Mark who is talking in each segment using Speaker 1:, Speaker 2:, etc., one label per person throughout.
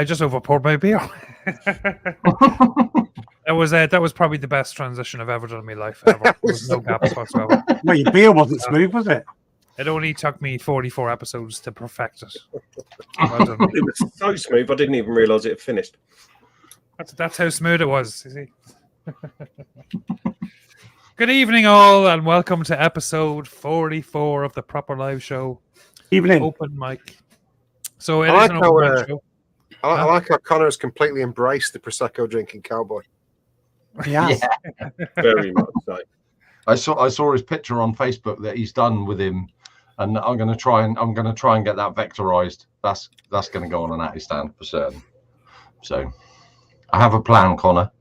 Speaker 1: I just overpoured my beer. That was probably the best transition I've ever done in my life. Ever. There was no gaps whatsoever.
Speaker 2: Well, your beer wasn't smooth, was it?
Speaker 1: It only took me 44 episodes to perfect it. Well done.
Speaker 3: It was so smooth, I didn't even realise it had finished.
Speaker 1: That's how smooth it was. You see? Good evening, all, and welcome to episode 44 of the Proper Live Show.
Speaker 2: Evening.
Speaker 1: Open mic. So it is an open mic show.
Speaker 4: I like how Connor has completely embraced the Prosecco drinking cowboy.
Speaker 2: Yeah.
Speaker 3: Very much so.
Speaker 5: I saw his picture on Facebook that he's done with him, and I'm going to try and get that vectorized. That's going to go on an Atty stand for certain. So I have a plan, Connor.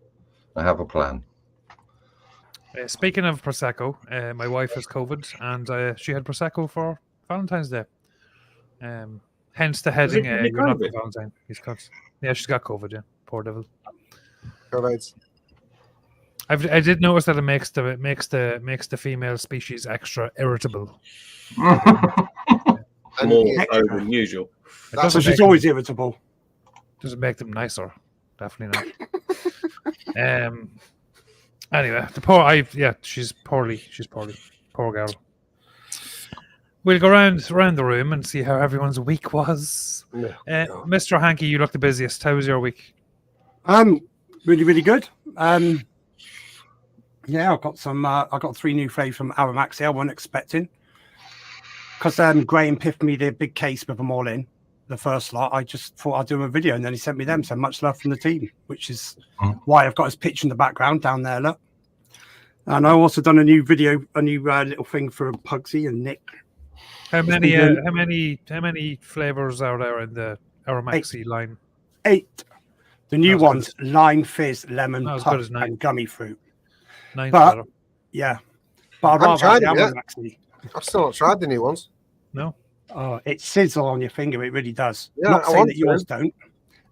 Speaker 5: I have a plan.
Speaker 1: Speaking of Prosecco, my wife has COVID, and she had Prosecco for Valentine's Day. Hence the heading, you're not the Valentine. He's got, yeah, she's got COVID, yeah. Poor devil.
Speaker 4: COVID.
Speaker 1: I did notice that it makes the female species extra irritable.
Speaker 3: More so than usual.
Speaker 2: So she's always irritable.
Speaker 1: Doesn't make them nicer. Definitely not. Anyway, she's poorly. Poor girl. We'll go around the room and see how everyone's week was. Mr. Hanky, you look the busiest. How was your week?
Speaker 2: Really, really good. Yeah, I got 3 new flavors from Aramaxi. I wasn't expecting, because Graham piffed me the big case with them all in the first lot. I just thought I'd do a video, and then he sent me them. So much love from the team, which is why I've got his picture in the background down there. Look, and I also done a new video, a new little thing for Pugsy and Nick.
Speaker 1: How many flavors are there in the Aramaxi line?
Speaker 2: 8. The new ones: lime, fizz, lemon, puff, and gummy fruit.
Speaker 1: 9.
Speaker 2: But yeah, but I'd rather the Aramaxi.
Speaker 4: I've still not tried the new ones.
Speaker 1: No.
Speaker 2: Oh, it sizzles on your finger. It really does.
Speaker 4: Yeah,
Speaker 2: Not saying that yours don't.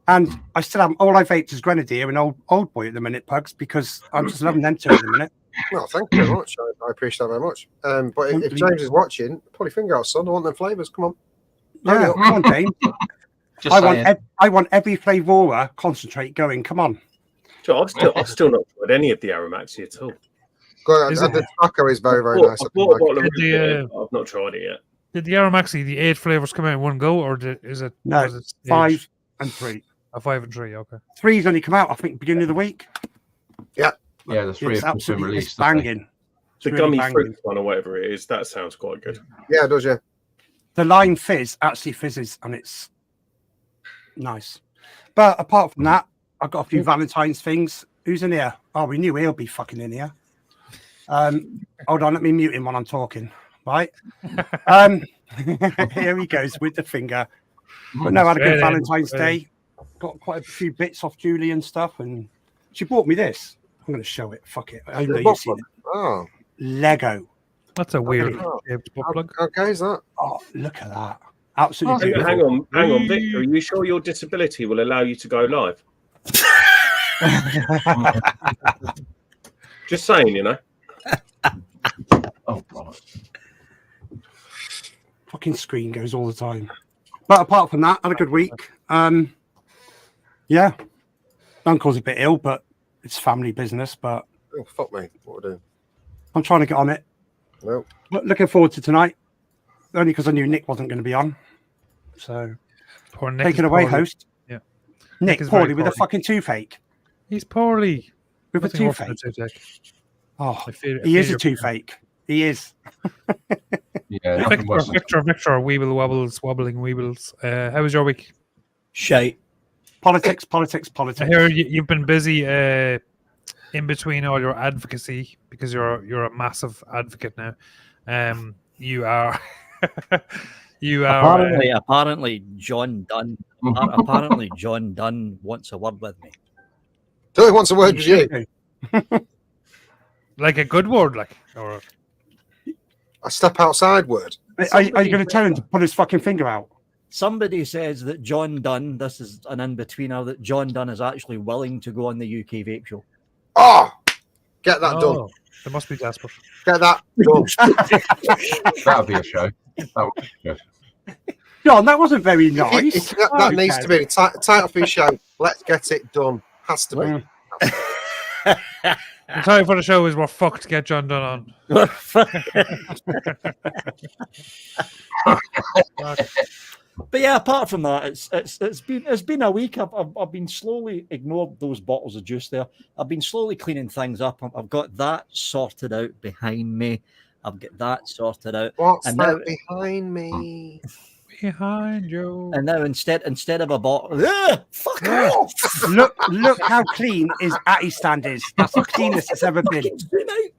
Speaker 2: And I still have all I vaped is Grenadier and old boy at the minute, Pugs, because I'm just loving them 2 at the minute.
Speaker 4: Well, thank you very much. I appreciate that very much. But if James is watching, pull your finger out, son. I want them flavours. Come on.
Speaker 2: Yeah, come on, James. I want every flavora concentrate going. Come on.
Speaker 3: So I've still not tried any of the Aramaxi at all.
Speaker 4: The tobacco is very, very nice.
Speaker 3: I've not tried it yet.
Speaker 1: Did the Aramaxi, the 8 flavors come out in one go, or is it?
Speaker 2: No,
Speaker 1: was it
Speaker 2: 5 and 3.
Speaker 1: 5 and 3, okay.
Speaker 2: 3's only come out, I think, beginning of the week.
Speaker 4: Yeah.
Speaker 5: Yeah, the 3 have been released.
Speaker 2: It's banging.
Speaker 3: The gummy fruit one or whatever it is, that sounds quite good.
Speaker 4: Yeah, it does, yeah.
Speaker 2: The lime fizz actually fizzes, and it's nice. But apart from that, I've got a few Valentine's things. Who's in here? Oh, we knew he'll be fucking in here. Hold on, let me mute him while I'm talking. Right. Here he goes with the finger. But no, I had a good Valentine's Day. Got quite a few bits off Julie and stuff, and she bought me this. I'm going to show it. Fuck it. I know you've seen it.
Speaker 4: Oh,
Speaker 2: Lego.
Speaker 1: That's a weird plug.
Speaker 4: Okay, is that?
Speaker 2: Oh, look at that. Absolutely.
Speaker 3: Hang on, Victor. Are you sure your disability will allow you to go live? Just saying, you know.
Speaker 5: Oh, God.
Speaker 2: Fucking screen goes all the time. But apart from that, I had a good week. Yeah. Uncle's a bit ill, but it's family business. But
Speaker 4: Oh, fuck me. What we doing?
Speaker 2: I'm trying to get on it.
Speaker 4: No.
Speaker 2: Looking forward to tonight. Only because I knew Nick wasn't going to be on. So,
Speaker 1: Poor Nick.
Speaker 2: take it away, host.
Speaker 1: Yeah.
Speaker 2: Nick
Speaker 1: is
Speaker 2: poorly
Speaker 1: very
Speaker 2: with a
Speaker 1: poorly.
Speaker 2: fucking toothache.
Speaker 1: He's poorly.
Speaker 2: With a
Speaker 1: Nothing worse than
Speaker 2: toothache.
Speaker 1: toothache.
Speaker 2: Oh,
Speaker 1: I feel
Speaker 2: he is a
Speaker 1: your-
Speaker 2: toothache. He is.
Speaker 5: Yeah, nothing worse than
Speaker 1: Victor, Weeble Wobbles, Wobbling Weebles. How was your week?
Speaker 2: Shite. Politics.
Speaker 1: I hear you've been busy in between all your advocacy, because you're a massive advocate now. You are. You are.
Speaker 6: Apparently, John Dunn. Apparently, John Dunn wants a word with me.
Speaker 4: So he wants a word with you.
Speaker 1: Like a good word, like, or
Speaker 4: A step outside word.
Speaker 2: Are you going to tell him to put his fucking finger out?
Speaker 6: Somebody says that John Dunn, this is an in-betweener, that John Dunn is actually willing to go on the UK Vape Show.
Speaker 4: Oh, get that done.
Speaker 1: They must be desperate.
Speaker 4: Get that done.
Speaker 5: that would be a show. That would be good.
Speaker 2: John, that wasn't very nice.
Speaker 4: That needs to be the title for your show. Let's get it done. Has to be.
Speaker 1: The title for the show is "We're fucked. Get John done on."
Speaker 6: But yeah, apart from that, it's been a week. I've been slowly ignored those bottles of juice there. I've been slowly cleaning things up. I've got that sorted out behind me. I've got that sorted out.
Speaker 4: What's
Speaker 6: and
Speaker 4: that
Speaker 6: now,
Speaker 4: behind me?
Speaker 1: Behind you.
Speaker 6: And now instead of a bottle, fuck off!
Speaker 2: Look how clean his Atty stand is. That's the cleanest it's ever been.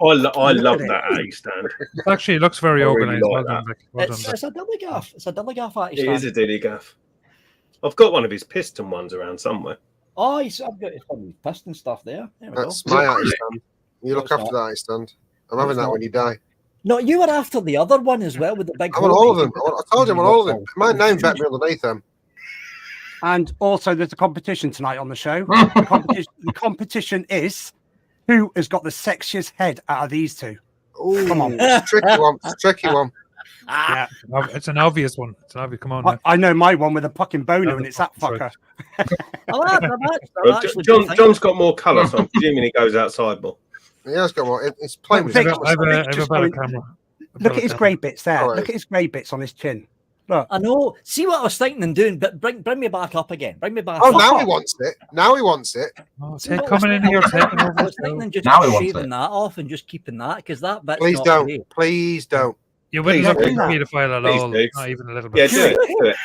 Speaker 3: I love that Atty stand.
Speaker 1: It actually looks very
Speaker 3: I really
Speaker 1: organised.
Speaker 3: like
Speaker 1: Well done,
Speaker 3: that.
Speaker 1: Vic. Well done,
Speaker 6: It's
Speaker 1: Vic.
Speaker 6: a dilly gaff. It's a dilly gaff Atty
Speaker 3: It
Speaker 6: stand.
Speaker 3: is a dilly gaff. I've got one of his piston ones around somewhere.
Speaker 6: Oh, I've got his piston stuff there. There we
Speaker 4: That's
Speaker 6: go.
Speaker 4: my Atty stand. You look
Speaker 6: What's
Speaker 4: after that Atty stand. I'm having that when you die.
Speaker 6: No, you were after the other one as well with the big.
Speaker 4: I'm on
Speaker 6: hole
Speaker 4: all of
Speaker 6: that
Speaker 4: them.
Speaker 6: you-
Speaker 4: I told you I'm on all of them. My name better be underneath them.
Speaker 2: And also, there's a competition tonight on the show. The competition is who has got the sexiest head out of these two.
Speaker 4: Ooh,
Speaker 2: Come on.
Speaker 4: it's a tricky one. It's a tricky one.
Speaker 2: Yeah,
Speaker 1: It's an obvious one. It's an obvious. Come on. Now.
Speaker 2: I know my one with a fucking boner, and it's that fucker.
Speaker 3: Well, John's got more colour, so I'm presuming he goes outside more.
Speaker 4: He has got one. It's playing with
Speaker 2: Vic,
Speaker 4: his
Speaker 1: I have a
Speaker 2: just
Speaker 1: better
Speaker 2: going-
Speaker 1: camera.
Speaker 2: Look at his grey bits there.
Speaker 4: All right.
Speaker 2: Look at his grey bits on his chin. Look.
Speaker 6: I know. See what I was thinking and doing, but bring me back up again. Bring me back.
Speaker 4: Oh,
Speaker 6: up.
Speaker 4: now he wants it. Now he wants it.
Speaker 1: Oh,
Speaker 6: See
Speaker 1: take
Speaker 6: what I was
Speaker 1: coming in
Speaker 6: thinking?
Speaker 1: here, taking
Speaker 6: I
Speaker 1: over.
Speaker 6: was thinking just
Speaker 5: Now he wants
Speaker 6: shaving
Speaker 5: it.
Speaker 6: that off and just keeping that because that bit's
Speaker 4: Please
Speaker 6: not
Speaker 4: don't.
Speaker 6: great.
Speaker 4: Please don't.
Speaker 1: You wouldn't
Speaker 3: Please
Speaker 1: look like a
Speaker 2: do that.
Speaker 1: paedophile at
Speaker 3: Please
Speaker 1: all.
Speaker 3: do.
Speaker 1: Not even a little
Speaker 3: Yeah,
Speaker 1: bit.
Speaker 3: do it. Do it.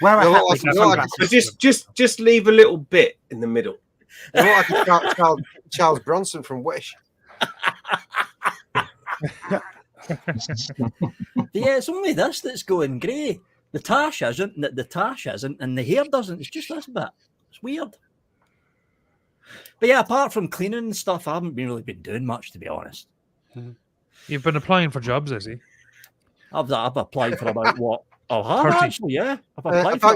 Speaker 2: Wear a
Speaker 4: You
Speaker 2: hat
Speaker 4: look
Speaker 2: with
Speaker 4: like-
Speaker 2: your
Speaker 4: you look like-
Speaker 2: sunglasses.
Speaker 3: But just leave a little bit in the middle.
Speaker 4: You look like a Charles Bronson from Wish.
Speaker 6: Yeah, it's only this that's going grey. The tash isn't, the tash isn't, and the hair doesn't. It's just this bit. It's weird. But yeah, apart from cleaning and stuff, I haven't really been doing much, to be honest.
Speaker 1: You've been applying for jobs, is he?
Speaker 6: I've applied for about what? Oh, I have
Speaker 1: 30.
Speaker 6: actually, yeah. I've applied for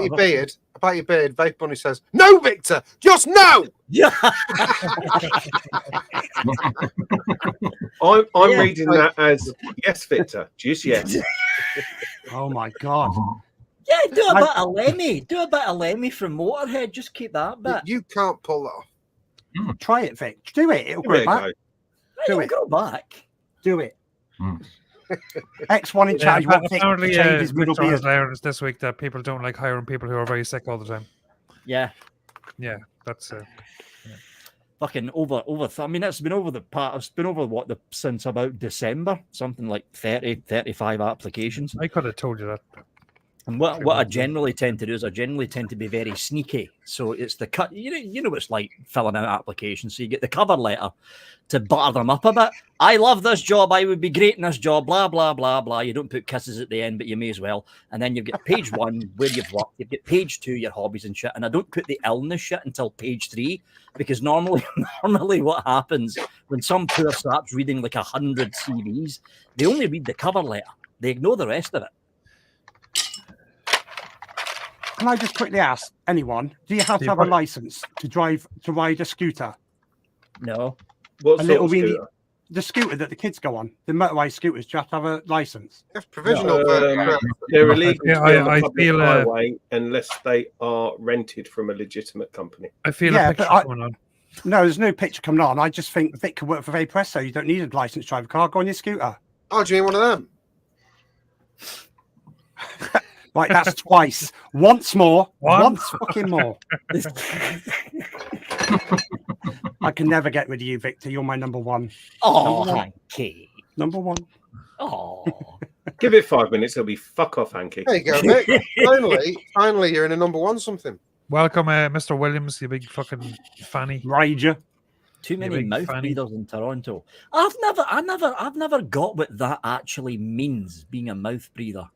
Speaker 4: About your beard, Vape Bunny says, "No, Victor, just no."
Speaker 6: Yeah.
Speaker 3: I'm
Speaker 6: Yeah.
Speaker 3: reading that as yes, Victor. Just yes.
Speaker 2: Oh my god.
Speaker 6: Yeah, do a bit of Lemmy. Do a bit of Lemmy from Motorhead. Just keep that bit.
Speaker 4: You can't pull that off.
Speaker 2: Try it, Vic. Do it. It'll
Speaker 3: Give it
Speaker 2: grow
Speaker 3: a
Speaker 2: back.
Speaker 3: go.
Speaker 2: do
Speaker 6: It'll
Speaker 2: it.
Speaker 6: go back.
Speaker 2: Do it.
Speaker 5: Mm.
Speaker 2: X1 in charge wants Vic to
Speaker 1: apparently,
Speaker 2: change his middle
Speaker 1: Victor has
Speaker 2: beard.
Speaker 1: learned this week that people don't like hiring people who are very sick all the time.
Speaker 6: Yeah.
Speaker 1: Yeah, that's
Speaker 6: Fucking over. I mean, it's been over the part. It's been over since about December. Something like 30, 35 applications.
Speaker 1: I could have told you that.
Speaker 6: And what I generally tend to do is I generally tend to be very sneaky. So it's the cut. You know what it's like filling out applications. So you get the cover letter to butter them up a bit. I love this job. I would be great in this job. Blah blah blah blah. You don't put kisses at the end, but you may as well. And then you've got page 1 where you've worked. You've got page 2 your hobbies and shit. And I don't put the illness shit until page 3 because normally what happens when some poor sap's reading like 100 CVs, they only read the cover letter. They ignore the rest of it.
Speaker 2: Can I just quickly ask anyone, do you have to have a license to ride a scooter?
Speaker 6: No.
Speaker 3: What
Speaker 2: A
Speaker 3: sort
Speaker 2: little
Speaker 3: of
Speaker 2: weenie-
Speaker 3: scooter?
Speaker 2: The scooter that the kids go on, the motorized scooters, do you have to have a license?
Speaker 4: Yes, provisional.
Speaker 3: They're illegal
Speaker 1: Yeah,
Speaker 3: to be on the
Speaker 1: I
Speaker 3: public
Speaker 1: feel,
Speaker 3: highway unless they are rented from a legitimate company.
Speaker 1: I feel
Speaker 2: Yeah,
Speaker 1: a picture
Speaker 2: but
Speaker 1: coming on.
Speaker 2: No, there's no picture coming on. I just think Vic could work for Vapor, so you don't need a license to drive a car. Go on your scooter.
Speaker 4: Oh, do you mean one of them?
Speaker 2: Right, that's twice. Once more.
Speaker 1: What?
Speaker 2: Once fucking more. I can never get rid of you, Victor. You're my number one.
Speaker 6: Oh,
Speaker 2: Number one.
Speaker 6: Hanky.
Speaker 2: Number one.
Speaker 6: Oh.
Speaker 3: Give it 5 minutes, it'll be fuck off, Hanky.
Speaker 4: There you go, Vic. finally, you're in a number one something.
Speaker 1: Welcome, Mr. Williams, you big fucking fanny.
Speaker 2: Rager.
Speaker 6: Too many
Speaker 1: big
Speaker 6: mouth
Speaker 1: fanny.
Speaker 6: breathers in Toronto. I've never got what that actually means, being a mouth breather.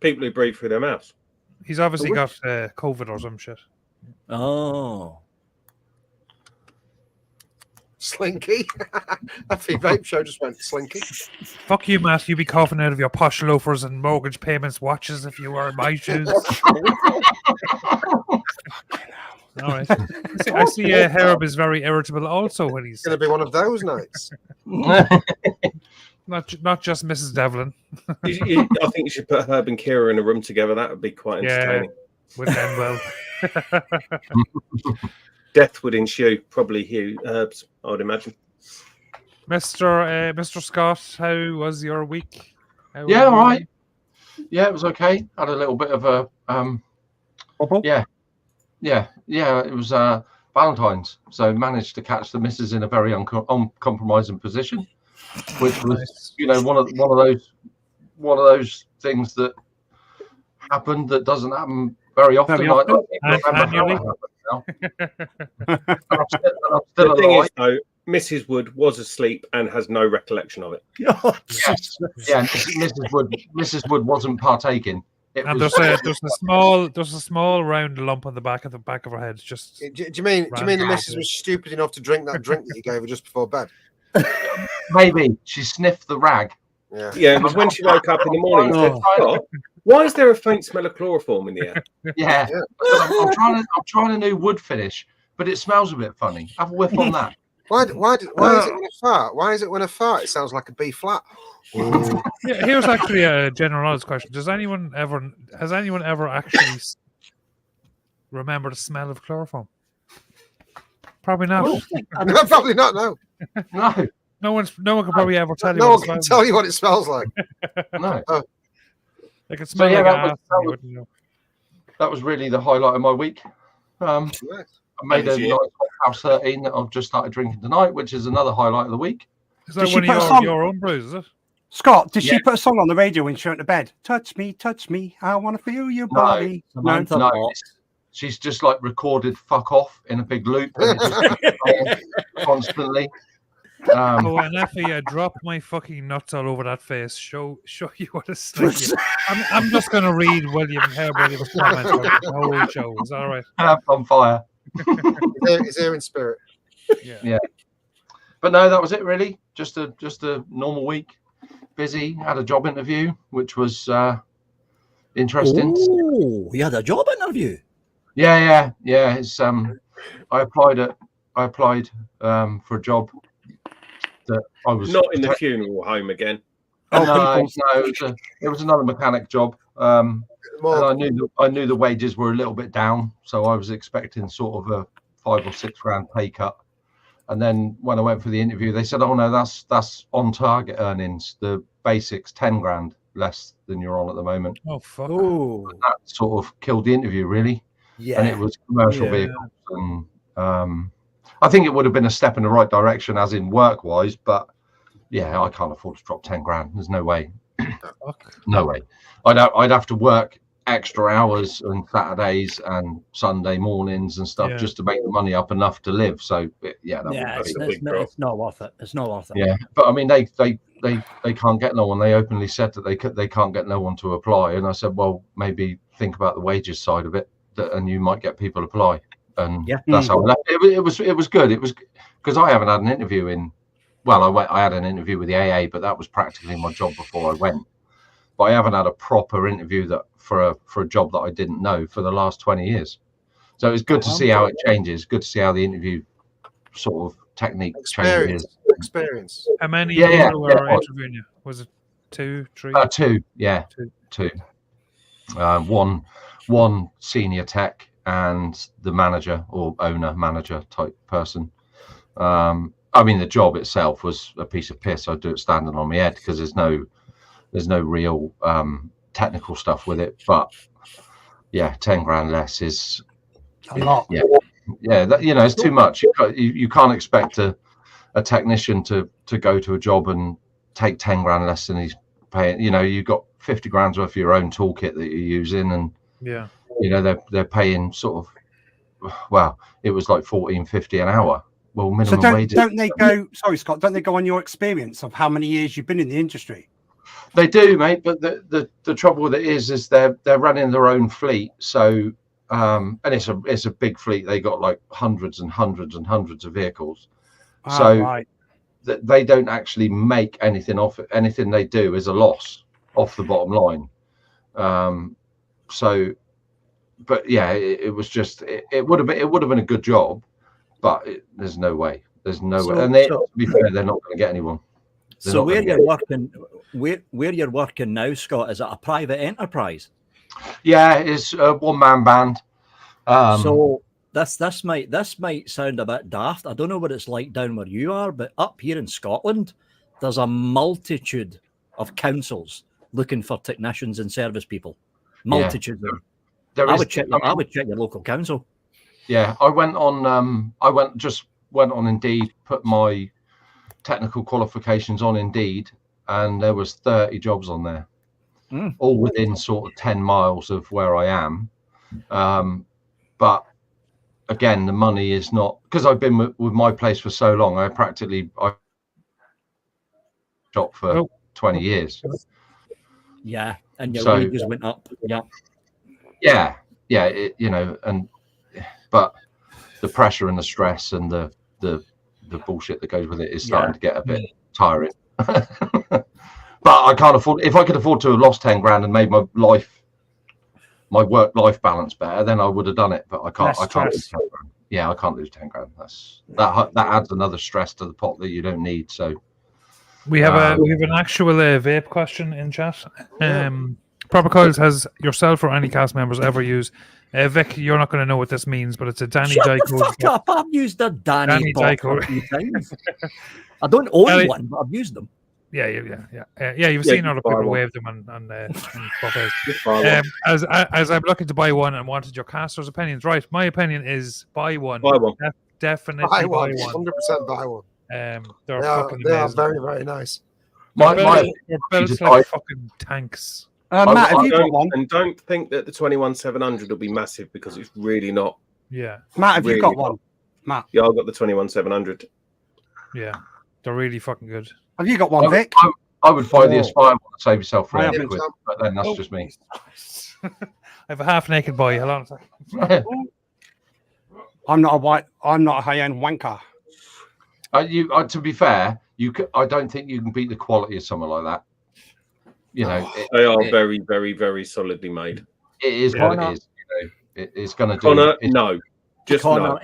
Speaker 3: People who breathe through their mouths.
Speaker 1: He's obviously got COVID or some shit.
Speaker 6: Oh.
Speaker 4: Slinky. That vape show just went slinky.
Speaker 1: Fuck you, Matt. You be coughing out of your posh loafers and mortgage payments watches if you were in my shoes. All right. I see Herb is very irritable also when he's...
Speaker 4: It's going to be one of those nights.
Speaker 1: Not just Mrs. Devlin.
Speaker 3: I think you should put Herb and Kira in a room together. That would be quite entertaining.
Speaker 1: With Enwell.
Speaker 3: Death would ensue. Probably Herb's, I would imagine.
Speaker 1: Mr. Scott, how was your week?
Speaker 5: Yeah, all right. Yeah, it was okay. Had a little bit of a yeah. It was Valentine's, so managed to catch the missus in a very uncompromising position, which was
Speaker 1: nice.
Speaker 5: one of those things that happened that doesn't happen very often.
Speaker 2: Very often.
Speaker 3: The thing is, though, Mrs. Wood was asleep and has no recollection of it.
Speaker 5: Yes. Yeah, Mrs. Wood wasn't partaking.
Speaker 1: And there's a small round lump on the back of her head. Just
Speaker 4: Do you mean the missus was stupid enough to drink that drink that you gave her just before bed?
Speaker 5: Maybe she sniffed the rag.
Speaker 3: Yeah, it was when she woke up in the morning and said, "Scott, why is there a faint smell of chloroform in the air?"
Speaker 5: Yeah. I'm trying a new wood finish, but it smells a bit funny. Have a whiff on that.
Speaker 4: Why is it when I fart? Why is it when I fart it sounds like a B flat?
Speaker 1: Yeah, here's actually a general knowledge question. Has anyone ever actually remembered the smell of chloroform? Probably not.
Speaker 4: No, probably not. No.
Speaker 5: No.
Speaker 1: No one can probably ever tell you.
Speaker 4: No one can tell you what it smells like.
Speaker 5: No.
Speaker 1: They can smell
Speaker 5: that was really the highlight of my week. I made a nice House 13 that I've just started drinking tonight, which is another highlight of the week.
Speaker 1: Is that one of your own brews, is it?
Speaker 2: Scott, did she put a song on the radio when she went to bed? Touch me, I want to feel your body.
Speaker 5: No. She's just like recorded "fuck off" in a big loop and it's just constantly.
Speaker 1: And if I drop my fucking nuts all over that face, show you what a stick. I'm just going to read Herb Williams' comments on the whole show. Is that all right?
Speaker 5: On fire.
Speaker 4: He's here in spirit.
Speaker 5: Yeah. But no, that was it really. Just a normal week. Busy. Had a job interview, which was interesting.
Speaker 6: Oh, you had a job interview?
Speaker 5: Yeah. It's I applied for a job that I was
Speaker 3: not in the funeral home again.
Speaker 5: No, it was another mechanic job. And I knew the wages were a little bit down, so I was expecting sort of a 5 or 6 grand pay cut. And then when I went for the interview, they said, "Oh no, that's on target earnings. The basics 10 grand less than you're on at the moment."
Speaker 1: Oh fuck!
Speaker 6: Oh,
Speaker 5: that sort of killed the interview, really.
Speaker 6: Yeah,
Speaker 5: and it was commercial vehicles, and I think it would have been a step in the right direction, as in work-wise. But yeah, I can't afford to drop 10 grand. There's no way. No way. I'd have to work extra hours on Saturdays and Sunday mornings and stuff just to make the money up enough to live. So
Speaker 6: it's not worth it. It's not worth it.
Speaker 5: Yeah, but I mean, they can't get no one. They openly said that they can't get no one to apply, and I said, well, maybe think about the wages side of it, and you might get people apply. And that's how I left. It was good. It was because I haven't had an interview in. Well, I had an interview with the AA, but that was practically my job before I went. But I haven't had a proper interview for a job that I didn't know for the last 20 years. So it was good to see how it changes. Good to see how the interview sort of technique changes.
Speaker 4: Experience.
Speaker 1: How many people were interviewing you? Was it 2, 3?
Speaker 5: 2. Yeah, 2. One senior tech and the manager or owner manager type person. I mean, the job itself was a piece of piss. I'd do it standing on my head because there's no real technical stuff with it. But yeah, 10 grand less is
Speaker 2: a lot.
Speaker 5: Yeah, that, it's too much. You can't expect a technician to go to a job and take 10 grand less than he's paying. You've got 50 grand worth of your own toolkit that you're using, and they're paying sort of, well, it was like $14.50 an hour. Well, minimum wages.
Speaker 2: Don't they go? Sorry, Scott. Don't they go on your experience of how many years you've been in the industry?
Speaker 5: They do, mate. But the trouble with it is they're running their own fleet. So and it's a big fleet. They got like hundreds and hundreds and hundreds of vehicles. They don't actually make anything off it. Anything they do is a loss off the bottom line. But yeah, it was just it would have been a good job. But there's no way. And to be fair, they're not going to get anyone.
Speaker 6: So where you're working, where you're working now, Scott, is it a private enterprise?
Speaker 5: Yeah, it's a one-man band.
Speaker 6: So this might sound a bit daft. I don't know what it's like down where you are, but up here in Scotland, there's a multitude of councils looking for technicians and service people. Multitude of them. I would check your local council.
Speaker 5: Yeah, I went on Indeed, put my technical qualifications on Indeed, and there was 30 jobs on there, all within sort of 10 miles of where I am. But again, the money is not, because I've been with my place for so long. I shop for 20 years.
Speaker 6: Yeah, and your wages went up.
Speaker 5: Yeah. But the pressure and the stress and the bullshit that goes with it is starting to get a bit tiring. But I can't afford. If I could afford to have lost 10 grand and made my work-life balance better, then I would have done it. But I can't. I can't lose 10 grand. Yeah, I can't lose 10 grand. That adds another stress to the pot that you don't need. So
Speaker 1: we have an actual vape question in chat. Proper Coils, has yourself or any cast members ever used Vic? You're not going to know what this means, but it's a Danny Dyko.
Speaker 6: Fuck up! I've used the Danny
Speaker 1: Dyko
Speaker 6: a few times. I don't own one, but I've used them.
Speaker 1: Yeah. You've seen other people wave them on buffets. As I'm looking to buy one and wanted your caster's opinions, right? My opinion is buy one. Definitely buy one.
Speaker 4: 100% buy one.
Speaker 1: They are
Speaker 4: very, very nice.
Speaker 1: They're built like fucking tanks.
Speaker 2: Matt, have you got one?
Speaker 3: And don't think that the 21700 will be massive, because it's really not.
Speaker 1: Yeah.
Speaker 2: Matt, have you got one? Matt.
Speaker 3: Yeah, I've got the 21700.
Speaker 1: Yeah. They're really fucking good.
Speaker 2: Have you got one, Vic?
Speaker 5: I would buy the Aspire one to save yourself 300 quid, but then that's just me.
Speaker 1: I have a half-naked boy. Hold on a second.
Speaker 2: I'm not a high-end wanker.
Speaker 5: To be fair, I don't think you can beat the quality of something like that. You know,
Speaker 3: they are very, very, very solidly made.
Speaker 5: It is what it is. You know, it's going to do.
Speaker 3: Connor, no, just
Speaker 6: Connor,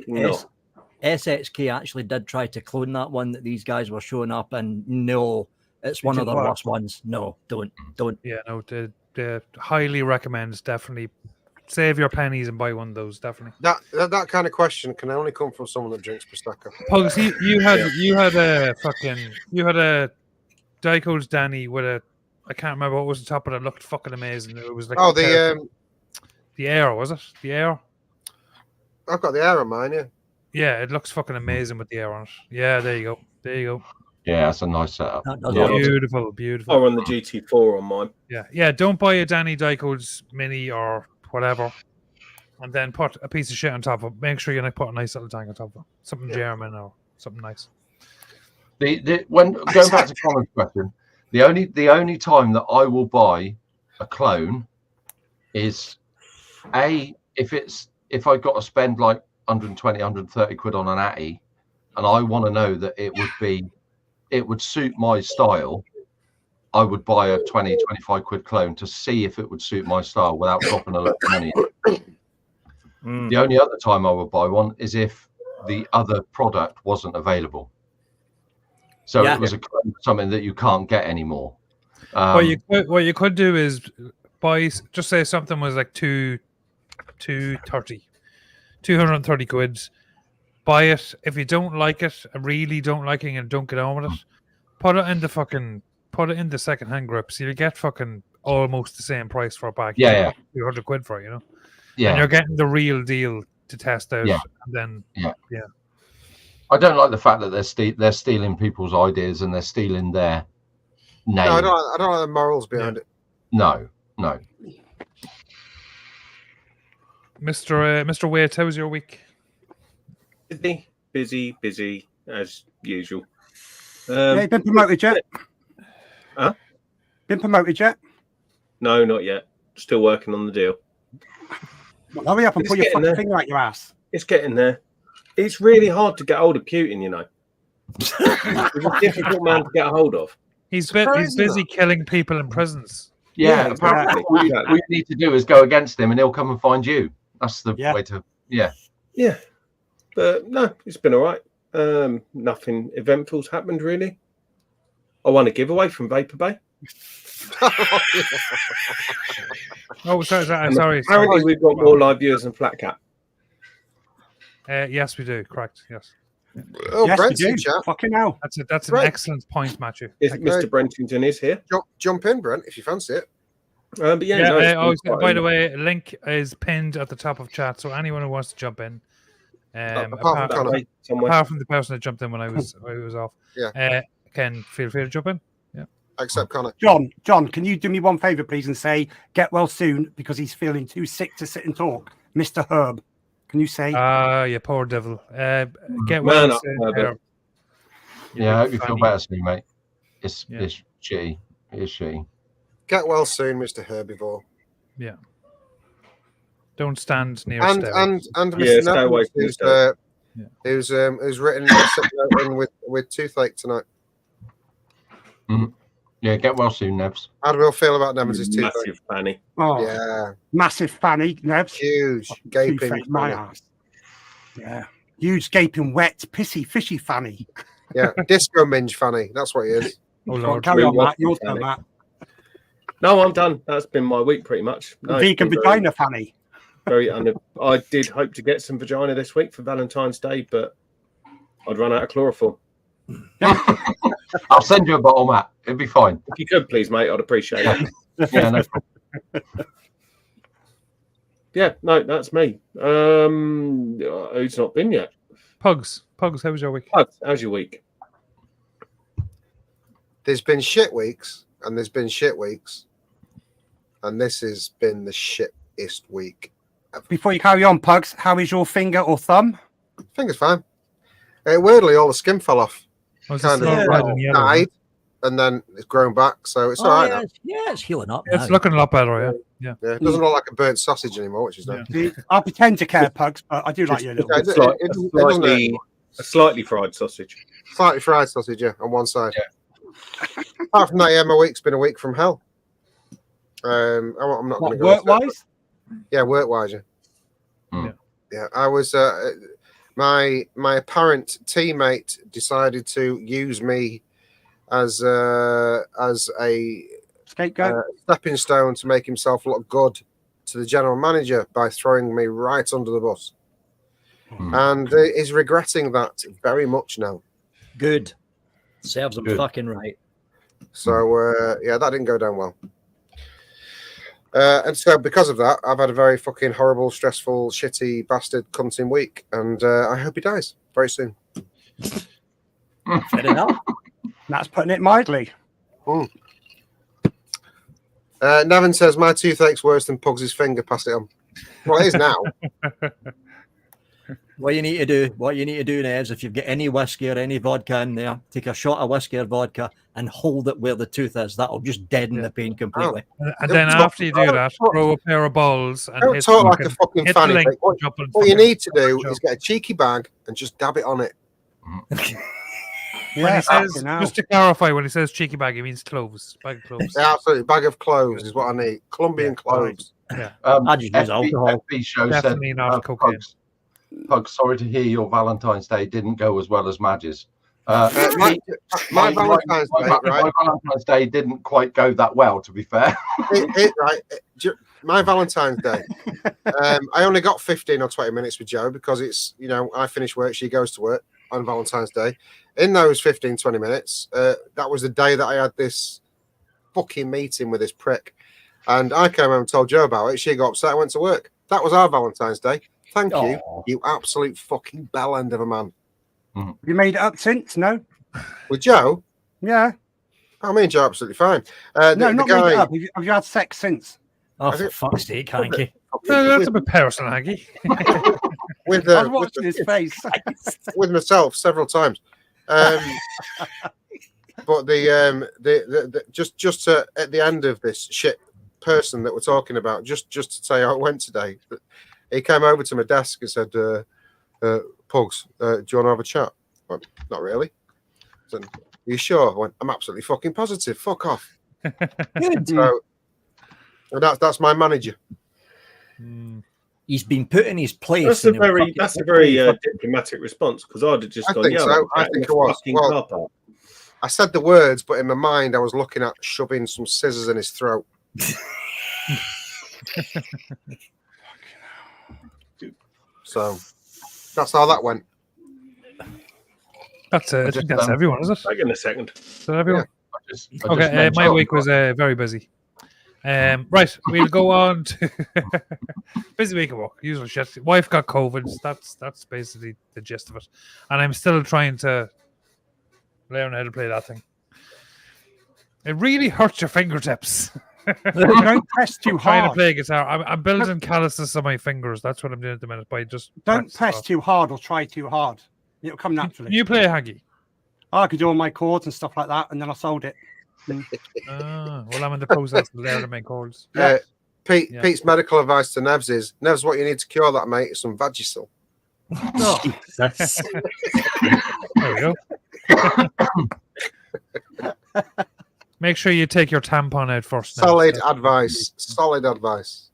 Speaker 3: no.
Speaker 6: SXK actually did try to clone that one that these guys were showing up, and no, it's one of the worst ones. No, don't.
Speaker 1: Yeah, no, the highly recommends. Definitely save your pennies and buy one of those. Definitely.
Speaker 4: That kind of question can only come from someone that drinks Prosecco.
Speaker 1: Pugs, you had a Dyko's Danny with I can't remember what was the top, but it looked fucking amazing. It was like
Speaker 4: the
Speaker 1: Air, was it? The Air?
Speaker 4: I've got the Air on mine, yeah.
Speaker 1: Yeah, it looks fucking amazing with the Air on it. Yeah, there you go.
Speaker 5: Yeah, that's a nice setup.
Speaker 1: Beautiful.
Speaker 3: Or on the GT4 on mine.
Speaker 1: Yeah. Don't buy a Danny Dyko's Mini or whatever, and then put a piece of shit on top of it. Make sure you put a nice little tank on top of it. Something German or something nice.
Speaker 5: When going back to Connor's question, the only time that I will buy a clone is if I got to spend like 120, 130 quid on an Atty, and I want to know that it would suit my style, I would buy a 20, 25 quid clone to see if it would suit my style without dropping a lot of money. The only other time I would buy one is if the other product wasn't available. So it was something that you can't get anymore.
Speaker 1: What you could do is buy, just say something was like 230 quid. Buy it. If you don't like it, really don't like it, and don't get on with it, put it in the second-hand grips. You'll get fucking almost the same price for a pack.
Speaker 5: Yeah.
Speaker 1: 200 quid for it,
Speaker 5: Yeah.
Speaker 1: And you're getting the real deal to test out. Yeah. And then
Speaker 5: I don't like the fact that they're stealing people's ideas and they're stealing their name.
Speaker 4: No, I don't like the morals behind it.
Speaker 5: No.
Speaker 1: Mr. Waite, how was your week?
Speaker 3: Busy as usual.
Speaker 2: You been promoted yet?
Speaker 3: Huh?
Speaker 2: Been promoted yet?
Speaker 3: No, not yet. Still working on the deal.
Speaker 2: Well, hurry up and put your fucking finger out your ass.
Speaker 3: It's getting there. It's really hard to get hold of Putin, He's a difficult man to get a hold of.
Speaker 1: He's busy killing people in prisons.
Speaker 5: Yeah, apparently. What you need to do is go against him and he'll come and find you. That's the way to... Yeah.
Speaker 3: But no, it's been all right. Nothing eventful's happened, really. I won a giveaway from Vapor Bay.
Speaker 1: Oh, sorry.
Speaker 3: Apparently, we've got more live viewers than Flat Cap.
Speaker 1: Yes, we do. Correct. Yes.
Speaker 4: Oh,
Speaker 2: Yes, we
Speaker 4: Brent's in
Speaker 2: do.
Speaker 4: chat.
Speaker 2: Fucking hell.
Speaker 1: That's an
Speaker 4: Right.
Speaker 1: excellent point, Matthew.
Speaker 3: Mr. Brentington is here.
Speaker 4: Jump in, Brent, if you fancy it.
Speaker 3: But yeah,
Speaker 1: Yeah.
Speaker 3: no, it's been
Speaker 1: By
Speaker 3: quite
Speaker 1: the way, link is pinned at the top of chat, so anyone who wants to jump in,
Speaker 4: apart from Connor.
Speaker 3: somewhere.
Speaker 1: apart from the person that jumped in when I was off,
Speaker 4: Yeah.
Speaker 1: can feel free to jump in.
Speaker 4: Except Connor.
Speaker 2: John, can you do me one favour, please, and say get well soon because he's feeling too sick to sit and talk, Mr. Herb? Can you say?
Speaker 1: You poor devil. Get well
Speaker 3: Man up,
Speaker 1: soon.
Speaker 3: Herbert.
Speaker 1: Herb.
Speaker 5: Yeah, I hope you
Speaker 1: Big
Speaker 5: feel
Speaker 1: fanny.
Speaker 5: better soon, mate. It's
Speaker 1: Yeah.
Speaker 5: it's shitty. It's shitty.
Speaker 4: Get well soon, Mr. Herbivore.
Speaker 1: Don't stand near
Speaker 4: And
Speaker 1: stairs.
Speaker 4: Mr.
Speaker 3: stay away
Speaker 4: Nevans,
Speaker 3: from the
Speaker 4: who's
Speaker 3: stairs.
Speaker 4: who's written a sick note in with toothache tonight.
Speaker 5: Yeah, get well soon, Nevs.
Speaker 4: How do we all feel about Nevans' toothache?
Speaker 3: Massive fanny.
Speaker 2: Oh,
Speaker 4: Yeah,
Speaker 2: massive fanny, Nevs.
Speaker 4: huge, gaping.
Speaker 2: Toothache, my
Speaker 4: fanny.
Speaker 2: ass. Yeah. Huge, gaping, wet, pissy, fishy fanny.
Speaker 4: Yeah, disco minge fanny. That's what he is.
Speaker 1: Oh
Speaker 2: Well,
Speaker 1: Lord.
Speaker 2: carry on,
Speaker 3: Really
Speaker 2: Matt. Your
Speaker 3: wet
Speaker 2: turn,
Speaker 3: fanny.
Speaker 2: Matt.
Speaker 3: No, I'm done. That's been my week pretty much. No, it's
Speaker 2: Vegan
Speaker 3: been
Speaker 2: vagina fanny.
Speaker 3: I did hope to get some vagina this week for Valentine's Day, but I'd run out of chlorophyll.
Speaker 5: I'll send you a bottle, Matt. It'll be fine.
Speaker 3: If you could, please, mate, I'd appreciate it.
Speaker 5: Yeah, no problem.
Speaker 3: Yeah, no, that's me. Who's not been yet?
Speaker 1: Pugs, how was your week?
Speaker 3: How's your week?
Speaker 4: There's been shit weeks, and there's been shit weeks, and this has been the shittest week.
Speaker 2: Before you carry on, Pugs, how is your finger or thumb?
Speaker 4: Finger's fine. Weirdly, all the skin fell off.
Speaker 1: Was
Speaker 4: Kind
Speaker 1: it
Speaker 4: of
Speaker 1: still red and yellow?
Speaker 4: died, and then it's grown back, so it's all right now.
Speaker 6: It's healing up.
Speaker 1: It's
Speaker 6: now.
Speaker 1: looking a lot better, yeah.
Speaker 4: Yeah, it doesn't look like a burnt sausage anymore, which is nice.
Speaker 2: I pretend to care, Pugs, but I do like you a little
Speaker 4: Yeah,
Speaker 2: bit.
Speaker 4: it doesn't hurt.
Speaker 3: A slightly fried sausage.
Speaker 4: Slightly fried sausage, yeah, on one side. Apart from that, yeah, my week's been a week from hell. I'm not going to go into it,
Speaker 2: Work-wise?
Speaker 4: but- Yeah, work-wise, yeah.
Speaker 5: Mm.
Speaker 4: Yeah, I was. My apparent teammate decided to use me as a
Speaker 2: Scapegoat?
Speaker 4: stepping stone to make himself look good to the general manager by throwing me right under the bus, and is regretting that very much now.
Speaker 6: Good. Serves them
Speaker 5: Good.
Speaker 6: fucking right.
Speaker 4: So yeah, that didn't go down well. And so because of that, I've had a very fucking horrible, stressful, shitty bastard cunting week, and I hope he dies very soon.
Speaker 6: Fair enough.
Speaker 2: That's putting it mildly.
Speaker 4: Nevin says my toothache's worse than Pugs' finger. Pass it on. Well, it is now.
Speaker 6: What you need to do, Nevs, if you've got any whiskey or any vodka in there, take a shot of whiskey or vodka and hold it where the tooth is. That'll just deaden the pain completely.
Speaker 1: And then
Speaker 4: Don't
Speaker 1: after you do that, throw a pair of balls and
Speaker 4: Don't
Speaker 1: hit
Speaker 4: talk like
Speaker 1: fucking-
Speaker 4: a fucking
Speaker 1: hit the
Speaker 4: fanny.
Speaker 1: link,
Speaker 4: Mate. What
Speaker 1: jump and
Speaker 4: you
Speaker 1: fucking-
Speaker 4: need to do
Speaker 1: jump.
Speaker 4: is get a cheeky bag and just dab it on it.
Speaker 1: When
Speaker 2: Yeah,
Speaker 1: he says,
Speaker 2: fucking hell.
Speaker 1: just to clarify, when he says cheeky bag, he means cloves. Bag of cloves.
Speaker 4: Yeah, absolutely. Bag of cloves is what I need. Colombian cloves.
Speaker 6: I just use alcohol.
Speaker 5: FB show
Speaker 1: Definitely
Speaker 5: said,
Speaker 1: not cocaine.
Speaker 5: Pugs, sorry to hear your Valentine's Day didn't go as well as Madge's.
Speaker 4: My Valentine's Day, right?
Speaker 5: My Valentine's Day didn't quite go that well, to be fair.
Speaker 4: My Valentine's Day. I only got 15 or 20 minutes with Joe because it's, I finish work, she goes to work on Valentine's Day. In those 15, 20 minutes, that was the day that I had this fucking meeting with this prick. And I came home and told Joe about it. She got upset. I went to work. That was our Valentine's Day. Thank you, you absolute fucking bell end of a man.
Speaker 2: Have you made it up since? No?
Speaker 4: With Joe,
Speaker 2: Yeah.
Speaker 4: I mean, Joe, absolutely fine.
Speaker 2: No,
Speaker 4: The
Speaker 2: not
Speaker 4: guy-
Speaker 2: made it up. Have you had sex since?
Speaker 6: Oh, for fuck's sake, Hanky.
Speaker 1: That's a bit personal, Hanky.
Speaker 4: with,
Speaker 2: I was watching his face.
Speaker 4: with myself several times. But the just to, at the end of this shit person that we're talking about, just to say how it went today, he came over to my desk and said, Pugs, do you want to have a chat? I went, not really. I said, are you sure? I went, I'm absolutely fucking positive. Fuck off. So that's my manager.
Speaker 6: He's been put in his place.
Speaker 3: That's a very diplomatic response because I'd have just
Speaker 4: I
Speaker 3: gone,
Speaker 4: think
Speaker 3: yeah,
Speaker 4: so. I think it was. Well, I said the words, but in my mind, I was looking at shoving some scissors in his throat. So that's how that went.
Speaker 1: That's it. I think that's everyone, is it?
Speaker 3: Back in a second.
Speaker 1: Is that everyone?
Speaker 5: I
Speaker 1: Okay,
Speaker 5: mentioned-
Speaker 1: my week was very busy. Right, we'll go on to busy week of work. Usual shit. Wife got COVID. That's basically the gist of it. And I'm still trying to learn how to play that thing. It really hurts your fingertips.
Speaker 2: Don't press too
Speaker 1: Trying to
Speaker 2: hard.
Speaker 1: play guitar. I'm building calluses on my fingers. That's what I'm doing at the minute. By just
Speaker 2: Don't press
Speaker 1: hard.
Speaker 2: too hard or try too hard. It'll come naturally.
Speaker 1: Can you play Haggy?
Speaker 2: I could do all my chords and stuff like that, and then I sold it.
Speaker 1: Well, I'm in the process of learning my chords.
Speaker 2: Yeah.
Speaker 4: Pete, Pete's medical advice to Nevs is, Nevs, what you need to cure that, mate, is some Vagisil.
Speaker 6: That's
Speaker 1: There we go. Make sure you take your tampon out first. Now.
Speaker 4: Solid advice. Solid advice.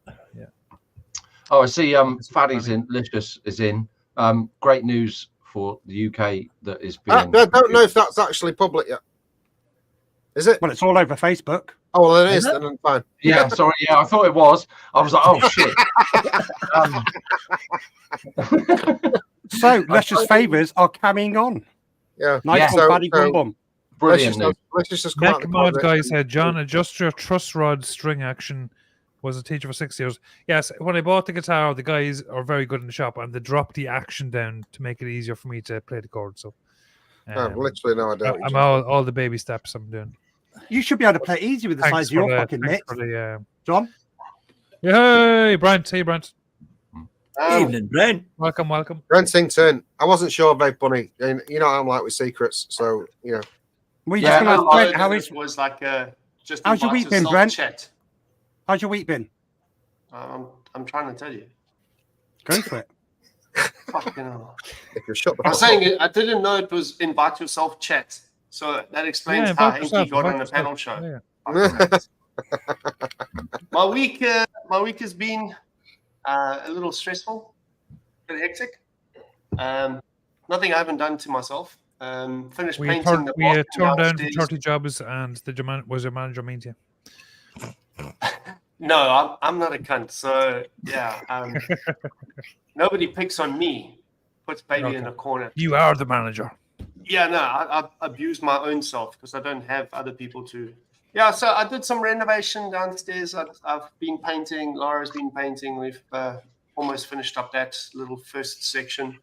Speaker 5: Oh, I see. Faddy's in. Licious is in. Great news for the UK that is being.
Speaker 4: I don't know if that's actually public yet. Is it?
Speaker 2: Well, it's all over Facebook.
Speaker 4: Oh, well, it is.
Speaker 6: Is it?
Speaker 4: Then fine.
Speaker 5: Yeah, sorry. Yeah, I thought it was. I was like, oh shit.
Speaker 2: So, Luscious Favours are carrying on.
Speaker 4: Yeah.
Speaker 2: Nice
Speaker 5: Yeah.
Speaker 2: one, Paddy Bum Bum.
Speaker 5: Brilliant news.
Speaker 4: Let's just come out
Speaker 1: Neck
Speaker 4: the
Speaker 1: Mod
Speaker 4: closet.
Speaker 1: guy said, John, adjust your truss rod string action. Was a teacher for 6 years. Yes, when I bought the guitar, the guys are very good in the shop and they dropped the action down to make it easier for me to play the chords. So
Speaker 4: I've literally no idea. what
Speaker 1: I'm
Speaker 4: you're
Speaker 1: all the baby steps I'm doing.
Speaker 2: You should be able to play easy with the size of your fucking mitt, John.
Speaker 1: Hey, Brent. Hey, Brent.
Speaker 6: evening, Brent.
Speaker 1: Welcome.
Speaker 4: Brent's turn. I wasn't sure, Vape Bunny. And you know how I'm like with secrets. So, you know.
Speaker 2: We
Speaker 5: Yeah,
Speaker 2: just gonna ask Brent, how is
Speaker 7: it was like just
Speaker 2: how's your
Speaker 7: invite
Speaker 2: week been,
Speaker 7: yourself
Speaker 2: Brent?
Speaker 7: Chat.
Speaker 2: how's your week been?
Speaker 7: I'm trying to tell you.
Speaker 2: Go for it.
Speaker 7: Fucking hell.
Speaker 4: If you're shut the
Speaker 7: I'm
Speaker 4: fuck
Speaker 7: saying
Speaker 4: up.
Speaker 7: it, I didn't know it was invite yourself chat. So that explains how Hanky got on the panel show.
Speaker 1: Yeah.
Speaker 7: My week has been a little stressful, a bit hectic. Nothing I haven't done to myself. Finished
Speaker 1: We
Speaker 7: painting the
Speaker 1: turned
Speaker 7: bathroom
Speaker 1: down for
Speaker 7: downstairs.
Speaker 1: 30 jobs and was your manager mean to you?
Speaker 7: No, I'm not a cunt. So yeah, nobody picks on me. Puts baby in a corner.
Speaker 1: You are the manager.
Speaker 7: Yeah, no, I abuse my own self because I don't have other people to. Yeah, so I did some renovation downstairs. I've been painting. Laura's been painting. We've almost finished up that little first section.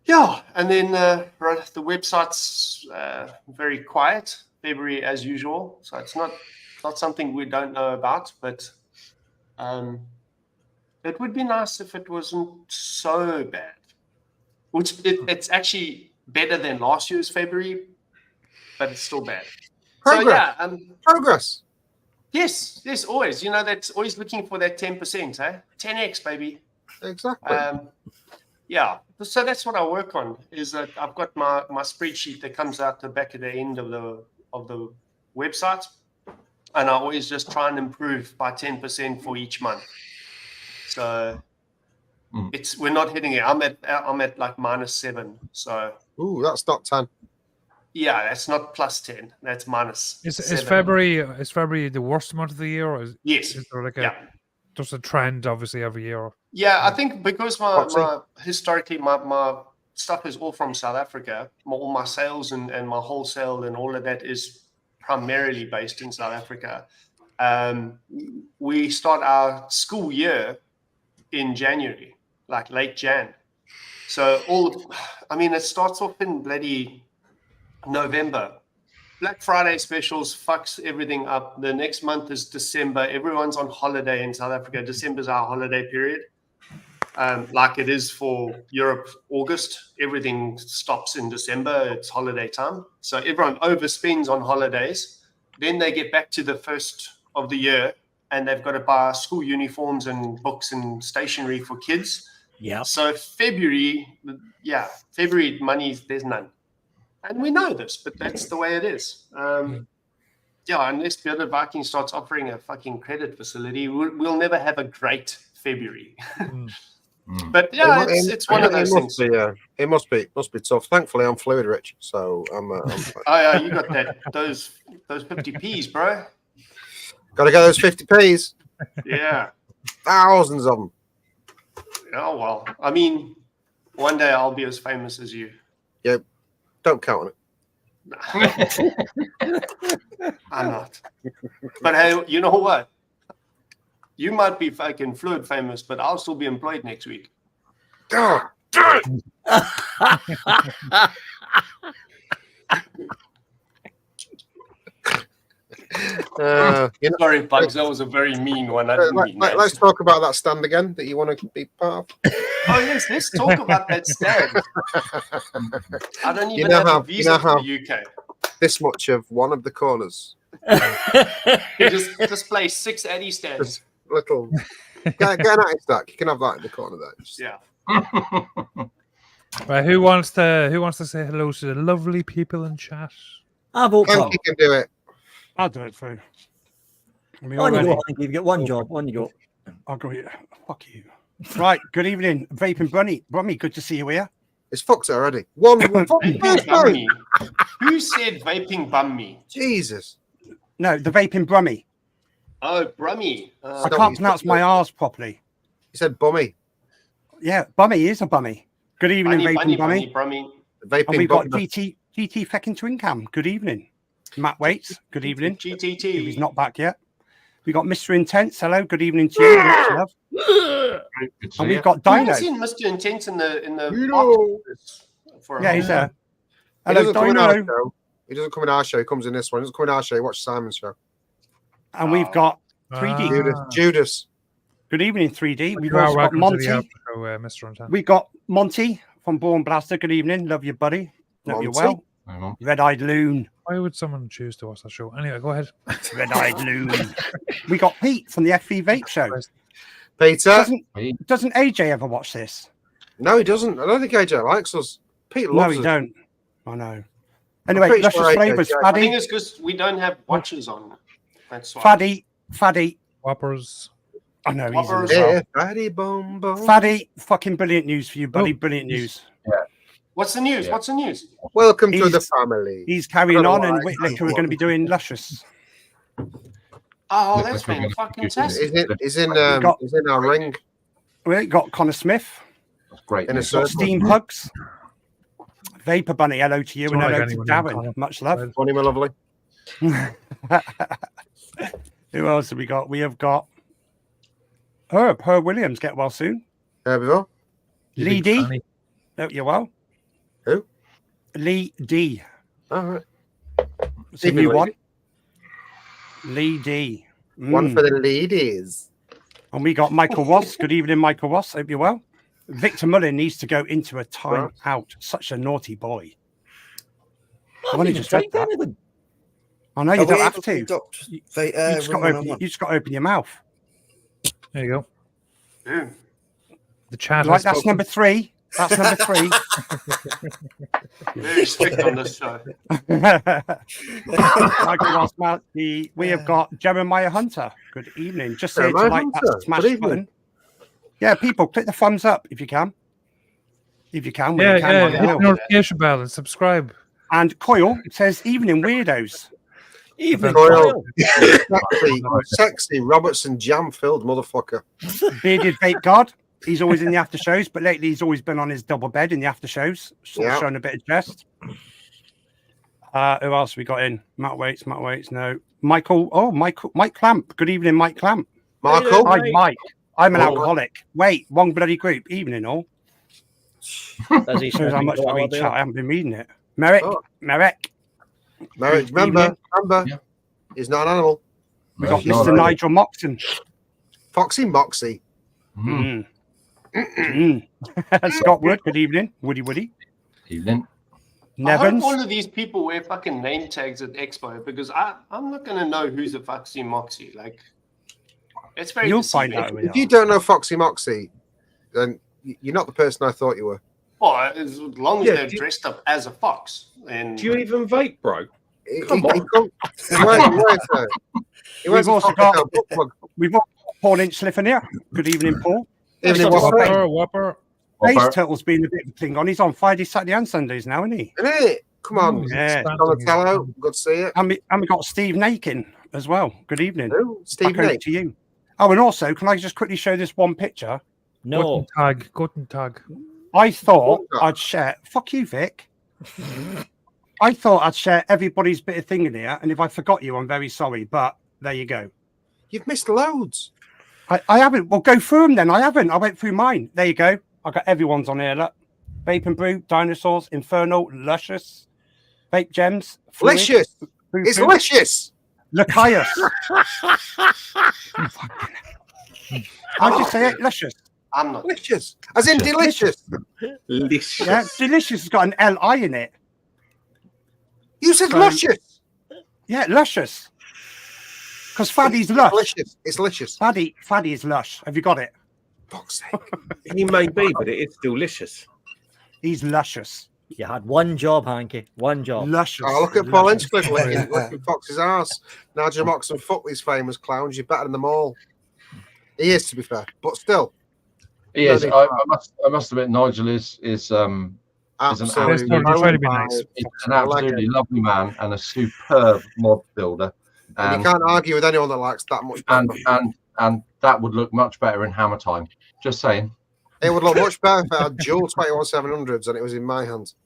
Speaker 7: Yeah, and then the website's very quiet. February as usual, so it's not something we don't know about, but it would be nice if it wasn't so bad. Which it's actually better than last year's February, but it's still bad.
Speaker 4: Progress.
Speaker 7: So yeah,
Speaker 4: Progress.
Speaker 7: yes, always. You know, that's always looking for that 10%, eh? 10x, baby.
Speaker 4: Exactly.
Speaker 7: Yeah. So that's what I work on. Is that I've got my spreadsheet that comes out the back of the end of the website, and I always just try and improve by 10% for each month. So we're not hitting it. I'm at like -7. So
Speaker 4: Ooh, that's not 10.
Speaker 7: yeah, that's not +10. That's minus.
Speaker 1: Is
Speaker 7: 7.
Speaker 1: February the worst month of the year, or
Speaker 7: Yes.
Speaker 1: is there like
Speaker 7: Yeah.
Speaker 1: just a trend obviously every year?
Speaker 7: Yeah, I think because
Speaker 4: Proxy.
Speaker 7: historically my stuff is all from South Africa. All my sales and my wholesale and all of that is primarily based in South Africa. We start our school year in January, like late Jan. So it starts off in bloody November. Black Friday specials fucks everything up. The next month is December. Everyone's on holiday in South Africa. December's our holiday period. Like it is for Europe, August. Everything stops in December. It's holiday time. So everyone overspends on holidays. Then they get back to the first of the year and they've got to buy school uniforms and books and stationery for kids.
Speaker 6: Yeah.
Speaker 7: So February money, there's none. And we know this, but that's the way it is. Unless Bearded Viking starts offering a fucking credit facility, we'll never have a great February. But yeah, it's one of those things.
Speaker 4: It must be tough. Thankfully, I'm fluid rich, so I'm
Speaker 7: Oh yeah, you got those 50p's, bro.
Speaker 4: Got to get those 50p's.
Speaker 7: Yeah,
Speaker 4: Thousands of them.
Speaker 7: Oh well, I mean, one day I'll be as famous as you.
Speaker 4: Yeah, don't count on it.
Speaker 7: I'm not. But hey, you know what? You might be fucking fluid famous, but I'll still be employed next week.
Speaker 4: God,
Speaker 7: Sorry, Bugs, that was a very mean one.
Speaker 4: Let's talk about that stand again that you want to be part of.
Speaker 7: Oh yes, let's talk about that stand. I don't even have a visa for the UK.
Speaker 4: This much of one of the corners.
Speaker 7: You just display 6 Eddie stands.
Speaker 4: Just little. Get an Atty stack. You can have that in the corner there. Just...
Speaker 7: Yeah.
Speaker 1: Right, who wants to say hello to the lovely people in chat?
Speaker 6: I vote for.
Speaker 4: You can do it.
Speaker 2: I'll do it for you.
Speaker 6: On you go, Hanky. You've got one job. On you go.
Speaker 2: I'll go here. Fuck you. Right. Good evening, Vaping Brummy. Good to see you here.
Speaker 4: It's fucked already. One.
Speaker 7: Vaping Who said vaping bum me?
Speaker 4: Jesus.
Speaker 2: No, the Vaping Brummy.
Speaker 7: Oh, Brummy.
Speaker 2: I can't pronounce my R's properly.
Speaker 4: He said bummy.
Speaker 2: Yeah, Bummy is a Bummy. Good evening, Vaping Brummy.
Speaker 4: Vaping
Speaker 2: and we've got GT Feckin' Twin Cam. Good evening. Matt Wates. Good evening.
Speaker 7: GTT.
Speaker 2: If he's not back yet. We got Mr. Intense. Hello. Good evening to you. Much love. And we've got Dino.
Speaker 7: I've seen Mr. Intense in the
Speaker 2: Yeah, he's there.
Speaker 4: He
Speaker 2: Hello,
Speaker 4: Dino. He doesn't come in our show. He comes in this one. He doesn't come in our show. He watches Simon's show.
Speaker 2: And we've got 3D.
Speaker 4: Judas.
Speaker 2: Good evening, 3D. We've also got Monty.
Speaker 1: Mr. Intense.
Speaker 2: We've got Monty from Born Blaster. Good evening. Love you, buddy. Love you well. Red-Eyed Loon.
Speaker 1: Why would someone choose to watch that show? Anyway, go ahead.
Speaker 2: Red-Eyed Loon. We got Pete from the FV Vape Show.
Speaker 4: Peter.
Speaker 2: Doesn't AJ ever watch this?
Speaker 4: No, he doesn't. I don't think AJ likes us. Pete loves us.
Speaker 2: No, he don't. I know. Anyway, let's just flavors.
Speaker 7: I think it's because we don't have watches on. That's why.
Speaker 2: Faddy.
Speaker 1: Whoppers.
Speaker 2: I know.
Speaker 7: Whoppers.
Speaker 4: Faddy boom boom.
Speaker 2: Faddy, fucking brilliant news for you, buddy. Brilliant news.
Speaker 3: Yeah.
Speaker 7: What's the news? What's the news?
Speaker 4: Welcome to the family.
Speaker 2: He's carrying on, and Whitlicker are going to be doing Luscious.
Speaker 7: Oh, that's fantastic.
Speaker 4: He's in our ring.
Speaker 2: We got Connor Smith.
Speaker 5: That's great.
Speaker 4: In a
Speaker 2: Steampugs. Vapor Bunny, hello to you, and hello to Darren. Much love.
Speaker 4: Funny, my lovely.
Speaker 2: Who else have we got? We have got Herb Williams. Get well soon.
Speaker 4: There we go.
Speaker 2: Lee D. Oh, you're well.
Speaker 4: Who?
Speaker 2: Lee D.
Speaker 4: All right.
Speaker 2: It's a new one. Lee D.
Speaker 4: One for the ladies.
Speaker 2: And we got Michael Ross. Good evening, Michael Ross. Hope you're well. Victor Mullin needs to go into a time out. Such a naughty boy. I only just read that. I know you don't have to. You just got to open your mouth.
Speaker 1: There you go.
Speaker 7: Yeah.
Speaker 1: The chat.
Speaker 2: Right, that's number 3. That's number 3.
Speaker 7: Very strict on this show.
Speaker 2: Michael Ross, we have got Jeremiah Hunter. Good evening. Just say to like that smash button. Yeah, people, click the thumbs up if you can. If you can.
Speaker 1: Hit the notification bell and subscribe.
Speaker 2: And Coil says, evening, weirdos.
Speaker 6: Evening,
Speaker 4: Coil. Sexy Robertson jam-filled motherfucker.
Speaker 2: Bearded Vape God. He's always in the after shows, but lately he's always been on his double bed in the after shows, showing a bit of chest. Who else we got in? Matt Waits, no. Mike Clamp. Good evening, Mike Clamp.
Speaker 4: Michael.
Speaker 2: Hi, Mike. I'm an alcoholic. Wait, wrong bloody group. Evening, all. Shows how much I read chat. I haven't been reading it. Merrick.
Speaker 4: Remember, he's not an animal.
Speaker 2: We got Mr. Nigel Moxon.
Speaker 4: Foxy Moxie.
Speaker 2: Scott Wood. Good evening, Woody.
Speaker 5: Evening.
Speaker 2: Nevans.
Speaker 7: I hope all of these people wear fucking name tags at Expo because I'm not going to know who's a Foxy Moxie. Like, it's very.
Speaker 2: You'll find out.
Speaker 4: If you don't know Foxy Moxie, then you're not the person I thought you were.
Speaker 7: Well, as long as they're dressed up as a fox. And
Speaker 3: do you even vape, bro?
Speaker 2: We've also got Paul Inchliff in here. Good evening, Paul.
Speaker 4: Evening,
Speaker 6: Whopper.
Speaker 4: Whopper.
Speaker 1: Whopper.
Speaker 2: Space Turtle's been a bit of a thing on. He's on Friday, Saturday, and Sundays now, isn't he?
Speaker 4: Isn't it? Come on.
Speaker 2: Yeah.
Speaker 4: Donatello. Good to see you.
Speaker 2: And we got Steve Nakin as well. Good evening.
Speaker 4: Who? Steve
Speaker 2: Back over
Speaker 4: Nate.
Speaker 2: to you. Oh, and also, can I just quickly show this one picture?
Speaker 6: No.
Speaker 1: Guten Tag.
Speaker 2: I thought
Speaker 4: Guten Tag.
Speaker 2: I'd share. Fuck you, Vic. I thought I'd share everybody's bit of thing in here, and if I forgot you, I'm very sorry. But there you go.
Speaker 4: You've missed loads.
Speaker 2: I haven't. Well, go through them then. I haven't. I went through mine. There you go. I got everyone's on here. Look. Vape and Brew, Dinosaurs, Infernal, Luscious, Vape Gems, Fluid,
Speaker 4: Delicious. It's delicious.
Speaker 2: Lachias. How'd you say it? Luscious.
Speaker 7: I'm not.
Speaker 4: Delicious. As in delicious.
Speaker 3: Delicious.
Speaker 2: Yeah, Delicious has got an L-I in it.
Speaker 4: You said
Speaker 2: So-
Speaker 4: luscious.
Speaker 2: Yeah, Luscious. Because Faddy's lush.
Speaker 4: Delicious. It's delicious.
Speaker 2: Faddy is lush. Have you got it?
Speaker 4: Fuck's sake.
Speaker 3: He may be, but it is delicious.
Speaker 2: He's luscious.
Speaker 6: You had one job, Hanky. One job.
Speaker 2: Luscious.
Speaker 4: Oh, look at Paul
Speaker 2: Luscious.
Speaker 4: Inchcliffe licking Fox's arse. Nigel Moxon, fuck these famous clowns. You're better than them all. He is, to be fair, but still.
Speaker 5: He is. I must admit, Nigel is an
Speaker 4: Absolutely.
Speaker 1: He's trying to be nice.
Speaker 5: He's an absolutely lovely man and a superb mod builder.
Speaker 4: And you can't argue with anyone that likes that much.
Speaker 5: And that would look much better in hammer time. Just saying.
Speaker 4: It would look much better if I had dual 21700s and it was in my hands.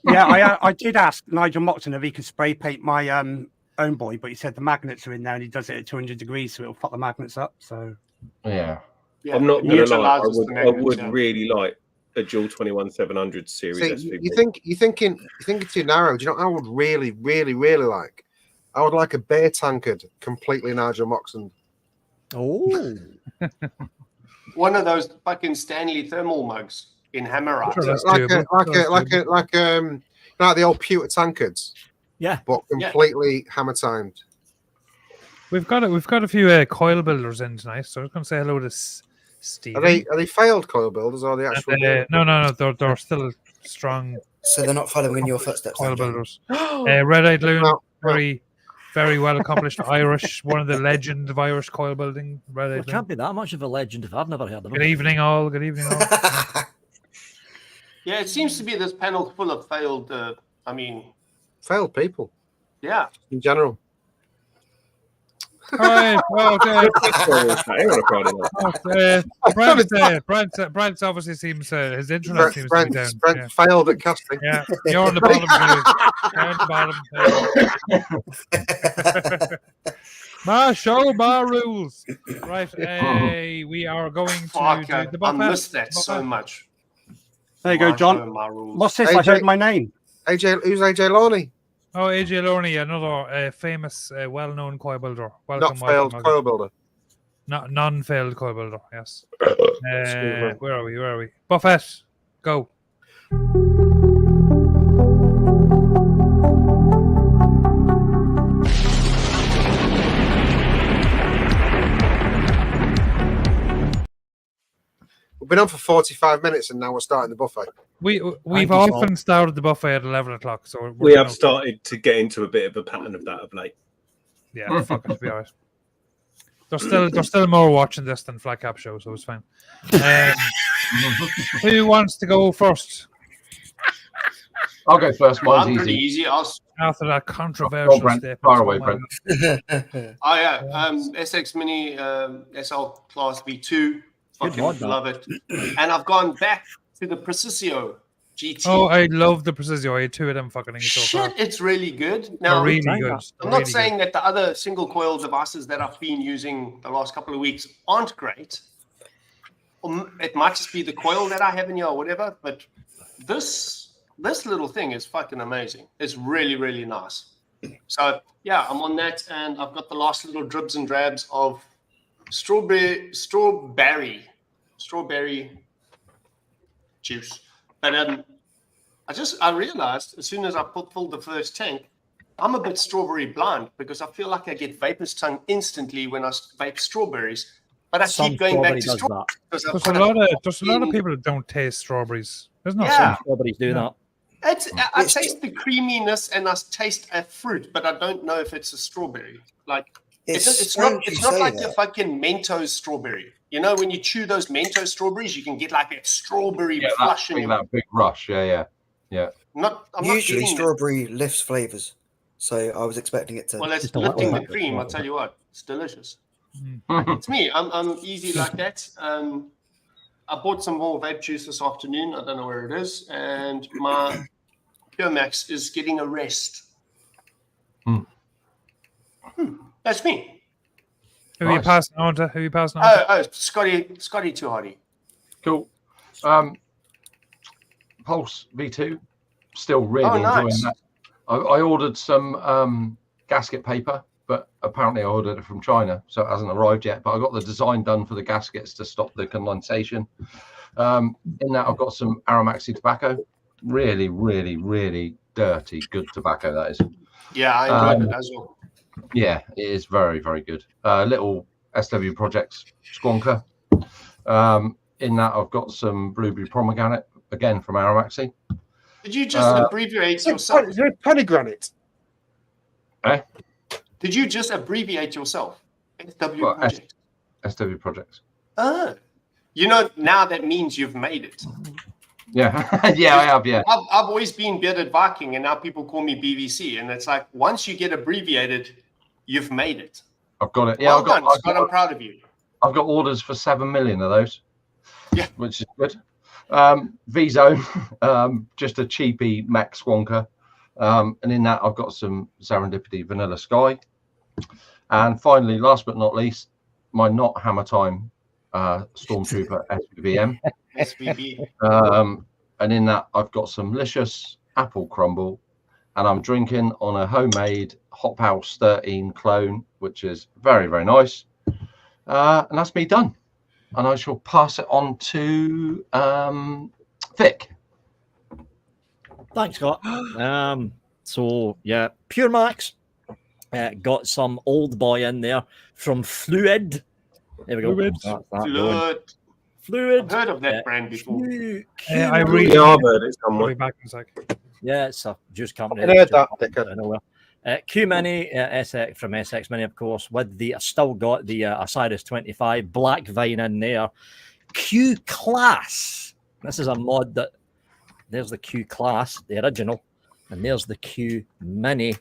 Speaker 2: Yeah, I did ask Nigel Moxon if he could spray paint my own boy, but he said the magnets are in there and he does it at 200 degrees, so it'll fuck the magnets up. So
Speaker 5: Yeah.
Speaker 7: Yeah,
Speaker 3: I'm not
Speaker 7: it
Speaker 3: going to lie. I
Speaker 7: neutralizes the
Speaker 3: would
Speaker 7: magnets, yeah.
Speaker 3: really like a dual 21700 series.
Speaker 4: See,
Speaker 3: SVP.
Speaker 4: you're thinking too narrow. Do you know what I would really, really, really like? I would like a beer tankard, completely Nigel Moxon.
Speaker 6: Oh.
Speaker 7: One of those fucking Stanley thermal mugs in Hammerite.
Speaker 1: Sure, that's
Speaker 4: Like the old pewter tankards,
Speaker 6: Yeah.
Speaker 4: but completely hammer timed.
Speaker 1: We've got a few coil builders in tonight, so I was going to say hello to Steve.
Speaker 4: Are they failed coil builders or are they actual?
Speaker 1: No, they're still strong
Speaker 8: So they're not following in your footsteps.
Speaker 1: coil
Speaker 8: then,
Speaker 1: builders. Red-eyed loon,
Speaker 4: No.
Speaker 1: very well accomplished Irish, one of the legend of Irish coil building. Red-eyed
Speaker 6: It can't be that much of a legend if I've never heard of
Speaker 1: Good
Speaker 6: him.
Speaker 1: evening, all. Good evening, all.
Speaker 7: Yeah, it seems to be this panel full of failed.
Speaker 4: Failed people
Speaker 7: Yeah.
Speaker 4: in general.
Speaker 1: All right. Well,
Speaker 3: Hang on a Friday night.
Speaker 1: Brent obviously seems his internet seems to be down.
Speaker 4: Brent failed at casting.
Speaker 1: Yeah, you're on the bottom. You're on the bottom. My show, my rules. Right. We are going to
Speaker 7: Fuck,
Speaker 1: do
Speaker 7: I
Speaker 1: the buffet.
Speaker 7: miss that so much.
Speaker 2: there you go,
Speaker 7: My
Speaker 2: John.
Speaker 7: show, my rules.
Speaker 2: What's this? I
Speaker 4: AJ
Speaker 2: heard my name.
Speaker 4: Who's AJ Loney?
Speaker 1: Oh, AJ Lorney, another famous, well-known coil builder.
Speaker 4: Not failed coil builder.
Speaker 1: Not non-failed coil builder. Yes.
Speaker 4: me.
Speaker 1: Where are we? Buffet. Go.
Speaker 4: We've been on for 45 minutes and now we're starting the buffet.
Speaker 1: We've
Speaker 6: Thank you,
Speaker 1: often started the buffet at 11 o'clock, so
Speaker 3: We
Speaker 1: we're
Speaker 3: have
Speaker 1: gonna-
Speaker 3: started to get into a bit of a pattern of that of late.
Speaker 1: Yeah, fuck it, to be honest. There's still more watching this than Flat Cap Show, so it's fine. Who wants to go first
Speaker 5: I'll go first.
Speaker 7: I'm
Speaker 5: Mine's
Speaker 7: pretty
Speaker 5: easy.
Speaker 7: easy.
Speaker 1: after that controversial
Speaker 5: Brent.
Speaker 1: step?
Speaker 5: Far away, Brent.
Speaker 7: Oh yeah, SX Mini SL Class V2. Fucking
Speaker 6: mod, man.
Speaker 7: love it. And I've gone back to the Precisio GT.
Speaker 1: Oh, I love the Precisio. I had two of them fucking things so far.
Speaker 7: Shit, it's really good.
Speaker 1: They're
Speaker 7: Now,
Speaker 1: really
Speaker 6: thank
Speaker 1: good.
Speaker 6: you.
Speaker 7: I'm
Speaker 1: They're
Speaker 7: not
Speaker 1: really
Speaker 7: saying that the other single coil devices that I've been using the last couple of weeks aren't great. It might just be the coil that I have in here or whatever, but this little thing is fucking amazing. It's really, really nice. So yeah, I'm on that, and I've got the last little dribs and drabs of strawberry juice. But I realized as soon as I filled the first tank, I'm a bit strawberry blind because I feel like I get vapor's tongue instantly when I vape strawberries. But I
Speaker 6: Some
Speaker 7: keep going back
Speaker 6: strawberry
Speaker 7: to
Speaker 6: does
Speaker 7: strawberries.
Speaker 6: that.
Speaker 7: because I
Speaker 1: There's
Speaker 7: put
Speaker 1: a lot of
Speaker 7: in-
Speaker 1: people that don't taste strawberries. There's not
Speaker 7: Yeah.
Speaker 6: Strawberries do that.
Speaker 7: I
Speaker 8: It's-
Speaker 7: taste the creaminess and I taste a fruit, but I don't know if it's a strawberry. Like it's not
Speaker 8: strange you
Speaker 7: not
Speaker 8: say
Speaker 7: like
Speaker 8: that.
Speaker 7: the fucking Mentos strawberry. You know, when you chew those Mentos strawberries, you can get like that strawberry flush in your
Speaker 5: that big rush. Yeah.
Speaker 7: I'm
Speaker 8: Usually
Speaker 7: not getting
Speaker 8: strawberry lifts flavors, so I was expecting it to.
Speaker 7: well, that's
Speaker 6: Just a little
Speaker 7: lifting the
Speaker 6: bit.
Speaker 7: cream. I'll tell you what, it's delicious.
Speaker 5: Mhm.
Speaker 7: It's me. I'm easy like that. I bought some more vape juice this afternoon. I don't know where it is, and my Pure Max is getting a rest. That's me.
Speaker 1: Who are you
Speaker 5: Nice.
Speaker 1: passing on to? Who are you passing on to?
Speaker 7: Oh, Scotty too hardy.
Speaker 5: Cool. Pulse V2, still really enjoying
Speaker 7: nice.
Speaker 5: that. I ordered some gasket paper, but apparently I ordered it from China, so it hasn't arrived yet. But I got the design done for the gaskets to stop the condensation. In that, I've got some Aramaxi tobacco. Really, really, really dirty, good tobacco, that is.
Speaker 7: Yeah, I enjoyed it as well.
Speaker 5: Yeah, it is very, very good. Little SW Projects Squonker. In that, I've got some Blueberry Pomegranate, again from Aramaxi.
Speaker 7: Did you just abbreviate yourself?
Speaker 4: Pomegranate.
Speaker 7: Did you just abbreviate yourself? SW
Speaker 5: Well,
Speaker 7: Project.
Speaker 5: SW Projects.
Speaker 7: Oh. You know, now that means you've made it.
Speaker 5: Yeah, yeah, I have, yeah.
Speaker 7: I've always been Bearded Viking, and now people call me BVC. And it's like, once you get abbreviated, you've made it.
Speaker 5: I've got it. Yeah,
Speaker 7: Well
Speaker 5: I've got,
Speaker 7: done, Scott. I'm proud of you.
Speaker 5: I've got orders for 7 million of those.
Speaker 7: Yeah.
Speaker 5: Which is good. V-Zone, just a cheapy Mac Squonker. And in that, I've got some Serendipity Vanilla Sky. And finally, last but not least, my not Hammer Time Stormtrooper SVBM.
Speaker 7: SVB.
Speaker 5: And in that, I've got some Licious Apple Crumble. And I'm drinking on a homemade Hop House 13 clone, which is very, very nice. And that's me done. And I shall pass it on to Vic.
Speaker 6: Thanks, Scott. So yeah, Pure Max got some old boy in there from Fluid. There we go.
Speaker 1: Fluid.
Speaker 6: That's that going.
Speaker 7: Fluid.
Speaker 6: Fluid.
Speaker 7: I've heard of that brand before.
Speaker 1: I really
Speaker 3: Yeah, I've heard it
Speaker 1: I'll
Speaker 3: somewhere.
Speaker 1: be back in a sec.
Speaker 6: Yeah, it's a juice company.
Speaker 4: I heard that, Dicker.
Speaker 6: I know well. Q Mini SX from SX Mini, of course, with the still got the Osiris 25 black vine in there. Q Class. This is a mod that there's the Q Class, the original, and there's the Q Mini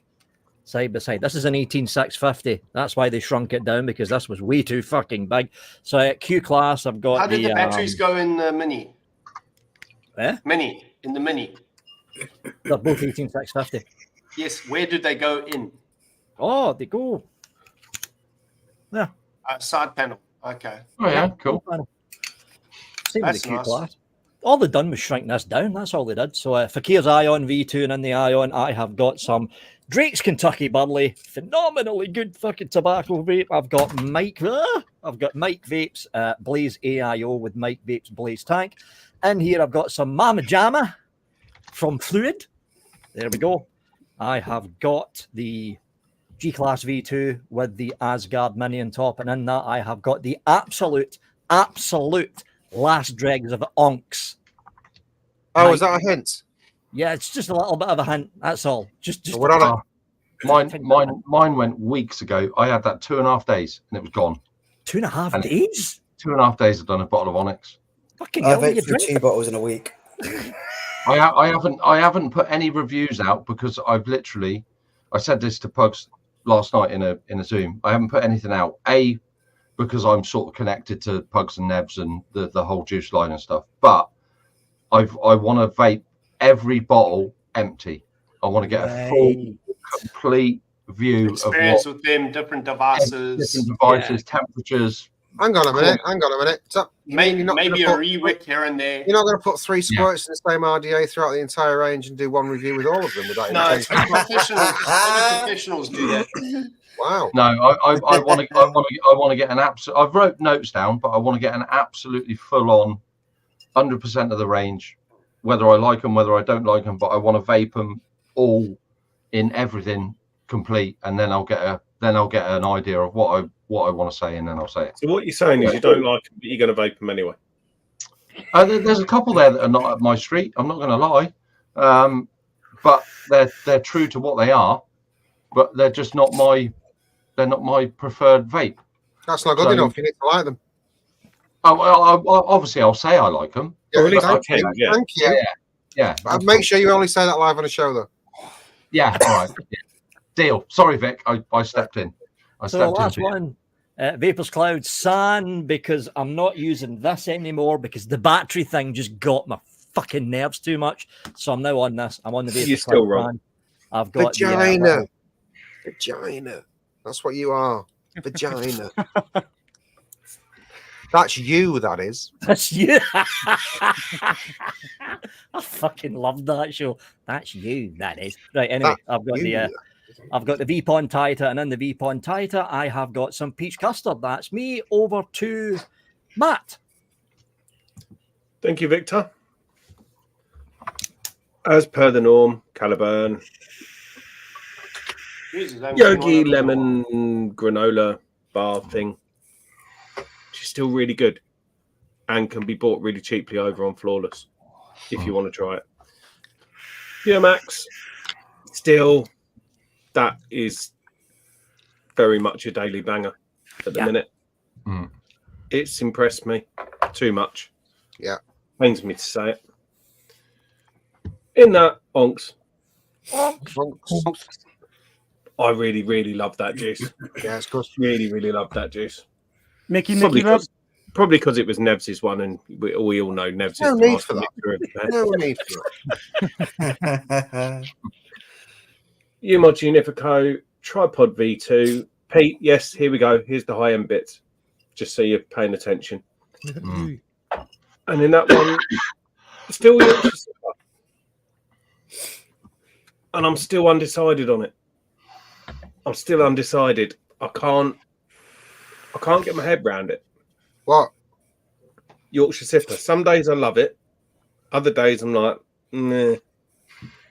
Speaker 6: side by side. This is an 18650. That's why they shrunk it down, because this was way too fucking big. So Q Class, I've got
Speaker 7: How did the batteries go in the Mini?
Speaker 6: Eh?
Speaker 7: Mini, in the Mini.
Speaker 6: They're both 18650.
Speaker 7: Yes, where did they go in?
Speaker 6: Oh, they go. Yeah.
Speaker 7: Side panel. Okay.
Speaker 5: Oh, yeah, cool.
Speaker 6: Same with
Speaker 7: That's
Speaker 6: the Q
Speaker 7: nice.
Speaker 6: Class. All they done was shrink this down. That's all they did. So Fakir's Ion V2, and in the Ion, I have got some Drake's Kentucky Burley, phenomenally good fucking tobacco vape. I've got Mike Vapes Blaze AIO with Mike Vapes Blaze Tank. In here, I've got some Mama Jamma from Fluid. There we go. I have got the G-Class V2 with the Asgard Mini on top, and in that I have got the absolute last dregs of Onks.
Speaker 4: Oh,
Speaker 6: Mike.
Speaker 4: is that a hint?
Speaker 6: Yeah, it's just a little bit of a hint. That's all. Just
Speaker 4: We're on it.
Speaker 5: Mine went weeks ago. I had that 2.5 days and it was gone.
Speaker 6: 2.5
Speaker 5: And-
Speaker 6: days?
Speaker 5: 2.5 days I've done a bottle of Onyx.
Speaker 6: Fucking
Speaker 8: I
Speaker 6: hell, you
Speaker 8: vaped through
Speaker 6: drink?
Speaker 8: 2 bottles in a week.
Speaker 5: I haven't put any reviews out because I said this to Pugs last night in a Zoom. I haven't put anything out. A, because I'm sort of connected to Pugs and Nevs and the whole juice line and stuff. But I want to vape every bottle empty. I want to get a full, complete view
Speaker 7: Experience
Speaker 5: of
Speaker 7: with them, different
Speaker 5: what
Speaker 7: devices.
Speaker 5: different devices, temperatures.
Speaker 4: Hang on a minute. So, you mean you're not
Speaker 7: Maybe
Speaker 4: gonna
Speaker 7: a rewick here and there.
Speaker 4: You're not going to put 3 squirts in the same RDA throughout the entire range and do one review with all of them without
Speaker 7: No,
Speaker 4: even
Speaker 7: it's
Speaker 4: tasting?
Speaker 7: only professionals do that.
Speaker 4: Wow.
Speaker 5: No, I want to get an absolute. I've wrote notes down, but I want to get an absolutely full on, 100% of the range, whether I like them, whether I don't like them. But I want to vape them all in everything complete, and then I'll get an idea of what I want to say, and then I'll say it.
Speaker 3: So what you're saying is you don't like them, but you're going to vape them anyway.
Speaker 5: There's a couple there that are not up my street. I'm not going to lie, but they're true to what they are, but they're just not my preferred vape.
Speaker 4: That's not good
Speaker 5: So-
Speaker 4: enough. You need to like them.
Speaker 5: Oh, well, obviously, I'll say I like them.
Speaker 3: Or at least I
Speaker 4: thank
Speaker 3: can,
Speaker 4: you.
Speaker 3: yeah.
Speaker 4: Thank you.
Speaker 5: Yeah.
Speaker 4: Make sure you only say that live on a show, though.
Speaker 5: Yeah. All right. Yeah. Deal. Sorry, Vic. I stepped in.
Speaker 6: So the last one, Vapors Cloud San, because I'm not using this anymore because the battery thing just got my fucking nerves too much. So I'm now on this. I'm on the Vapors
Speaker 3: You're
Speaker 6: Cloud
Speaker 3: still wrong.
Speaker 6: San. I've got
Speaker 4: Vagina. Vagina. That's what you are. Vagina. That's you, that is.
Speaker 6: That's you. I fucking love that show. That's you, that is. Right, anyway, I've got the Vpon Tita, and in the Vpon Tita, I have got some peach custard. That's me. Over to Matt.
Speaker 3: Thank you, Victor. As per the norm, Caliburn, Yogi lemon granola bar thing. She's still really good and can be bought really cheaply over on Flawless if you want to try it. Yeah, Max, still, that is very much a daily banger at the minute. It's impressed me too much.
Speaker 4: Yeah.
Speaker 3: Pains me to say it. In that, onks. I really, really love that juice.
Speaker 4: Yeah, it's good.
Speaker 3: Really, really love that juice.
Speaker 2: Mickey
Speaker 3: Probably because it was Nevs' one, and we all know Nevs
Speaker 4: No
Speaker 3: is
Speaker 4: need for that.
Speaker 3: that.
Speaker 4: No need for that.
Speaker 3: Umod Unifico, Tripod V2. Pete, yes, here we go. Here's the high-end bits, just so you're paying attention. And in that one, still Yorkshire Silver. And I'm still undecided on it. I'm still undecided. I can't get my head around it.
Speaker 4: What?
Speaker 3: Yorkshire Sipper. Some days I love it. Other days I'm like, nah,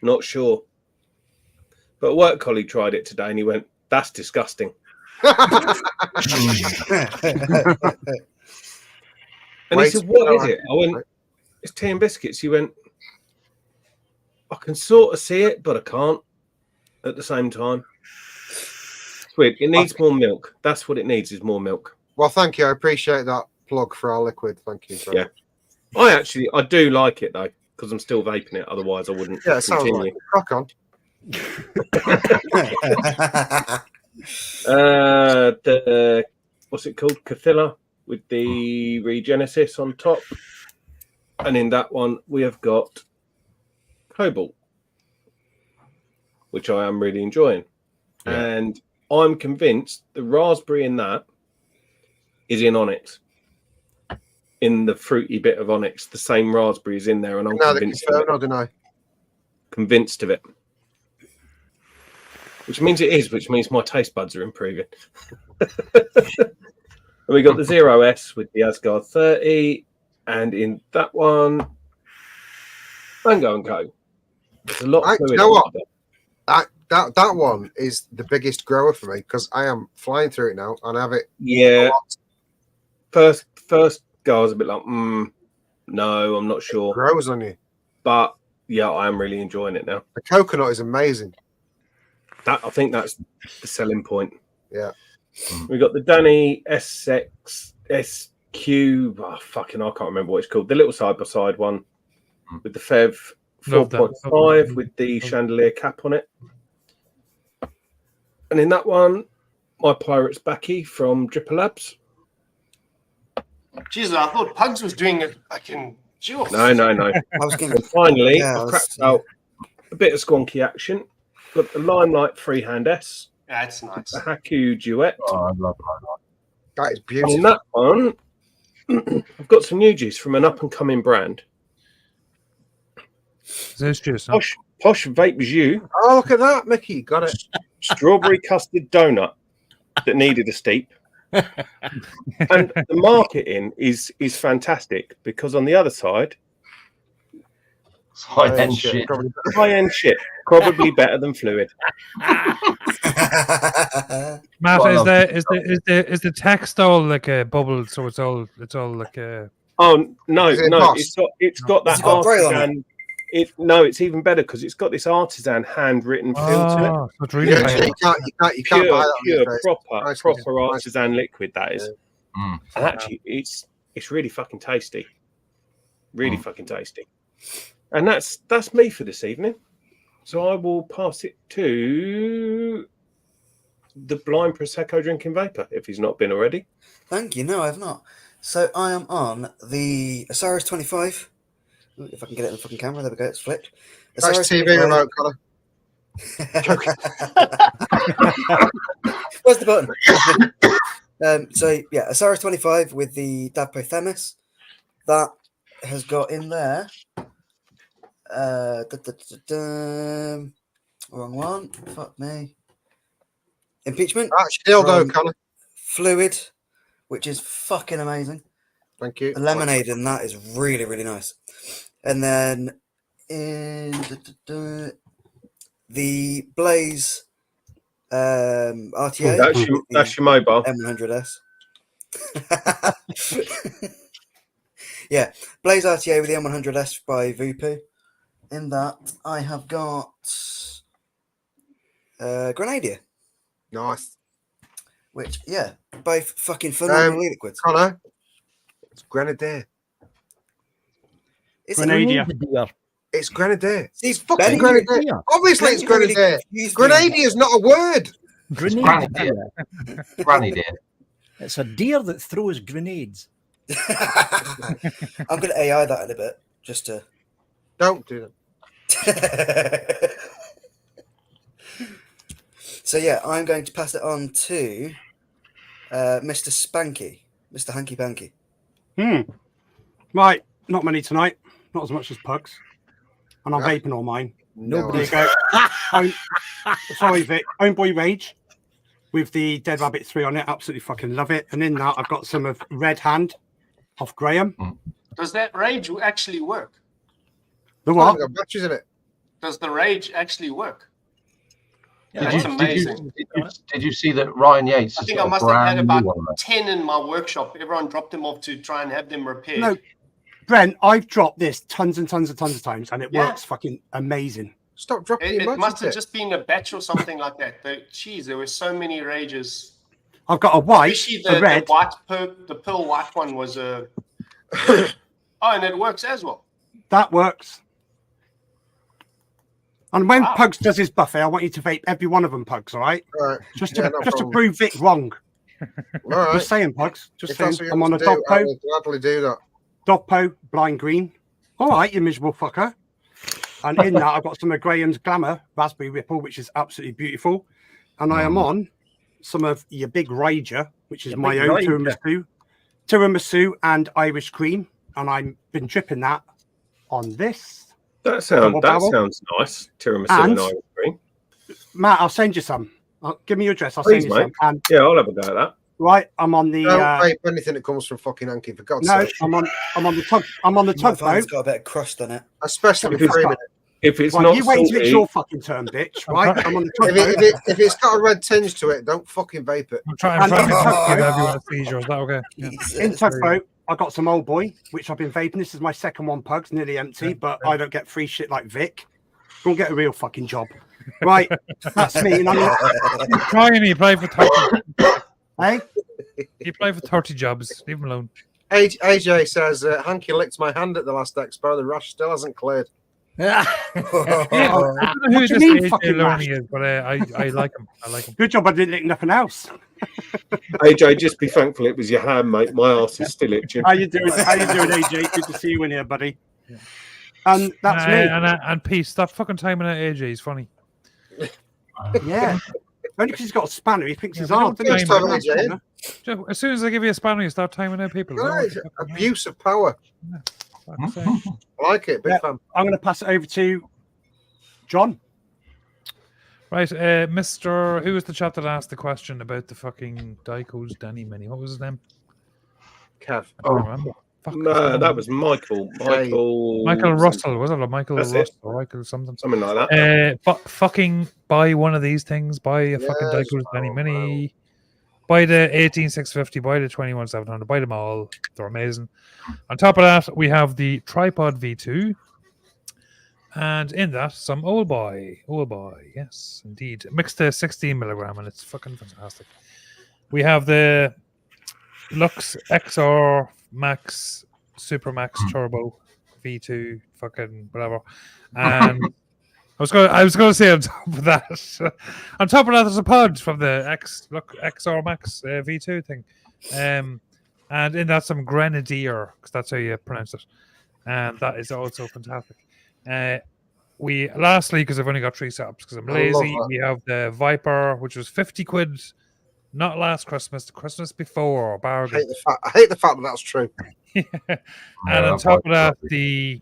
Speaker 3: not sure. But a work colleague tried it today and he went, that's disgusting. And he said, what is it? I went, it's tea and biscuits. He went, I can sort of see it, but I can't at the same time. It's weird. It needs more milk. That's what it needs, is more milk.
Speaker 4: Well, thank you. I appreciate that plug for our liquid. Thank you.
Speaker 3: Yeah. I do like it, though, because I'm still vaping it. Otherwise, I wouldn't continue.
Speaker 4: Like rock on.
Speaker 3: What's it called? Cathilla with the Regenesis on top. And in that one, we have got Cobalt, which I am really enjoying. Yeah. And I'm convinced the raspberry in that is in Onyx. In the fruity bit of Onyx, the same raspberry is in there, and I'm convinced of it.
Speaker 4: Or deny?
Speaker 3: Convinced of it. Which means it is, which means my taste buds are improving. And we got the 0S with the Asgard 30, and in that one, Mango and Co. There's a lot.
Speaker 4: You know what? That one is the biggest grower for me because I am flying through it now and I have it.
Speaker 3: Yeah. First go, I was a bit like, no, I'm not sure.
Speaker 4: It grows on you.
Speaker 3: But yeah, I am really enjoying it now.
Speaker 4: The coconut is amazing.
Speaker 3: I think that's the selling point.
Speaker 4: Yeah.
Speaker 3: We got the Danny SQ. Oh, fucking, I can't remember what it's called. The little side by side one with the Fev 4.5 with the chandelier cap on it. And in that one, my Pirate's Backy from Dripper Labs.
Speaker 7: Jesus, I thought Pugs was doing it. I can.
Speaker 3: No. I was going to. Finally, I cracked out a bit of squonky action. Got the Limelight Freehand S.
Speaker 7: That's nice.
Speaker 3: The Haku Duet.
Speaker 5: Oh, I love that.
Speaker 4: That is beautiful.
Speaker 3: And in that one, I've got some new juice from an up-and-coming brand.
Speaker 1: This juice, huh?
Speaker 3: Posh Vape Jus.
Speaker 4: Oh, look at that, Mickey. Got it.
Speaker 3: Strawberry custard donut that needed a steep. And the marketing is fantastic because on the other side,
Speaker 5: high-end shit.
Speaker 3: High-end shit. Probably better than fluid.
Speaker 1: Matt, is the text all like a bubble? So it's all like a.
Speaker 3: Oh no! It's got that artisan. It's even better because it's got this artisan handwritten feel to it.
Speaker 1: So it's really
Speaker 4: you can't buy that
Speaker 3: pure proper artisan liquid. That is, and actually, it's It's really fucking tasty. Really fucking tasty. And that's me for this evening. So I will pass it to the blind Prosecco drinking vapor, if he's not been already.
Speaker 8: Thank you. No, I have not. So I am on the Osiris 25. Ooh, if I can get it in the fucking camera, there we go. It's flipped.
Speaker 4: That's
Speaker 8: Osiris
Speaker 4: TV
Speaker 8: 25.
Speaker 4: remote, Connor.
Speaker 8: Where's the button? So yeah, Osiris 25 with the Davpo Themis. That has got in there. Wrong one. Fuck me. Impeachment.
Speaker 4: That's dildo,
Speaker 8: from
Speaker 4: Connor.
Speaker 8: Fluid, which is fucking amazing.
Speaker 4: Thank you.
Speaker 8: The lemonade in that is really, really nice. And then in the Blaze RTA.
Speaker 3: That's your mobile.
Speaker 8: M100S. Yeah, Blaze RTA with the M100S by Vupu. In that, I have got Grenadier,
Speaker 4: Nice.
Speaker 8: which, yeah, both fucking phenomenal liquids.
Speaker 4: Connor, it's Grenadier.
Speaker 8: Is
Speaker 2: Grenadier.
Speaker 4: It's Grenadier.
Speaker 8: See,
Speaker 4: It's fucking
Speaker 8: Benny-
Speaker 4: Grenadier. Obviously, it's
Speaker 8: Benny really
Speaker 4: Grenadier.
Speaker 8: confused me.
Speaker 4: Grenadier is not a word.
Speaker 5: Granny deer. Granny deer.
Speaker 6: It's a deer that throws grenades.
Speaker 8: I'm going to AI that in a bit, just to.
Speaker 4: Don't do that.
Speaker 8: So yeah, I'm going to pass it on to Mr. Spanky, Mr. Hankypanky.
Speaker 2: Right, not many tonight. Not as much as Pugs. And I'm
Speaker 4: Yeah.
Speaker 2: vaping all mine.
Speaker 4: No.
Speaker 2: There you go. Sorry, Vic. Own Boy Rage with the Dead Rabbit 3 on it. Absolutely fucking love it. And in that, I've got some of Red Hand off Graham.
Speaker 7: Does that rage actually work?
Speaker 2: The
Speaker 4: Oh,
Speaker 2: what?
Speaker 4: got batteries in it.
Speaker 7: Does the rage actually work?
Speaker 6: Yeah,
Speaker 7: That's amazing.
Speaker 5: Did you see that Ryan Yates?
Speaker 7: I
Speaker 5: has
Speaker 7: think
Speaker 5: got
Speaker 7: I
Speaker 5: a
Speaker 7: must have had
Speaker 5: brand
Speaker 7: about
Speaker 5: new one, mate?
Speaker 7: 10 in my workshop. Everyone dropped them off to try and have them repaired.
Speaker 2: No, Brent, I've dropped this tons and tons and tons of times, and it
Speaker 7: Yeah.
Speaker 2: works fucking amazing.
Speaker 4: Stop dropping
Speaker 7: It
Speaker 4: your
Speaker 7: must have
Speaker 4: batteries.
Speaker 7: just been a batch or something like that. Jeez, there were so many rages.
Speaker 2: I've got a white,
Speaker 7: Especially
Speaker 2: a red.
Speaker 7: the pearl white one was a. Oh, and it works as well.
Speaker 2: That works. And when
Speaker 7: Wow.
Speaker 2: Pugs does his buffet, I want you to vape every one of them, Pugs, all right?
Speaker 4: All right.
Speaker 2: Just
Speaker 4: Yeah,
Speaker 2: to,
Speaker 4: no
Speaker 2: just to
Speaker 4: problem.
Speaker 2: prove Vic wrong.
Speaker 4: All right.
Speaker 2: Just saying, Pugs. Just
Speaker 4: If that's
Speaker 2: saying.
Speaker 4: what you
Speaker 2: I'm on a
Speaker 4: want to do, I
Speaker 2: Dogpo.
Speaker 4: will gladly do that.
Speaker 2: Dogpo, blind green. All right, you miserable fucker. And in that, I've got some of Graham's Glamour Raspberry Ripple, which is absolutely beautiful. And I am on some of your Big Rager, which is
Speaker 6: Your
Speaker 2: my
Speaker 6: Big
Speaker 2: own
Speaker 6: Rager.
Speaker 2: tiramisu and Irish cream. And I've been dripping that on this.
Speaker 3: That
Speaker 2: Double barrel.
Speaker 3: sounds nice. Tiramisu
Speaker 2: And-
Speaker 3: and ice cream.
Speaker 2: Matt, I'll send you some. Give me your address. I'll
Speaker 3: Please,
Speaker 2: send you
Speaker 3: mate.
Speaker 2: some. And
Speaker 3: Yeah, I'll have a go at that.
Speaker 2: right, I'm on the.
Speaker 4: Don't vape anything that comes from fucking Hanky, for God's
Speaker 2: No,
Speaker 4: sake.
Speaker 2: I'm on the tug. I'm on the
Speaker 8: My phone's
Speaker 2: tugboat.
Speaker 8: got a bit of crust on it.
Speaker 4: Especially
Speaker 2: If
Speaker 4: with
Speaker 2: it's
Speaker 4: 3
Speaker 2: got-
Speaker 4: minutes.
Speaker 3: If it's
Speaker 2: Right,
Speaker 3: not
Speaker 2: you wait until it's
Speaker 3: salty,
Speaker 2: your fucking turn, bitch. Right, I'm on the tugboat.
Speaker 4: If it's got a red tinge to it, don't fucking vape it.
Speaker 1: I'm trying
Speaker 2: And
Speaker 1: to
Speaker 2: in the tugboat,
Speaker 1: give everyone a seizure. Is that okay? Yeah.
Speaker 2: in
Speaker 8: Jesus.
Speaker 2: tugboat, I got some Old Boy, which I've been vaping. This is my second one, Pugs, nearly empty, but I don't get free shit like Vic. Go and get a real fucking job. Right, that's me. And I'm
Speaker 1: Trying, he played for 30.
Speaker 2: hey,
Speaker 1: He played for 30 jobs. Leave him alone.
Speaker 4: AJ says, Hanky licked my hand at the last expo. The rash still hasn't cleared.
Speaker 1: I don't know who
Speaker 2: What do you
Speaker 1: this
Speaker 2: mean,
Speaker 1: AJ
Speaker 2: fucking
Speaker 1: Loney
Speaker 2: rash?
Speaker 1: is, but I like him. I like him.
Speaker 2: good job I didn't lick nothing else.
Speaker 3: AJ, just be thankful it was your hand, mate. My arse is still itching.
Speaker 2: How you doing? How you doing, AJ? Good to see you in here, buddy. And that's me.
Speaker 1: And peace. Stop fucking timing out AJ. He's funny.
Speaker 2: Yeah. Only because he's got a spanner, he thinks
Speaker 1: Yeah,
Speaker 2: he's
Speaker 1: we
Speaker 2: hard.
Speaker 1: don't
Speaker 2: doesn't he?
Speaker 1: time
Speaker 4: it, AJ.
Speaker 1: Just, as soon as I give you a spanner, you start timing out people.
Speaker 4: Right, abuse of power.
Speaker 1: Fuck's sake.
Speaker 4: I like it. Big
Speaker 2: Yeah.
Speaker 4: fan.
Speaker 2: I'm going to pass it over to John.
Speaker 1: Right, Mr. Who was the chap that asked the question about the fucking Dyko's Danny Mini? What was his name?
Speaker 4: Kev.
Speaker 1: I can't remember. Fuck,
Speaker 3: No, that was Michael.
Speaker 1: Michael Russell, was it? Or Michael
Speaker 3: That's
Speaker 1: Russell,
Speaker 3: it.
Speaker 1: or Michael something.
Speaker 3: Something like that.
Speaker 1: But fucking buy one of these things. Buy a fucking
Speaker 4: Yes,
Speaker 1: Dyko's Danny
Speaker 4: wow,
Speaker 1: Mini. Buy the 18650. Buy the 21700. Buy them all. They're amazing. On top of that, we have the Tripod V2. And in that, some Old Boy. Old Boy, yes, indeed. Mixed to 16 milligram, and it's fucking fantastic. We have the Lux XR Max, Super Max Turbo V2, fucking whatever, and I was gonna say on top of that, there's a pod from the XR Max V2 thing, and in that some Grenadier, because that's how you pronounce it, and that is also fantastic. We lastly, because I've only got 3 setups because I'm lazy, we have the Viper, which was 50 quid, not last Christmas, the Christmas before, bargain.
Speaker 4: I hate the fact that that's true.
Speaker 1: And on top of that, the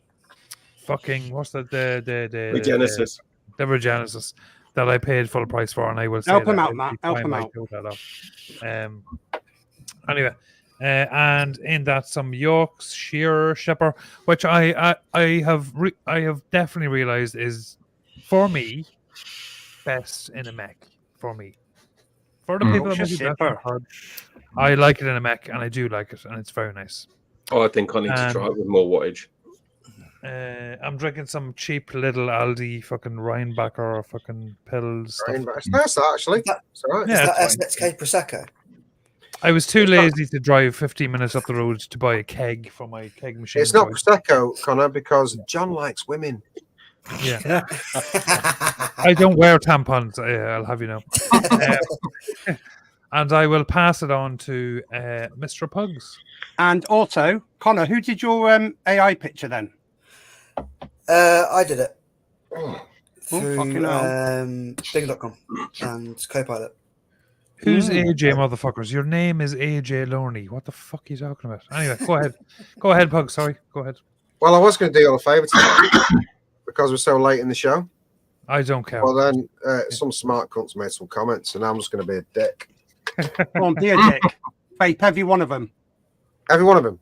Speaker 1: fucking what's the
Speaker 3: Regenesis.
Speaker 1: The Regenesis that I paid full price for, and I will say
Speaker 2: Help him
Speaker 1: that
Speaker 2: out, Matt. Help him out.
Speaker 1: Anyway, and in that some Yorkshire Shepherd, which I have definitely realized is for me best in a mech for me. For the people that
Speaker 2: Yorkshire Shepherd.
Speaker 1: I like it in a mech, and I do like it, and it's very nice.
Speaker 3: Oh, I think I need to try it with more wattage.
Speaker 1: I'm drinking some cheap little Aldi fucking Rheinbacher fucking pills.
Speaker 4: It's nice, that, actually. It's all right.
Speaker 1: Yeah,
Speaker 8: Is that SXK Prosecco?
Speaker 1: I was too lazy to drive 15 minutes up the road to buy a keg for my keg machine.
Speaker 4: It's not Prosecco, Connor, because John likes women.
Speaker 1: Yeah. I don't wear tampons, I'll have you know. And I will pass it on to Mr. Pugs.
Speaker 2: And also, Connor, who did your AI picture then?
Speaker 8: I did it.
Speaker 2: Through
Speaker 8: Bing.com and Copilot.
Speaker 1: Who's AJ, motherfuckers? Your name is AJ Loney. What the fuck are you talking about? Anyway, go ahead. Go ahead, Pug. Sorry. Go ahead.
Speaker 4: Well, I was going to do you all a favour tonight because we're so late in the show.
Speaker 1: I don't care.
Speaker 4: Well, then some smart cunts made some comments, and I'm just going to be a dick.
Speaker 2: Go on, be a dick. Vape every one of them.
Speaker 4: Every one of them.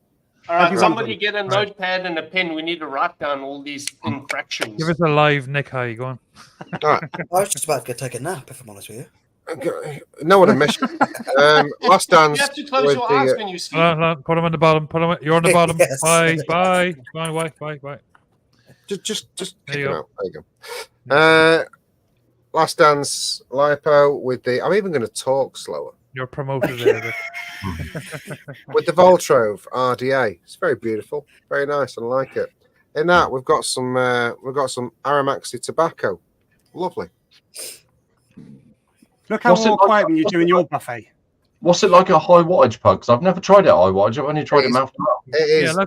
Speaker 7: All right, somebody get a notepad and a pen. We need to write down all these infractions.
Speaker 1: Give us a live Nick High. Go on.
Speaker 4: All right.
Speaker 8: I was just about to go take a nap, if I'm honest with you.
Speaker 4: No one admission. Last dance.
Speaker 7: You have to close your eyes when you speak.
Speaker 1: Put them on the bottom. You're on the bottom.
Speaker 8: Yes.
Speaker 1: Bye. Bye.
Speaker 4: Just
Speaker 1: There
Speaker 4: kick
Speaker 1: you
Speaker 4: him
Speaker 1: go.
Speaker 4: out. There you go. Last dance lipo with the. I'm even going to talk slower.
Speaker 1: You're promoted there.
Speaker 4: With the Voltrove RDA. It's very beautiful, very nice. I like it. In that, we've got some Aramaxi tobacco. Lovely.
Speaker 2: Look how all quiet when you're doing your buffet.
Speaker 5: What's it like a high wattage Pug? Because I've never tried it at high wattage. I've only tried it mouth to mouth.
Speaker 4: It is.
Speaker 1: Yeah,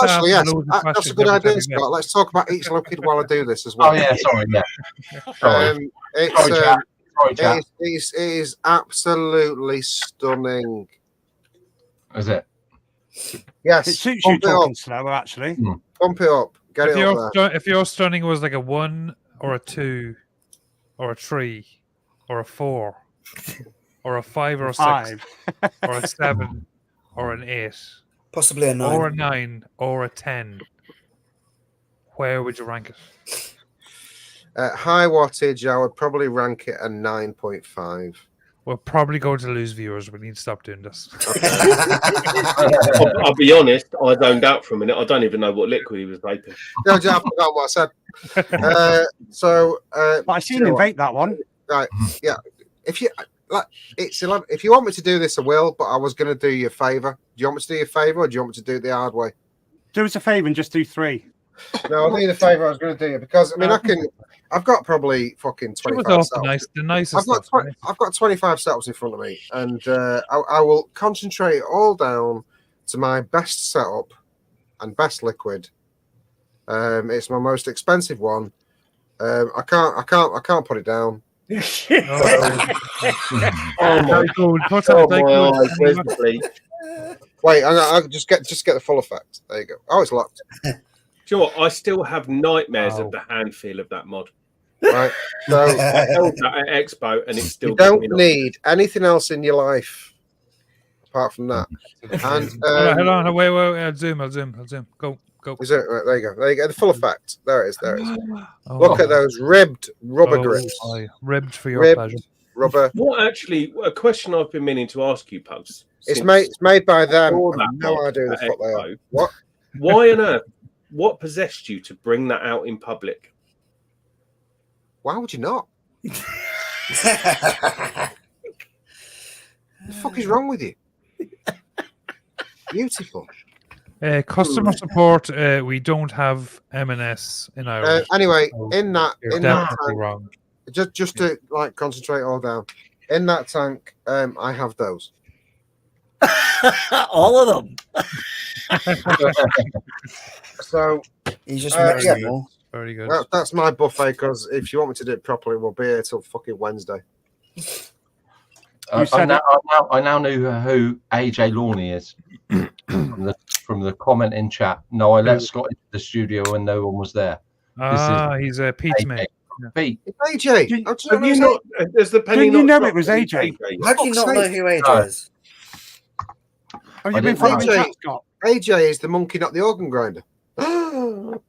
Speaker 4: Actually, yes. That's a good idea,
Speaker 1: every
Speaker 4: Scott. Let's talk about each liquid while I do this as well.
Speaker 5: Oh yeah, sorry, yeah. Sorry.
Speaker 4: It is absolutely stunning.
Speaker 5: Is it?
Speaker 4: Yes.
Speaker 2: It suits you talking slower, actually.
Speaker 4: Pump it up. Get it up there.
Speaker 1: If your stunning was like a 1 or a 2 or a 3 or a 4 or a 5 or a 6 or a 7 or an 8
Speaker 8: Possibly a 9.
Speaker 1: or a 9 or a 10, where would you rank it?
Speaker 4: High wattage, I would probably rank it a 9.5.
Speaker 1: We're probably going to lose viewers. We need to stop doing this.
Speaker 3: I'll be honest, I zoned out for a minute. I don't even know what liquid he was vaping.
Speaker 4: No, I forgot what I said.
Speaker 2: But I seen him vape that one.
Speaker 4: Right, yeah. If you want me to do this, I will. But I was going to do you a favour. Do you want me to do you a favour, or do you want me to do it the hard way?
Speaker 2: Do us a favour and just do 3.
Speaker 4: No, I'll do you the favour I was going to do you because I mean I've got probably fucking 25 setups.
Speaker 1: The nicest
Speaker 4: I've got 25 setups in front of me, and I will concentrate it all down to my best setup and best liquid. It's my most expensive one. I can't put it down. Wait, I'll just get the full effect. There you go. Oh, it's locked.
Speaker 3: Sure, I still have nightmares of the hand feel of that mod.
Speaker 4: Right. So
Speaker 3: I held that at Expo, and it's still.
Speaker 4: You don't need anything else in your life apart from that. And
Speaker 1: hold on, wait, I'll zoom. Go.
Speaker 4: Is it right? There you go. The full effect. There it is. Look at those ribbed rubber grips.
Speaker 1: Ribbed for your pleasure.
Speaker 4: Rubber.
Speaker 3: What actually? A question I've been meaning to ask you, Pugs.
Speaker 4: It's made by them. I have no idea the fuck they are. What?
Speaker 3: Why on earth? What possessed you to bring that out in public?
Speaker 4: Why would you not? The fuck is wrong with you? Beautiful.
Speaker 1: Customer support. We don't have M&S in Ireland.
Speaker 4: Anyway,
Speaker 1: so
Speaker 4: in that
Speaker 1: definitely
Speaker 4: tank,
Speaker 1: wrong.
Speaker 4: just to like concentrate all down. In that tank, I have those.
Speaker 6: All of them.
Speaker 4: So
Speaker 8: You just
Speaker 1: Very
Speaker 8: mix it
Speaker 1: good.
Speaker 8: all.
Speaker 1: Very good.
Speaker 4: that's my buffet. Because if you want me to do it properly, we'll be here till fucking Wednesday.
Speaker 2: said
Speaker 5: I now know who AJ Lawney is from the comment in chat. No, I let Scott into the studio when no one was there.
Speaker 1: He's a Pete's mate.
Speaker 5: Pete.
Speaker 4: It's AJ.
Speaker 3: Have you not? There's the penny.
Speaker 2: Didn't you
Speaker 3: not
Speaker 2: know it was
Speaker 3: dropped,
Speaker 2: AJ?
Speaker 8: How do you not know who AJ is?
Speaker 2: Have
Speaker 5: I
Speaker 2: you been
Speaker 5: didn't
Speaker 2: following
Speaker 4: know.
Speaker 2: chat, Scott?
Speaker 4: AJ is the monkey, not the organ grinder.
Speaker 3: Or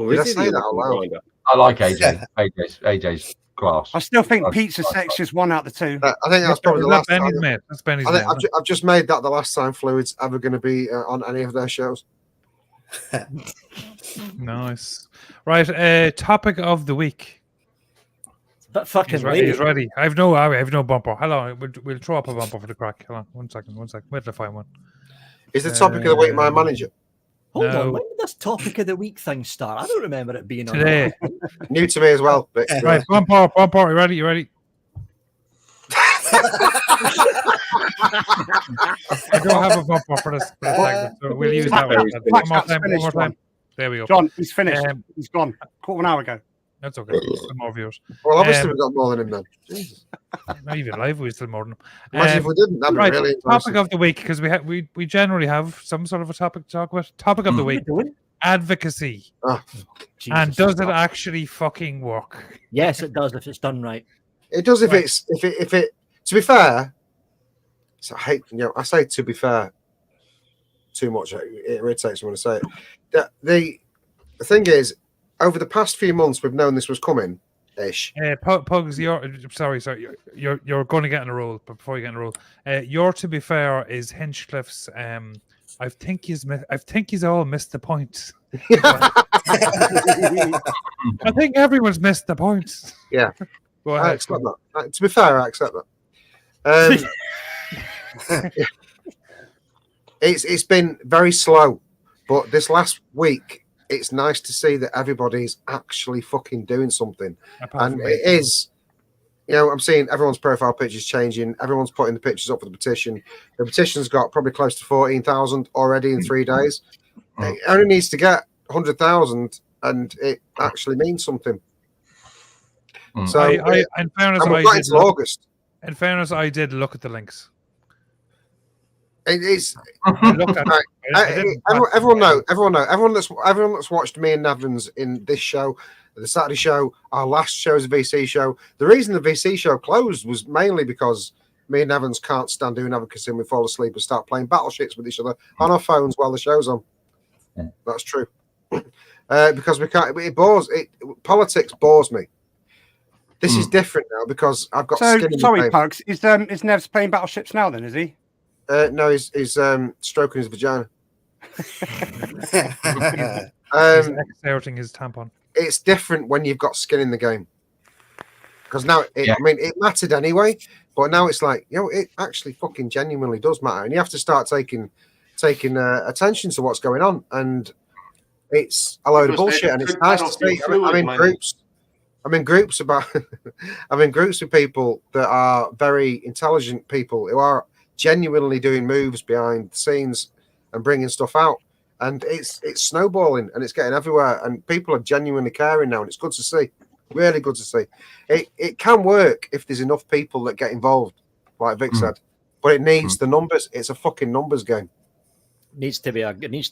Speaker 4: Did I
Speaker 3: is he
Speaker 4: say
Speaker 3: the
Speaker 4: that out loud?
Speaker 3: grinder?
Speaker 5: I like AJ. AJ's class.
Speaker 2: I still think Pete's the sexiest one out of the two.
Speaker 4: I think that's probably the last time.
Speaker 1: Benny's mate. That's Benny's
Speaker 4: I
Speaker 1: mate.
Speaker 4: think I've just made that the last time Fluid's ever going to be on any of their shows.
Speaker 1: Nice. Right. Topic of the week.
Speaker 6: But fucking
Speaker 1: He's ready. He's ready. I have no bumper. Hello. We'll throw up a bumper for the crack. Hold on. One second. Wait till I find one.
Speaker 4: Is the topic of the week my manager?
Speaker 6: Hold
Speaker 1: No.
Speaker 6: on, when did this topic of the week thing start? I don't remember it being on
Speaker 1: Today.
Speaker 4: New to me as well. But,
Speaker 1: Right. Bumper. You ready? You ready? I don't have a bumper for this segment, so we'll use that one.
Speaker 2: Max,
Speaker 1: One more
Speaker 2: that's
Speaker 1: time.
Speaker 2: finished one.
Speaker 1: There we go.
Speaker 2: John, he's finished. He's gone. Quarter of an hour ago.
Speaker 1: That's okay. Still more viewers.
Speaker 4: Well, obviously we've got more than him then. Jesus.
Speaker 1: Not even live, we still more than them.
Speaker 4: Imagine if we didn't. That'd be
Speaker 1: Right,
Speaker 4: really
Speaker 1: topic
Speaker 4: interesting.
Speaker 1: of the week, because we generally have some sort of a topic to talk about. Topic of the week: advocacy. And does it actually fucking work?
Speaker 6: Yes, it does if it's done right.
Speaker 4: It does if it's if it. To be fair, so I say to be fair too much. It irritates me when I say it. The thing is, over the past few months, we've known this was coming. Ish.
Speaker 1: Pugs, sorry, you're going to get in a roll, but before you get in a roll, your to be fair is Hinchcliffe's. I think he's all missed the point. I think everyone's missed the point.
Speaker 4: Yeah,
Speaker 1: go
Speaker 4: I
Speaker 1: ahead.
Speaker 4: accept that. To be fair, I accept that. It's been very slow, but this last week, it's nice to see that everybody's actually fucking doing something. And it is, I'm seeing everyone's profile pictures changing. Everyone's putting the pictures up for the petition. The petition's got probably close to 14,000 already in 3 days. It only needs to get 100,000 and it actually means something. So,
Speaker 1: in fairness,
Speaker 4: August.
Speaker 1: In fairness, I did look at the links.
Speaker 4: It is.
Speaker 1: Everyone
Speaker 4: Everyone that's watched me and Nevans in this show, the Saturday show, our last show is a VC show. The reason the VC show closed was mainly because me and Nevans can't stand doing advocacy and we fall asleep and start playing battleships with each other on our phones while the show's on.
Speaker 5: Yeah.
Speaker 4: That's true. Because we can't. It bores. Politics bores me. This is different now because I've got.
Speaker 2: So
Speaker 4: skin in
Speaker 2: sorry,
Speaker 4: the game.
Speaker 2: Pugs. Is Nevs playing battleships now? Then is he?
Speaker 4: No, he's stroking his vagina.
Speaker 1: He's exerting his tampon.
Speaker 4: It's different when you've got skin in the game. Because now, I mean, it mattered anyway, but now it's like, it actually fucking genuinely does matter, and you have to start taking attention to what's going on, and it's a load of bullshit, and it's nice to see. I'm in groups. I'm in groups with people that are very intelligent people who are genuinely doing moves behind the scenes and bringing stuff out, and it's snowballing and it's getting everywhere, and people are genuinely caring now, and it's good to see. Really good to see. It can work if there's enough people that get involved, like Vic said, but it needs the numbers. It's a fucking numbers game.
Speaker 6: It needs to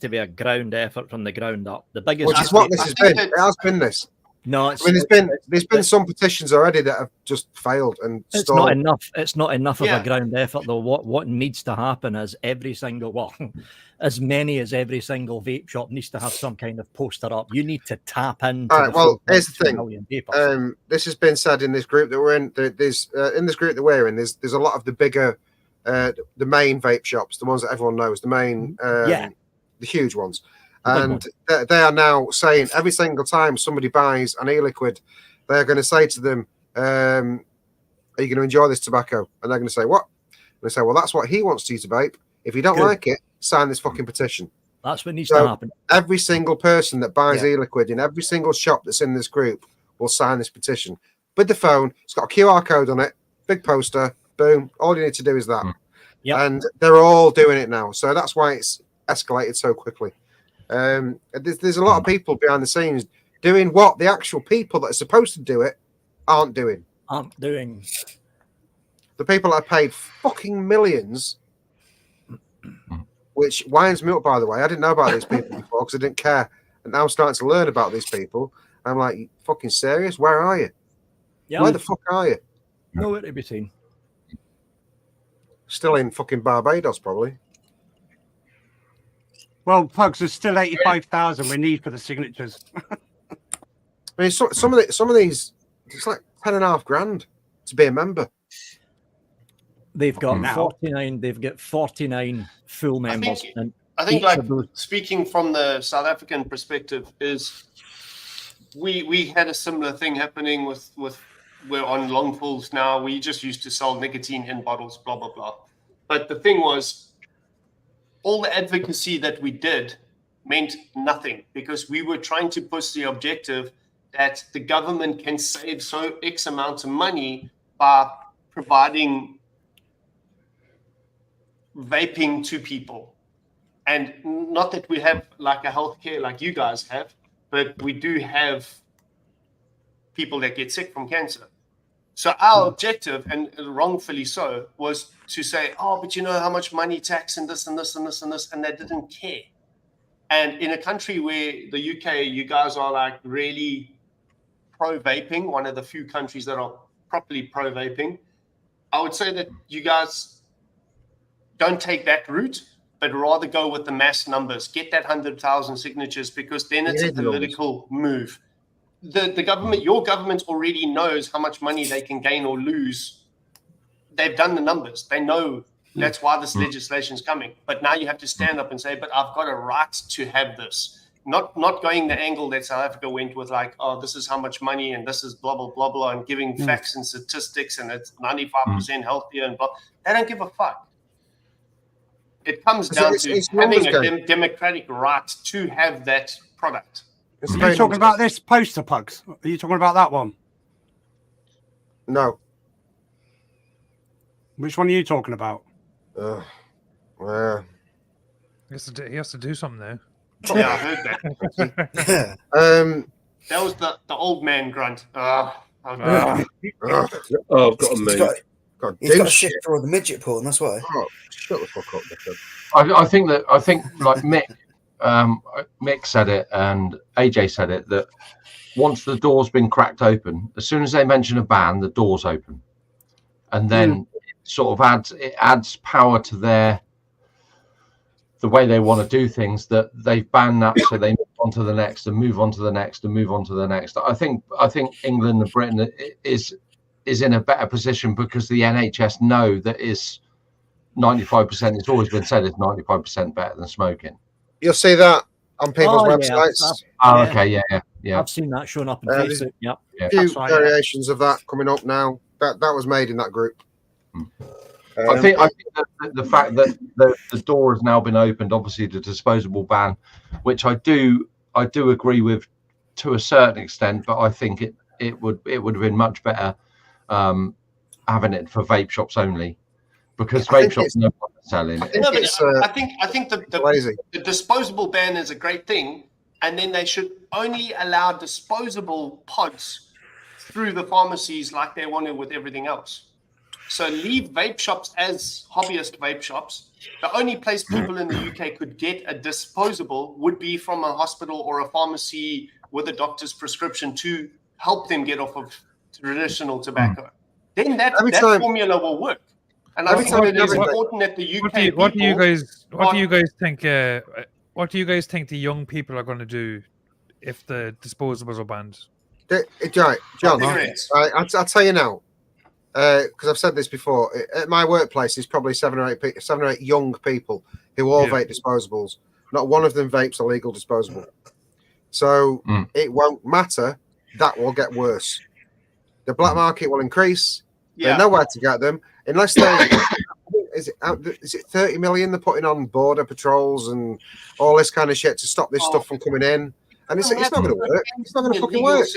Speaker 6: be a ground effort from the ground up. The biggest,
Speaker 4: which is what this has been. It has been this.
Speaker 6: No,
Speaker 4: I mean, there's been some petitions already that have just failed and
Speaker 6: it's
Speaker 4: stalled.
Speaker 6: not enough. It's not enough of a ground effort though. What needs to happen is as many as every single vape shop needs to have some kind of poster up. You need to tap into.
Speaker 4: All right. Well, here's the thing.
Speaker 6: People.
Speaker 4: This has been said in this group that we're in. There's in this group that we're in. There's a lot of the bigger, the main vape shops, the ones that everyone knows, the main, the huge ones. And they are now saying every single time somebody buys an e-liquid, they're going to say to them, are you going to enjoy this tobacco? And they're going to say, what? And they say, well, that's what he wants you to vape. If you don't
Speaker 6: Good.
Speaker 4: like it, sign this fucking petition.
Speaker 6: That's what needs
Speaker 4: So-
Speaker 6: to happen.
Speaker 4: Every single person that buys
Speaker 8: Yeah.
Speaker 4: e-liquid in every single shop that's in this group will sign this petition with the phone. It's got a QR code on it, big poster, boom. All you need to do is that.
Speaker 6: Yep.
Speaker 4: And they're all doing it now. So that's why it's escalated so quickly. There's a lot of people behind the scenes doing what the actual people that are supposed to do it aren't doing.
Speaker 6: Aren't doing.
Speaker 4: The people that are paid fucking millions, which winds me up, by the way. I didn't know about these people before because I didn't care. And now I'm starting to learn about these people. I'm like, you fucking serious? Where are you?
Speaker 6: Yeah.
Speaker 4: Where the fuck are you?
Speaker 6: Nowhere to be seen.
Speaker 4: Still in fucking Barbados, probably.
Speaker 2: Well, Pugs, there's still 85,000 we need for the signatures.
Speaker 4: I mean, some of these, it's like 10.5 grand to be a member.
Speaker 6: They've got
Speaker 2: Now.
Speaker 6: 49. They've got 49 full members.
Speaker 7: think-
Speaker 6: and
Speaker 7: I think,
Speaker 6: each
Speaker 7: like,
Speaker 6: of those-
Speaker 7: speaking from the South African perspective, is we had a similar thing happening with we're on long pulls now. We just used to sell nicotine in bottles, blah blah blah. But the thing was, all the advocacy that we did meant nothing because we were trying to push the objective that the government can save so X amount of money by providing vaping to people. And not that we have like a healthcare like you guys have, but we do have people that get sick from cancer. So our objective, and wrongfully so, was to say, oh, but you know how much money tax and this and this and this and this, and they didn't care. And in a country where the UK, you guys are like really pro-vaping, one of the few countries that are properly pro-vaping, I would say that you guys don't take that route, but rather go with the mass numbers. Get that 100,000 signatures because then it's a political move. The government, your government already knows how much money they can gain or lose. They've done the numbers. They know that's why this legislation is coming. But now you have to stand up and say, but I've got a right to have this. Not going the angle that South Africa went with, like, oh, this is how much money and this is blah, blah, blah, blah, and giving facts and statistics and it's 95% healthier and blah. They don't give a fuck. It comes down to having a democratic right to have that product.
Speaker 2: Are you talking about this poster, Pugs? Are you talking about that one?
Speaker 4: No.
Speaker 2: Which one are you talking about?
Speaker 4: Well,
Speaker 1: He has to do something now.
Speaker 7: Yeah, I heard that. That was the old man grunt.
Speaker 3: Oh, I've got a move.
Speaker 8: He's got a shift for the midget porn, that's why.
Speaker 4: Oh, shut the fuck up, Dickhead.
Speaker 5: I think like Mick said it and AJ said it, that once the door's been cracked open, as soon as they mention a ban, the door's open, and then it sort of adds power to the way they want to do things, that they've banned that, so they move on to the next and move on to the next and move on to the next. I think England and Britain is in a better position because the NHS know that is 95%. It's always been said it's 95% better than smoking.
Speaker 4: You'll see that on people's websites.
Speaker 5: Okay, yeah.
Speaker 6: I've seen that showing up in Facebook. Yep.
Speaker 4: A few variations of that coming up now. That was made in that group.
Speaker 5: I think that the fact that the door has now been opened, obviously the disposable ban, which I do agree with to a certain extent, but I think it would have been much better having it for vape shops only, because vape shops know what they're selling.
Speaker 7: I think the disposable ban is a great thing, and then they should only allow disposable pods through the pharmacies like they wanted with everything else. So leave vape shops as hobbyist vape shops. The only place people in the UK could get a disposable would be from a hospital or a pharmacy with a doctor's prescription to help them get off of traditional tobacco. Then that formula will work. And I think that it is important that the UK
Speaker 1: What do you guys think the young people are going to do if the disposables are banned?
Speaker 4: John, I'll tell you now, because I've said this before. At my workplace, there's probably seven or eight young people who all vape disposables. Not one of them vapes a legal disposable. So it won't matter. That will get worse. The black market will increase. They know where to get them. Unless they, is it 30 million they're putting on border patrols and all this kind of shit to stop this stuff from coming in, and it's not going to work. It's not going to fucking work.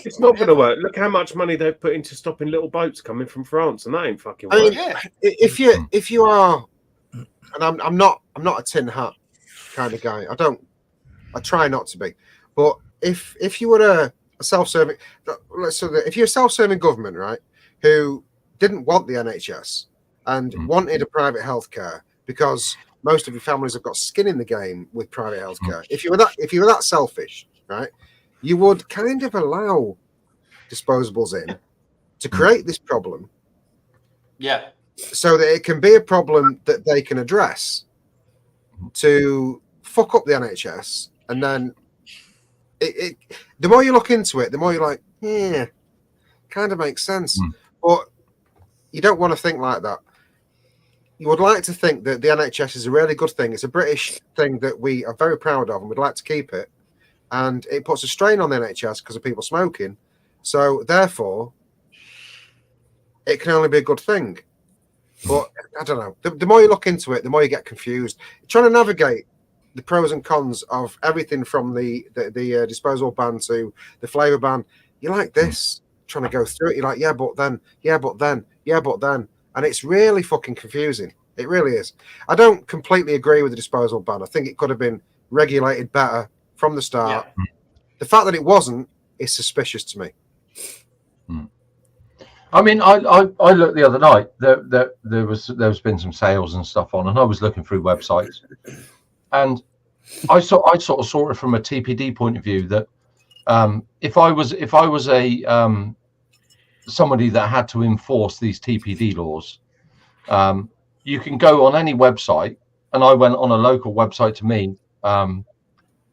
Speaker 3: It's not going to work. Look how much money they've put into stopping little boats coming from France, and that ain't fucking working.
Speaker 4: I mean, if you are, and I'm not a tin hat kind of guy. I try not to be, but if you were a self-serving, if you're a self-serving government, right, who didn't want the NHS and wanted a private healthcare because most of your families have got skin in the game with private healthcare. If you were that selfish, right, you would kind of allow disposables in to create this problem.
Speaker 7: Yeah. So
Speaker 4: that it can be a problem that they can address to fuck up the NHS, and then the more you look into it, the more you're like, yeah, kind of makes sense. But you don't want to think like that. You would like to think that the NHS is a really good thing. It's a British thing that we are very proud of and we'd like to keep it. And it puts a strain on the NHS because of people smoking. So therefore, it can only be a good thing. But I don't know. The more you look into it, the more you get confused. Trying to navigate the pros and cons of everything from the disposable ban to the flavour ban. You're like this, trying to go through it. You're like, yeah, but then. And it's really fucking confusing. It really is. I don't completely agree with the disposable ban. I think it could have been regulated better from the start. Yeah. The fact that it wasn't is suspicious to me.
Speaker 5: I mean, I looked the other night. There's been some sales and stuff on, and I was looking through websites, and I sort of saw it from a TPD point of view that if I was a somebody that had to enforce these TPD laws, you can go on any website, and I went on a local website to me, and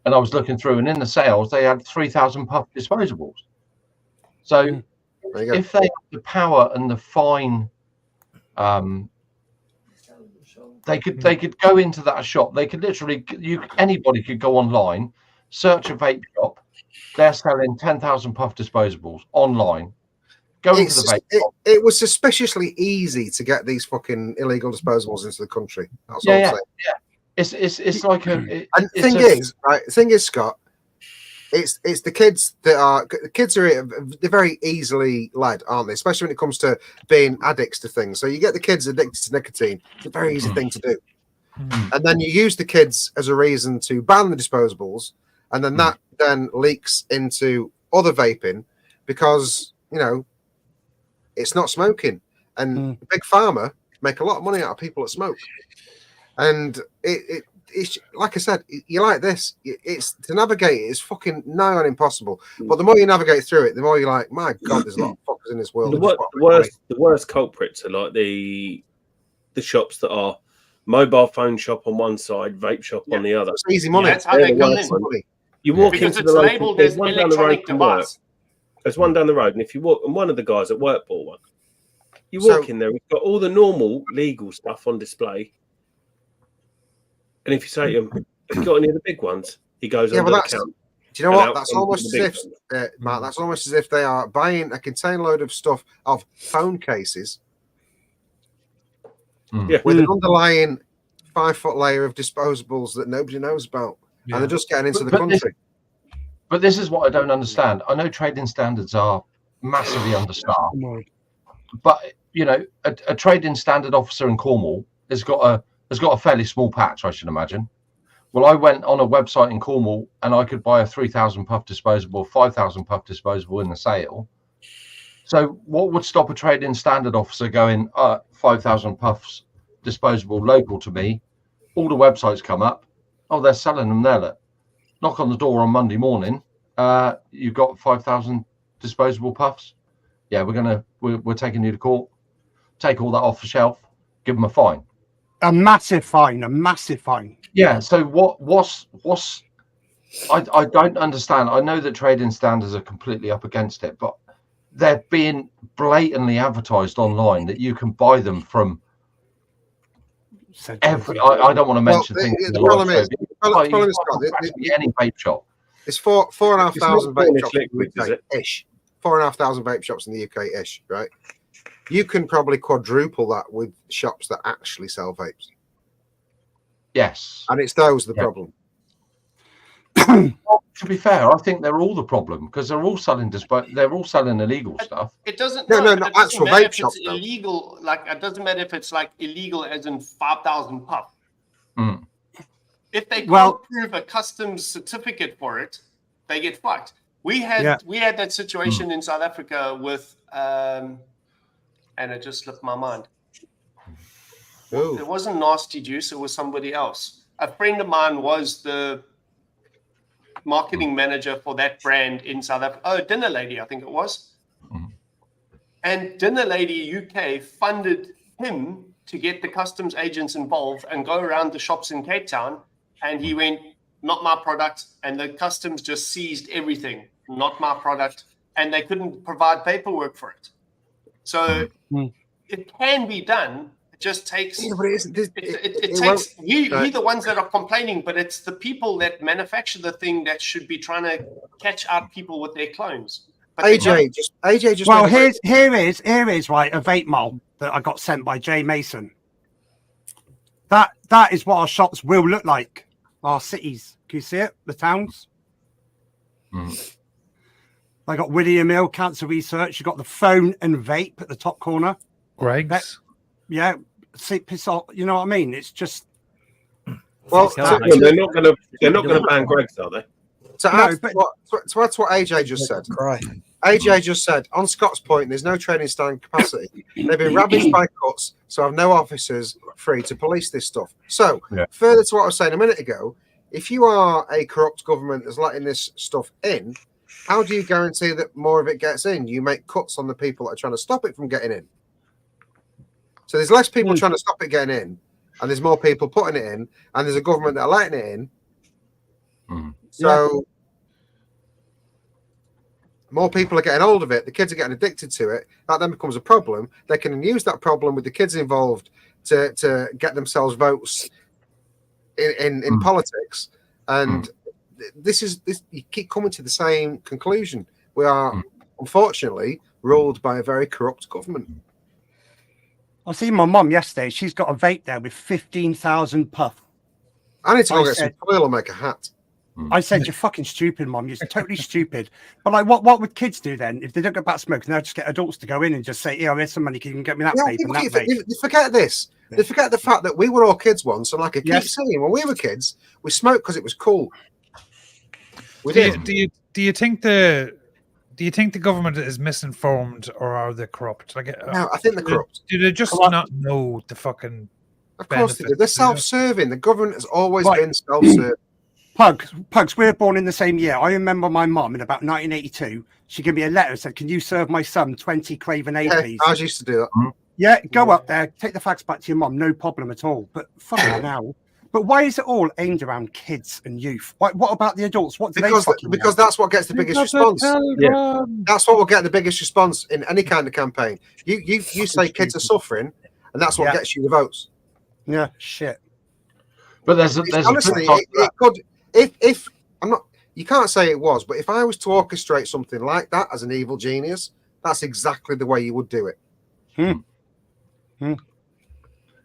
Speaker 5: I was looking through, and in the sales they had 3,000 puff disposables. So if they had the power and the fine, they could go into that shop. They could literally, anybody could go online, search a vape shop. They're selling 10,000 puff disposables online.
Speaker 4: It was suspiciously easy to get these fucking illegal disposables into the country. That's all I'm saying.
Speaker 5: Yeah. It's like
Speaker 4: the thing is, Scott, it's the kids they're very easily led, aren't they? Especially when it comes to being addicts to things. So you get the kids addicted to nicotine. It's a very easy thing to do. And then you use the kids as a reason to ban the disposables, and then that then leaks into other vaping because, you know, it's not smoking, and Big Pharma make a lot of money out of people that smoke. And it's like I said, you like this. It's to navigate it is fucking nigh on impossible. But the more you navigate through it, the more you're like, my God, there's a lot of fuckers in this world.
Speaker 3: The worst culprits are like the shops that are mobile phone shop on one side, vape shop on the other.
Speaker 4: It's easy money.
Speaker 7: That's how they come in.
Speaker 3: You walk
Speaker 7: because
Speaker 3: into
Speaker 7: it's
Speaker 3: the
Speaker 7: labeled as electronic device.
Speaker 3: There's one down the road, and if you walk, and one of the guys at work bought one. You walk in there, we've got all the normal legal stuff on display. And if you say to him, have you got any of the big ones? He goes,
Speaker 4: yeah, well, do you know what? That's almost as if, Matt, that's almost as if they are buying a container load of stuff of phone cases with an underlying 5-foot layer of disposables that nobody knows about. Yeah. And they're just getting into the country.
Speaker 5: But this is what I don't understand. I know trading standards are massively understaffed, but you know, a trading standard officer in Cornwall has got a fairly small patch, I should imagine. Well, I went on a website in Cornwall and I could buy a 3,000 puff disposable, 5,000 puff disposable in the sale. So what would stop a trading standard officer going 5,000 puffs disposable local to me? All the websites come up. Oh, they're selling them there. Knock on the door on Monday morning. You've got 5,000 disposable puffs. Yeah, we're taking you to court. Take all that off the shelf. Give them a fine.
Speaker 2: A massive fine.
Speaker 5: Yeah. So what's I don't understand. I know that trading standards are completely up against it, but they're being blatantly advertised online that you can buy them from every. I don't want to mention things.
Speaker 4: The problem is,
Speaker 5: any vape shop.
Speaker 4: It's 4,500 vape shops in the UK ish. 4,500 vape shops in the UK ish, right? you can probably quadruple that with shops that actually sell vapes.
Speaker 5: Yes.
Speaker 4: And it's those the problem.
Speaker 5: Well, to be fair, I think they're all the problem because they're all selling illegal stuff.
Speaker 7: It doesn't.
Speaker 4: No,
Speaker 7: but
Speaker 4: not
Speaker 7: it doesn't
Speaker 4: actual
Speaker 7: matter
Speaker 4: vape
Speaker 7: if
Speaker 4: shops,
Speaker 7: it's
Speaker 4: though.
Speaker 7: illegal. Like it doesn't matter if it's like illegal as in 5,000 puff.
Speaker 5: Mm.
Speaker 7: If they can't
Speaker 2: Well-
Speaker 7: prove a customs certificate for it, they get fucked. We had that situation in South Africa with, and it just slipped my mind.
Speaker 4: Ooh.
Speaker 7: It wasn't Nasty Juice. It was somebody else. A friend of mine was the marketing manager for that brand in South Africa. Oh, Dinner Lady, I think it was.
Speaker 5: Mhm.
Speaker 7: And Dinner Lady UK funded him to get the customs agents involved and go around the shops in Cape Town. And he went, not my product. And the customs just seized everything, not my product. And they couldn't provide paperwork for it. So it can be done. It just takes.
Speaker 4: Yeah, but it isn't.
Speaker 7: It takes we the ones that are complaining, but it's the people that manufacture the thing that should be trying to catch out people with their clones. But
Speaker 4: AJ just.
Speaker 2: Well,
Speaker 4: made a-
Speaker 2: here is right a vape mold that I got sent by Jay Mason. That is what our shops will look like. Our cities. Can you see it? The towns.
Speaker 5: Mm.
Speaker 2: I got William Hill Cancer Research. You got the phone and vape at the top corner.
Speaker 1: Greg's.
Speaker 2: Yeah, see, piss off. You know what I mean? It's just
Speaker 4: Well,
Speaker 6: Yeah,
Speaker 3: They're not gonna ban Greg's, are they?
Speaker 4: to
Speaker 2: No,
Speaker 4: add
Speaker 2: but-
Speaker 4: to add to what AJ just said.
Speaker 8: Cry.
Speaker 4: AJ just said, on Scott's point, there's no training stand capacity. They've been ravaged by cuts, so I've no officers free to police this stuff. So, further to what I was saying a minute ago, if you are a corrupt government that's letting this stuff in, how do you guarantee that more of it gets in? You make cuts on the people that are trying to stop it from getting in. So there's less people trying to stop it getting in, and there's more people putting it in, and there's a government that are letting it in.
Speaker 5: Mm.
Speaker 4: So more people are getting hold of it. The kids are getting addicted to it. That then becomes a problem. They can use that problem with the kids involved to get themselves votes in politics. And this you keep coming to the same conclusion. We are unfortunately ruled by a very corrupt government.
Speaker 2: I seen my mum yesterday. She's got a vape there with 15,000 puff.
Speaker 4: I need to go
Speaker 2: I
Speaker 4: get some
Speaker 2: said-
Speaker 4: oil and make a hat.
Speaker 2: I said, "You're fucking stupid, mum. You're totally stupid." But like, what would kids do then if they don't go back smoking? They'll just get adults to go in and just say, "Yeah, here's some money. Can you get me that
Speaker 4: Yeah,
Speaker 2: vape and that vape?"
Speaker 4: they forget this. They forget the fact that we were all kids once, and like I keep saying, when we were kids, we smoked because it was cool. We did.
Speaker 1: Do you think the government is misinformed or are they corrupt? Like,
Speaker 4: No, I think they're corrupt.
Speaker 1: Do they just not know the fucking?
Speaker 4: Of course they do.
Speaker 1: benefits,
Speaker 4: They're
Speaker 1: you know?
Speaker 4: self-serving. The government has always
Speaker 2: Right.
Speaker 4: been self-serving.
Speaker 2: Pugs, we were born in the same year. I remember my mum in about 1982. She gave me a letter and said, "Can you serve my son 20 Craven 8,
Speaker 4: Yeah,
Speaker 2: please?"
Speaker 4: I used to do that.
Speaker 2: Yeah, go up there, take the facts back to your mum, no problem at all. But fucking now. But why is it all aimed around kids and youth? What about the adults? What do they fucking
Speaker 4: Because
Speaker 2: know?
Speaker 4: that's what gets the biggest response. That's what will get the biggest response in any kind of campaign. You say kids are suffering, and that's what gets you the votes.
Speaker 2: Yeah, shit.
Speaker 5: But there's
Speaker 4: Honestly,
Speaker 5: a
Speaker 4: it could. If I'm not, you can't say it was, but if I was to orchestrate something like that as an evil genius, that's exactly the way you would do it.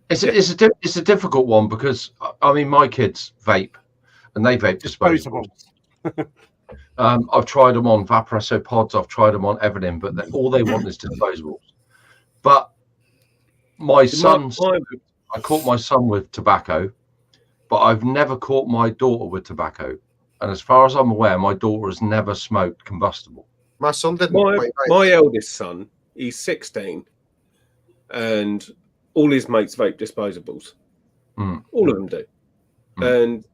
Speaker 5: It's a difficult one because I mean my kids vape, and they vape disposables. I've tried them on Vaporesso pods. I've tried them on everything, but all they want is disposables. But my son's, I caught my son with tobacco, but I've never caught my daughter with tobacco. And as far as I'm aware, my daughter has never smoked combustible.
Speaker 4: My son didn't.
Speaker 3: My eldest son, he's 16, and all his mates vape disposables. All of them do. And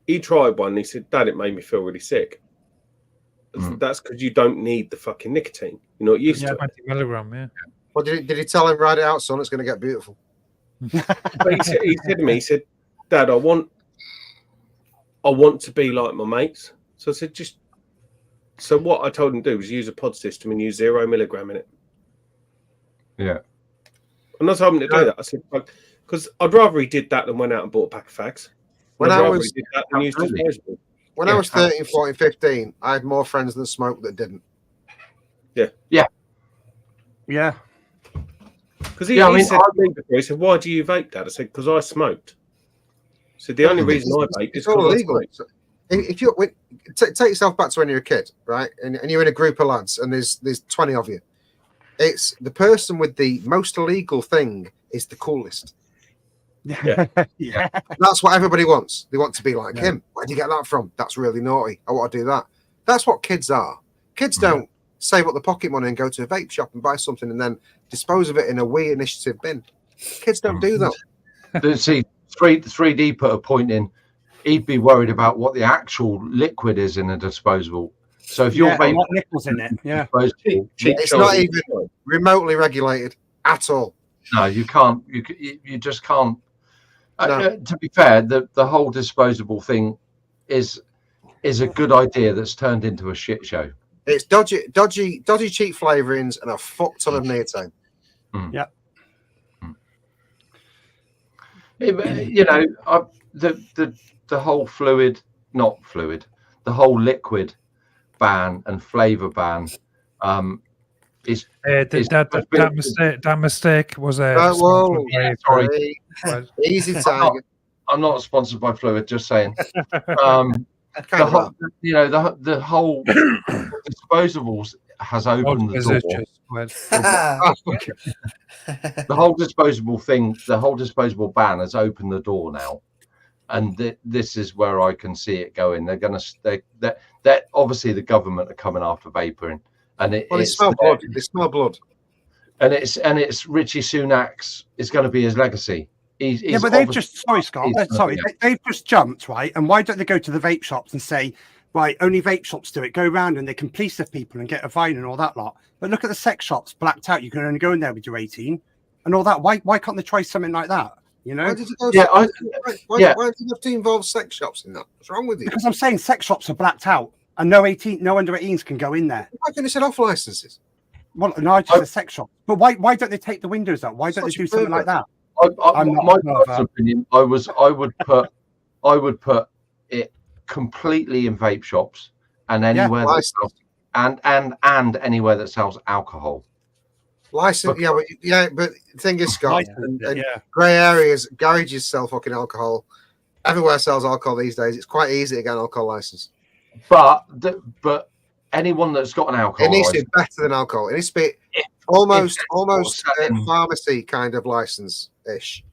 Speaker 3: he tried one. And he said, "Dad, it made me feel really sick." That's because you don't need the fucking nicotine. You're not used to it.
Speaker 1: 20 milligram, yeah.
Speaker 4: Well, did he tell him, "Ride it out, son? It's going to get beautiful"?
Speaker 3: But he said to me, he said, "Dad, I want to be like my mates." So I said, so what I told him to do was use a pod system and use 0 milligram in it.
Speaker 5: Yeah.
Speaker 3: I'm not telling him to do that. I said, because I'd rather he did that than went out and bought a pack of fags.
Speaker 4: When
Speaker 3: I'd
Speaker 4: I
Speaker 3: rather
Speaker 4: was-
Speaker 3: he did that than used disposable.
Speaker 4: When I was 13, 14, 15, I had more friends than smoked that didn't.
Speaker 2: Yeah.
Speaker 3: Because he said to me before, he said, "Why do you vape, Dad?" I said, "Because I smoked." So the only reason I vape is
Speaker 4: all
Speaker 3: because
Speaker 4: illegal. If you take yourself back to when you're a kid, right, and you're in a group of lads, and there's 20 of you, it's the person with the most illegal thing is the coolest.
Speaker 2: Yeah.
Speaker 4: That's what everybody wants. They want to be like him. Where do you get that from? That's really naughty. I want to do that. That's what kids are. Kids don't save up the pocket money and go to a vape shop and buy something and then dispose of it in a We Initiative bin. Kids don't do that.
Speaker 5: See, 3D put a point in. He'd be worried about what the actual liquid is in a disposable. So if you're vaping,
Speaker 2: nickels in it,
Speaker 4: it's not even remotely regulated at all.
Speaker 5: No, you can't. You just can't.
Speaker 4: No.
Speaker 5: To be fair, the whole disposable thing is a good idea that's turned into a shit show.
Speaker 4: It's dodgy cheap flavorings and a fuck ton of nicotine.
Speaker 2: Yeah.
Speaker 5: You know, the whole the whole liquid ban and flavor ban is
Speaker 1: that mistake was
Speaker 4: sorry. Easy tiger.
Speaker 5: I'm not sponsored by Fluid, just saying. The whole disposables has opened the door. The whole disposable ban has opened the door now, and this is where I can see it going. They're obviously the government are coming after vaping, and
Speaker 4: they smell blood. They smell blood,
Speaker 5: and it's Richie Sunak's. It's going to be his legacy.
Speaker 2: But they've just they've just jumped, right? And why don't they go to the vape shops and say, right, only vape shops do it? Go around and they can police the people and get a fine and all that lot. But look at the sex shops, blacked out. You can only go in there with your 18 and all that. Why can't they try something like that? You know?
Speaker 4: Why do you have to involve sex shops in that? What's wrong with you?
Speaker 2: Because I'm saying sex shops are blacked out and no under 18s can go in there.
Speaker 4: Why can't they set off licenses?
Speaker 2: Well, no, just a sex shop. But why don't they take the windows out? Why don't they do something like that?
Speaker 5: My personal opinion, I would put it completely in vape shops and anywhere that sells, and anywhere that sells alcohol.
Speaker 4: License, but the thing is, Scott, and grey areas, garages sell fucking alcohol. Everywhere sells alcohol these days. It's quite easy to get an alcohol license.
Speaker 5: But anyone that's got an alcohol,
Speaker 4: it needs to be better than alcohol. It needs to be almost pharmacy kind of license ish.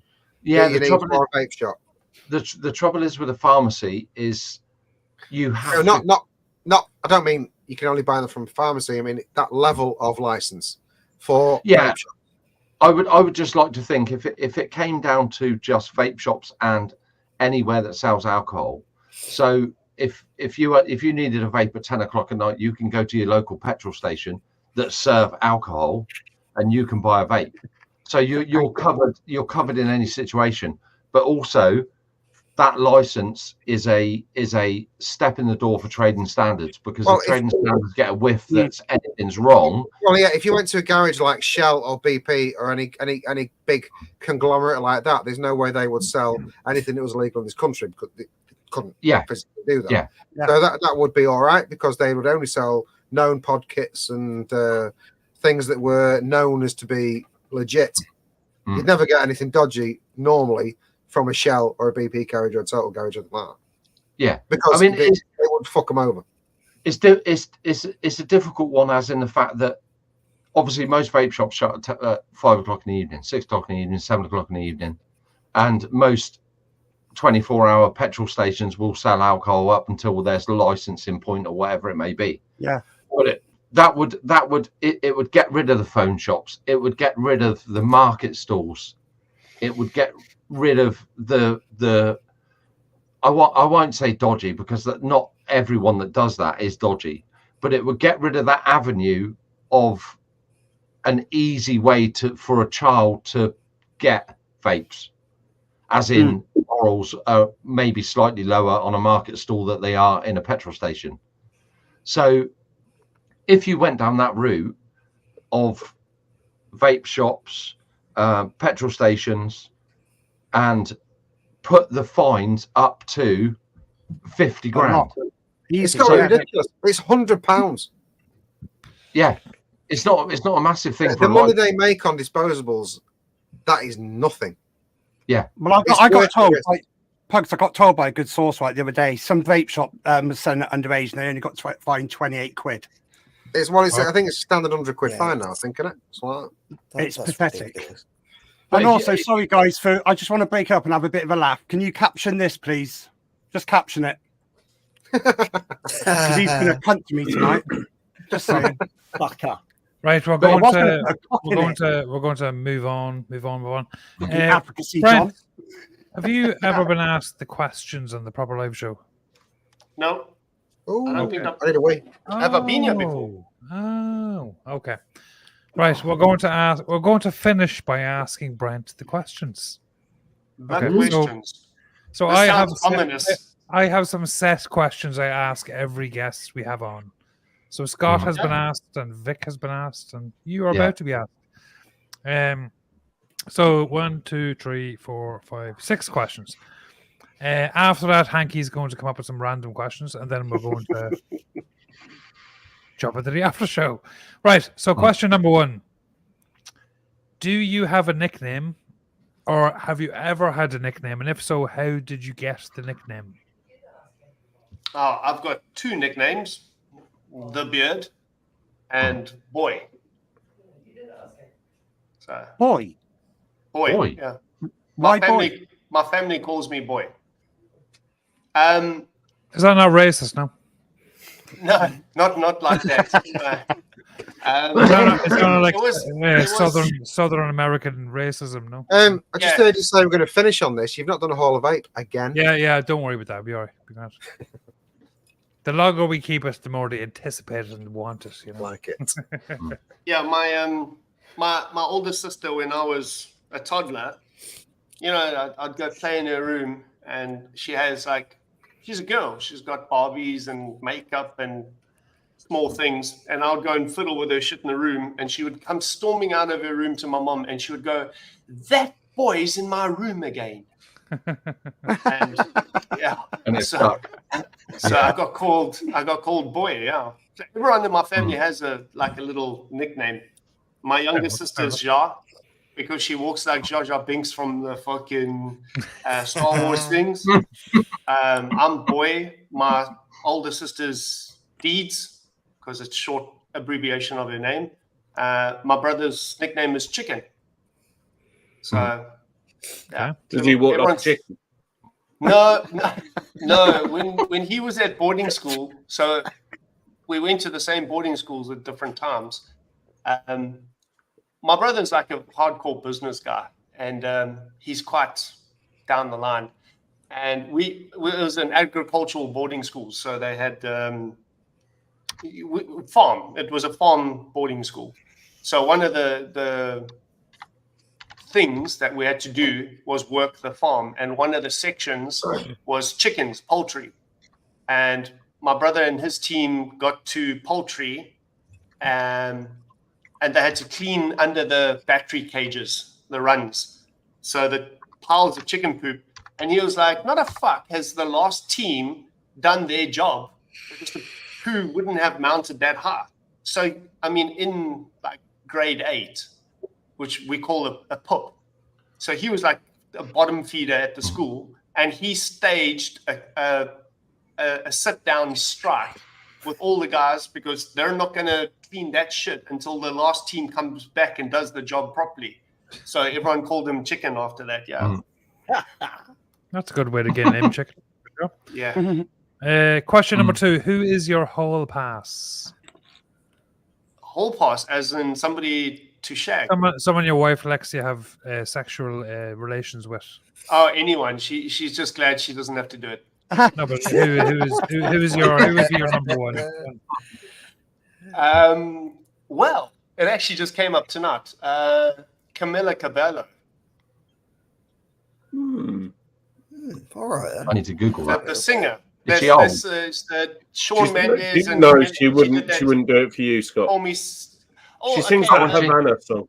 Speaker 5: Yeah,
Speaker 4: you need for a vape shop.
Speaker 5: The trouble is with a pharmacy is you have
Speaker 4: not. I don't mean you can only buy them from a pharmacy. I mean that level of license for vape shops.
Speaker 5: I would just like to think if it came down to just vape shops and anywhere that sells alcohol. So if you needed a vape at 10 o'clock at night, you can go to your local petrol station that serve alcohol, and you can buy a vape. So you're covered in any situation. But also, that license is a step in the door for trading standards, because if trading standards get a whiff that anything's wrong.
Speaker 4: Well, yeah, if you went to a garage like Shell or BP or any big conglomerate like that, there's no way they would sell anything that was illegal in this country because they couldn't physically do that.
Speaker 5: Yeah.
Speaker 4: So that would be all right, because they would only sell known pod kits and things that were known as to be legit. You'd never get anything dodgy normally from a Shell or a BP garage or a Total garage or like that.
Speaker 5: Yeah,
Speaker 4: because they would fuck them over.
Speaker 5: It's a difficult one, as in the fact that obviously most vape shops shut at 5 o'clock in the evening, 6 o'clock in the evening, 7 o'clock in the evening, and most 24-hour petrol stations will sell alcohol up until there's the licensing point or whatever it may be.
Speaker 2: Yeah,
Speaker 5: but it would get rid of the phone shops. It would get rid of the market stalls. It would get rid of the I won't say dodgy, because not everyone that does that is dodgy, but it would get rid of that avenue of an easy way for a child to get vapes, as in morals are maybe slightly lower on a market stall than they are in a petrol station. So if you went down that route of vape shops, petrol stations, and put the fines up to 50 grand.
Speaker 4: It's not ridiculous. It's £100.
Speaker 5: Yeah, it's not a massive thing.
Speaker 4: The money they make on disposables that is nothing.
Speaker 2: Well,
Speaker 4: It's
Speaker 2: I got
Speaker 4: worth the
Speaker 2: told
Speaker 4: risk.
Speaker 2: by Pugs. I got told by a good source right the other day. Some vape shop was selling it underage, and they only got fined 28 quid.
Speaker 4: It's what is it? I think it's standard £100
Speaker 8: Yeah.
Speaker 4: fine now. I think, isn't it? It's like
Speaker 2: It's
Speaker 8: That's
Speaker 2: pathetic.
Speaker 8: ridiculous.
Speaker 2: And also, sorry guys, I just want to break up and have a bit of a laugh. Can you caption this, please? Just caption it, because he's going to cunt to me tonight. Just saying.
Speaker 6: Fucker.
Speaker 1: Right, we're
Speaker 2: But I
Speaker 1: going
Speaker 2: was
Speaker 1: to
Speaker 2: gonna put a cock
Speaker 1: we're
Speaker 2: in
Speaker 1: going
Speaker 2: it.
Speaker 1: to we're going to move on.
Speaker 2: Fucking advocacy,
Speaker 1: Brent,
Speaker 2: John.
Speaker 1: have you ever been asked the questions on the Proper Live Show?
Speaker 7: No,
Speaker 4: oh,
Speaker 7: I don't
Speaker 1: Okay.
Speaker 7: think I've
Speaker 4: I need a wee.
Speaker 7: ever been here before.
Speaker 1: Oh, okay. Right, we're going to finish by asking Brent the questions.
Speaker 7: The
Speaker 1: Okay,
Speaker 7: questions.
Speaker 1: So
Speaker 7: This
Speaker 1: I have
Speaker 7: sounds ominous.
Speaker 1: I have some set questions I ask every guest we have on. So Scott has been asked, and Vic has been asked, and you are about to be asked. So 1, 2, 3, 4, 5, 6 questions. After that, Hanky's going to come up with some random questions, and then we're going to jump into the after show. Right. So question number 1: do you have a nickname, or have you ever had a nickname? And if so, how did you get the nickname?
Speaker 7: Oh, I've got 2 nicknames: the Beard and Boy. So,
Speaker 2: Boy,
Speaker 7: Boy. Yeah.
Speaker 2: why boy?
Speaker 7: My family calls me Boy.
Speaker 1: Is that not racist? No.
Speaker 7: No, not like that. No.
Speaker 1: It's kind of like
Speaker 7: it was-
Speaker 1: Southern American racism. No.
Speaker 4: I just
Speaker 7: Yeah.
Speaker 4: heard you say we're going to finish on this. You've not done a Hall of Vape again.
Speaker 1: Yeah. Don't worry about that. It'll be all right. Be grand. The longer we keep it, the more they anticipate it and want it. You know.
Speaker 4: Like it.
Speaker 7: Yeah, my older sister, when I was a toddler, I'd go play in her room, and she's a girl. She's got Barbies and makeup and small things, and I would go and fiddle with her shit in the room, and she would come storming out of her room to my mom, and she would go, "That boy's in my room again." And yeah,
Speaker 5: And it's
Speaker 7: so,
Speaker 5: stuck.
Speaker 7: so I got called Boy. Yeah, so everyone in my family has a little nickname. My younger sister is Ja, because she walks like Jar Jar Binks from the fucking Star Wars things. I'm Boy. My older sister's Deeds, because it's short abbreviation of her name. My brother's nickname is Chicken. So, yeah.
Speaker 3: Does he walk like a
Speaker 7: Everyone's-
Speaker 3: chicken?
Speaker 7: No. When he was at boarding school, so we went to the same boarding schools at different times. My brother's like a hardcore business guy, and he's quite down the line. And it was an agricultural boarding school, so they had farm. It was a farm boarding school. So one of the things that we had to do was work the farm, and one of the sections was chickens, poultry. And my brother and his team got to poultry, and they had to clean under the battery cages, the runs, so the piles of chicken poop. And he was like, "Not a fuck has the last team done their job, because the poo wouldn't have mounted that high." So, I mean, in like grade 8, which we call a pup. So he was like a bottom feeder at the school, and he staged a sit-down strike with all the guys, because they're not going to clean that shit until the last team comes back and does the job properly. So everyone called him Chicken after that. Yeah.
Speaker 1: That's a good way to get a name, Chicken.
Speaker 7: Yeah.
Speaker 1: Question number 2: who is your hall pass?
Speaker 7: Whole pass, as in somebody to shag.
Speaker 1: Someone your wife Lexia have sexual relations with.
Speaker 7: Oh, anyone. She's just glad she doesn't have to do it.
Speaker 1: No, but who is your number 1?
Speaker 7: Well, it actually just came up tonight. Camilla Cabello.
Speaker 8: All right. Then.
Speaker 5: I need to Google that.
Speaker 7: The singer.
Speaker 5: Is she old?
Speaker 7: Shawn Mendes.
Speaker 3: No, she wouldn't do it for you, Scott.
Speaker 7: Call me. Oh,
Speaker 3: She sings
Speaker 7: okay.
Speaker 3: that Havana song.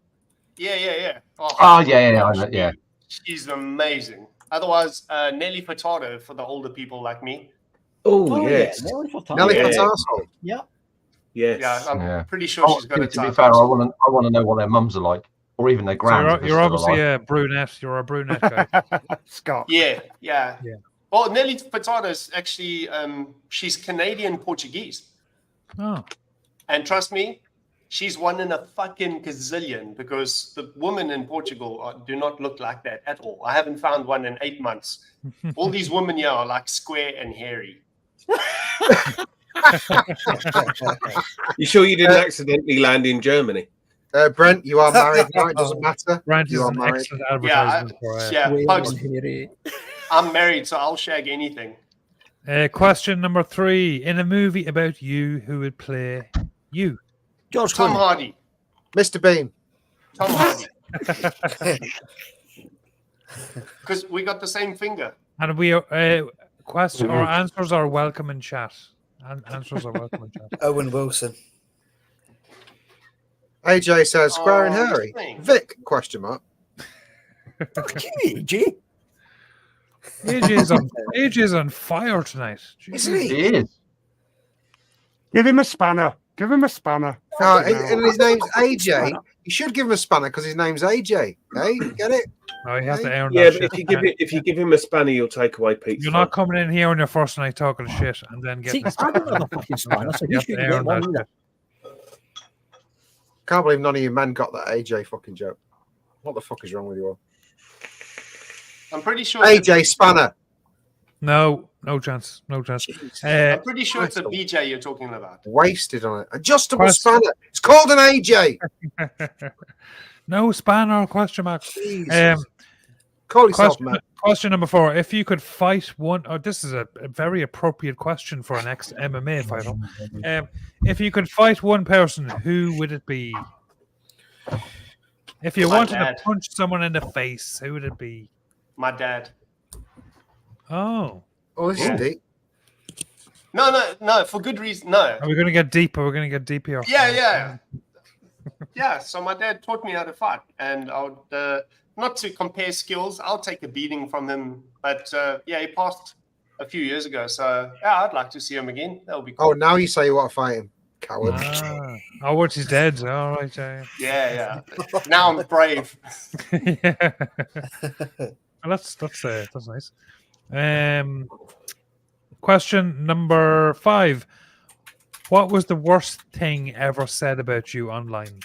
Speaker 7: Yeah.
Speaker 5: Oh, yeah, I know, yeah.
Speaker 7: She's amazing. Otherwise, Nelly Furtado for the older people like me.
Speaker 3: Oh, yes.
Speaker 6: Yeah, Nelly Furtado.
Speaker 4: Nelly
Speaker 3: Yeah.
Speaker 4: Furtado.
Speaker 6: Yeah.
Speaker 3: Yes.
Speaker 7: Yeah, I'm
Speaker 5: Yeah.
Speaker 7: pretty sure she's got a
Speaker 5: To be
Speaker 7: type.
Speaker 5: fair, I want to know what their mums are like. or even their
Speaker 1: So
Speaker 5: grands. if
Speaker 1: you're
Speaker 5: they're
Speaker 1: obviously
Speaker 5: alive.
Speaker 1: a brunette. You're a brunette guy.
Speaker 2: Scott.
Speaker 7: Yeah.
Speaker 1: Yeah.
Speaker 7: Well, Nelly Furtado's actually, she's Canadian Portuguese.
Speaker 1: Oh,
Speaker 7: And trust me, she's one in a fucking gazillion because the women in Portugal do not look like that at all. I haven't found one in 8 months. All these women here are like square and hairy.
Speaker 3: You sure you didn't accidentally land in Germany?
Speaker 4: Brent, you are married now. It doesn't matter.
Speaker 1: Brent
Speaker 4: You
Speaker 1: is
Speaker 4: are
Speaker 1: an
Speaker 4: married.
Speaker 1: excellent advertisement for
Speaker 7: Pugs, I'm married, so I'll shag anything.
Speaker 1: Question number 3. In a movie about you, who would play you?
Speaker 6: George
Speaker 7: Tom
Speaker 6: Clooney.
Speaker 7: Hardy.
Speaker 4: Mr. Bean.
Speaker 7: Tom Hardy. Because we got the same finger.
Speaker 1: And we question or answers are welcome in chat. Answers are welcome in chat.
Speaker 8: Owen Wilson.
Speaker 4: AJ says Square and
Speaker 7: Oh,
Speaker 4: Harry.
Speaker 7: thing.
Speaker 4: Vic? Question mark.
Speaker 6: AJ.
Speaker 1: AJ's on fire tonight.
Speaker 4: Isn't he?
Speaker 5: He is.
Speaker 2: Give him a spanner. Give him a spanner.
Speaker 4: Oh,
Speaker 2: Fucking hell.
Speaker 4: and his name's AJ. You should give him a spanner because his name's AJ. Hey, get it?
Speaker 1: Oh, he has to earn
Speaker 3: Yeah,
Speaker 1: that
Speaker 3: but
Speaker 1: shit.
Speaker 3: if you give him a spanner, you'll take away Pete's.
Speaker 1: You're not coming in here on your first night talking shit and then
Speaker 6: See,
Speaker 1: getting
Speaker 6: I don't have a fucking spanner, so
Speaker 1: You
Speaker 6: he
Speaker 1: have to
Speaker 6: shouldn't get
Speaker 1: earn
Speaker 6: one
Speaker 1: that
Speaker 6: either.
Speaker 4: Can't believe none of you men got that AJ fucking joke. What the fuck is wrong with you all?
Speaker 7: I'm pretty sure.
Speaker 4: AJ Spanner.
Speaker 1: No chance.
Speaker 7: I'm pretty sure it's a BJ you're talking about.
Speaker 4: Wasted on it. Adjustable
Speaker 1: Question.
Speaker 4: spanner. It's called an AJ.
Speaker 1: No spanner? Question mark.
Speaker 4: Jesus. Call yourself, man.
Speaker 1: Question number 4. If you could fight one, this is a very appropriate question for an ex-MMA fighter. If you could fight one person, who would it be? If you
Speaker 7: My
Speaker 1: wanted
Speaker 7: dad.
Speaker 1: to punch someone in the face, who would it be?
Speaker 7: My dad.
Speaker 1: Oh.
Speaker 4: Oh, this is deep.
Speaker 7: No, for good reason. No.
Speaker 1: Are we going to get deeper? We're going to get deep here.
Speaker 7: Yeah. Yeah, so my dad taught me how to fight, and I would, not to compare skills, I'll take a beating from him, but he passed a few years ago, so yeah, I'd like to see him again. That would be cool.
Speaker 4: Oh, now you say you want to fight him. Coward.
Speaker 1: Oh, what? He's dead. All right.
Speaker 7: Yeah. Now I'm brave.
Speaker 1: Yeah. Well, that's nice. Question number 5. What was the worst thing ever said about you online?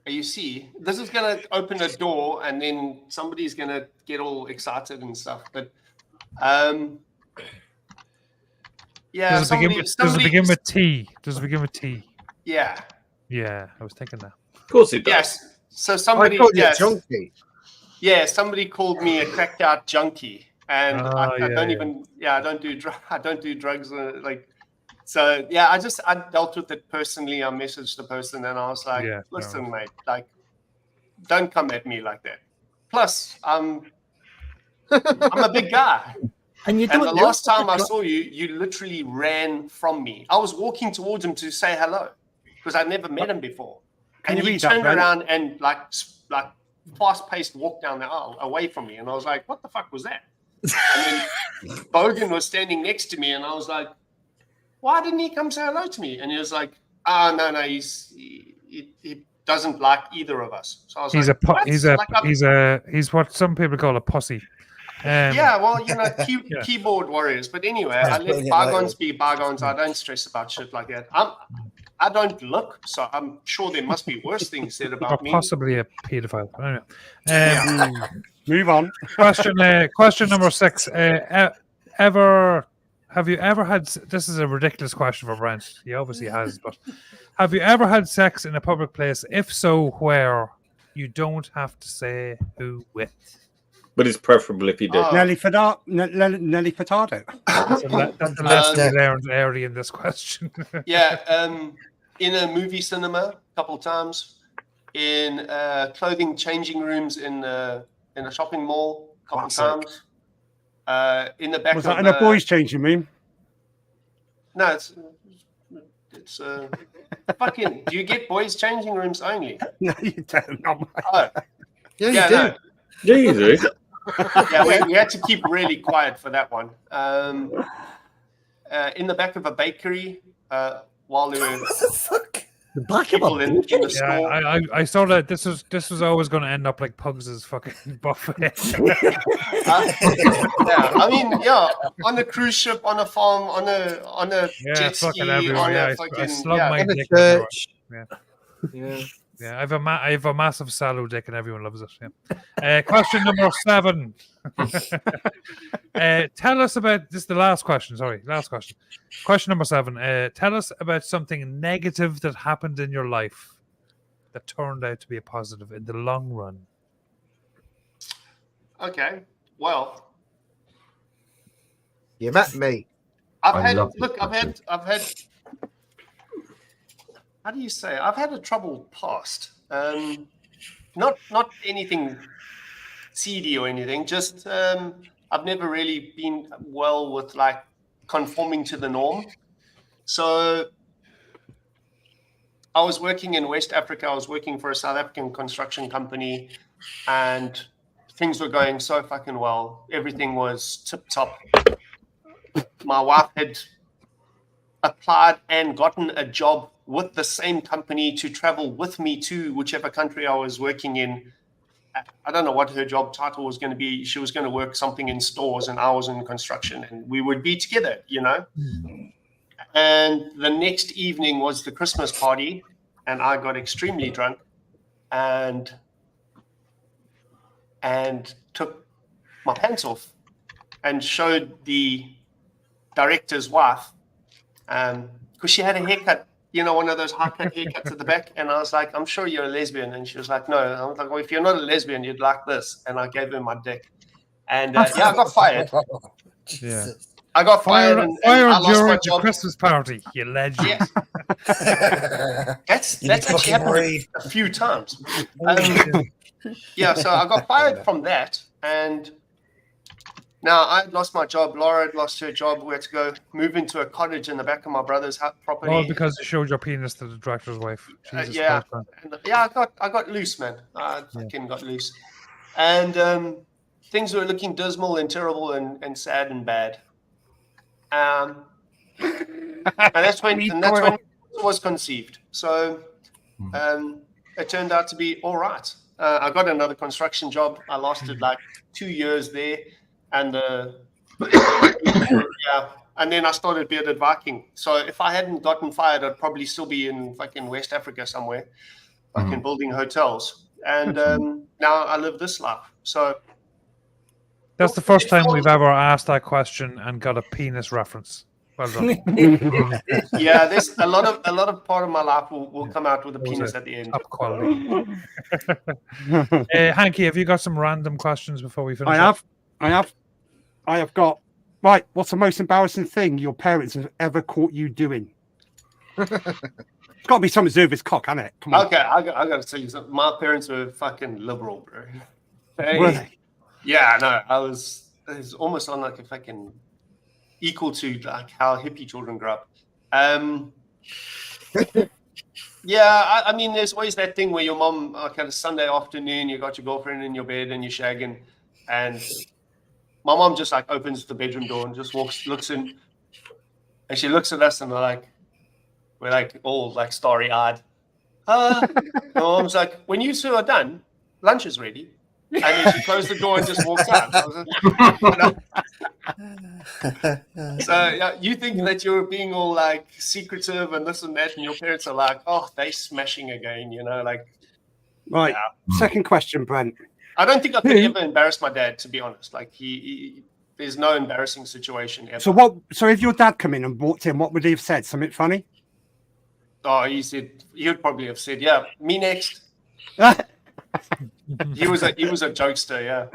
Speaker 7: You see, this is going to open a door, and then somebody's going to get all excited and stuff. But yeah,
Speaker 1: Does it begin with T? Does it begin with T?
Speaker 7: Yeah.
Speaker 1: Yeah, I was thinking that.
Speaker 3: Of course it does.
Speaker 7: Yes. So
Speaker 4: I
Speaker 7: somebody,
Speaker 4: called you a
Speaker 7: yes,
Speaker 4: junkie.
Speaker 7: yeah, somebody called me a cracked out junkie, and I don't
Speaker 1: yeah.
Speaker 7: I don't do drugs. So yeah, I dealt with it personally. I messaged the person, and I was like,
Speaker 1: Yeah,
Speaker 7: listen, mate, like, don't come at me like that. Plus, I'm a big guy.
Speaker 6: And
Speaker 7: the last time I saw you, you literally ran from me. I was walking towards him to say hello because I'd never met him before.
Speaker 2: Can
Speaker 7: And
Speaker 2: you
Speaker 7: he
Speaker 2: read that,
Speaker 7: turned
Speaker 2: Brent?
Speaker 7: around and like fast-paced walked down the aisle away from me. And I was like, what the fuck was that? And then Bogan was standing next to me, and I was like, why didn't he come say hello to me? And he was like, no, he doesn't like either of us. So I was
Speaker 1: he's what some people call a pussy.
Speaker 7: Yeah, well, keyboard warriors. But anyway, I let bygones be bygones. I don't stress about shit like that. I don't look, so I'm sure there must be worse things said about
Speaker 1: or
Speaker 7: me.
Speaker 1: possibly a paedophile. Anyway.
Speaker 2: Move on.
Speaker 1: Question number 6. Have you ever had? This is a ridiculous question for Brent. He obviously has, but have you ever had sex in a public place? If so, where? You don't have to say who with.
Speaker 3: But it's preferable if you did.
Speaker 2: Nelly Furtado.
Speaker 1: That's the lesson we learned early in this question.
Speaker 7: Yeah, in a movie cinema a couple of times, in clothing changing rooms in a shopping mall a couple of times. In the back
Speaker 2: Was
Speaker 7: of
Speaker 2: that in a boys' changing room?
Speaker 7: No, it's fucking. Do you get boys' changing rooms only?
Speaker 2: No, you don't.
Speaker 7: Oh,
Speaker 4: Yeah, you
Speaker 7: yeah,
Speaker 4: do.
Speaker 7: no.
Speaker 3: Yeah, you do.
Speaker 7: Yeah, we had to keep really quiet for that one. in the back of a bakery while there were
Speaker 8: What the fuck?
Speaker 6: The back of
Speaker 7: people
Speaker 6: a
Speaker 7: in the
Speaker 1: Yeah,
Speaker 7: store.
Speaker 1: I saw that this was always going to end up like Pugs's fucking buffet.
Speaker 7: Yeah, I mean, yeah, on a cruise ship, on a farm, on a
Speaker 1: Yeah,
Speaker 7: jet
Speaker 1: fucking
Speaker 7: ski,
Speaker 1: everywhere.
Speaker 7: on
Speaker 1: Yeah,
Speaker 7: a
Speaker 1: I
Speaker 7: fucking
Speaker 1: slug
Speaker 7: yeah.
Speaker 1: my
Speaker 4: In a
Speaker 1: dick everywhere.
Speaker 4: church.
Speaker 3: Yeah.
Speaker 1: Yeah, I have a massive sallow dick and everyone loves it. Yeah. Question number 7. Tell us about this. Is the last question. Sorry, last question. Question number 7. Tell us about something negative that happened in your life that turned out to be a positive in the long run.
Speaker 7: Okay, well,
Speaker 4: You met me.
Speaker 7: I've
Speaker 5: I
Speaker 7: had
Speaker 5: love
Speaker 7: look,
Speaker 5: this
Speaker 7: I've had. How do you say? I've had a troubled past. Not anything seedy or anything. Just I've never really been well with like conforming to the norm. So I was working in West Africa. I was working for a South African construction company, and things were going so fucking well. Everything was tip top. My wife had applied and gotten a job with the same company to travel with me to whichever country I was working in. I don't know what her job title was going to be. She was going to work something in stores and I was in construction, and we would be together, you know. And the next evening was the Christmas party, and I got extremely drunk and took my pants off and showed the director's wife, because she had a haircut, you know, one of those high-cut haircuts at the back. And I was like, I'm sure you're a lesbian. And she was like, no. And I was like, well, if you're not a lesbian, you'd like this. And I gave her my dick. And yeah, I got fired.
Speaker 1: Yeah.
Speaker 7: I got fired, and I lost my
Speaker 1: during the
Speaker 7: job.
Speaker 1: Christmas party, you legend.
Speaker 7: Yeah. That's
Speaker 8: You
Speaker 7: actually
Speaker 8: fucking
Speaker 7: happened
Speaker 8: read.
Speaker 7: a few times. Yeah, so I got fired from that, and now I lost my job. Laura had lost her job. We had to go move into a cottage in the back of my brother's property.
Speaker 1: All because you showed your penis to the director's wife. Jesus
Speaker 7: Yeah.
Speaker 1: Christ, man.
Speaker 7: And, yeah, I got loose, man. I fucking got loose, and things were looking dismal and terrible and sad and bad. And that's when it was conceived. So it turned out to be all right. I got another construction job. I lasted like 2 years there, and yeah, and then I started Bearded Viking. So if I hadn't gotten fired, I'd probably still be in fucking West Africa somewhere, fucking building hotels. And now I live this life. So
Speaker 1: That's the first time we've ever asked that question and got a penis reference. Well done.
Speaker 7: yeah, there's a lot of part of my life will come out with a penis at the end.
Speaker 1: Top quality. Hanky, have you got some random questions before we finish?
Speaker 2: I have got. Right, what's the most embarrassing thing your parents have ever caught you doing? It's got to be something to do with his cock, hasn't it? Come on.
Speaker 7: Okay, I got to tell you something. My parents were fucking liberal, bro.
Speaker 2: Were they?
Speaker 7: Yeah, no, it was almost on like a fucking equal to like how hippie children grow up. Yeah, I mean, there's always that thing where your mom, like at a Sunday afternoon, you got your girlfriend in your bed and you're shagging, and my mom just like opens the bedroom door and just looks in, and she looks at us and we're like all like starry-eyed. My mom's like, when you two are done, lunch is ready. And then she closed the door and just walks out. So yeah, you think that you're being all like secretive and this and that, and your parents are like, oh, they smashing again, you know, like.
Speaker 2: Right.
Speaker 7: Yeah.
Speaker 2: Second question, Brent.
Speaker 7: I don't think I could ever embarrass my dad, to be honest. Like he there's no embarrassing situation ever.
Speaker 2: So if your dad come in and walked in, what would he have said? Something funny?
Speaker 7: Oh, he would probably have said, yeah, me next. He was a jokester, yeah.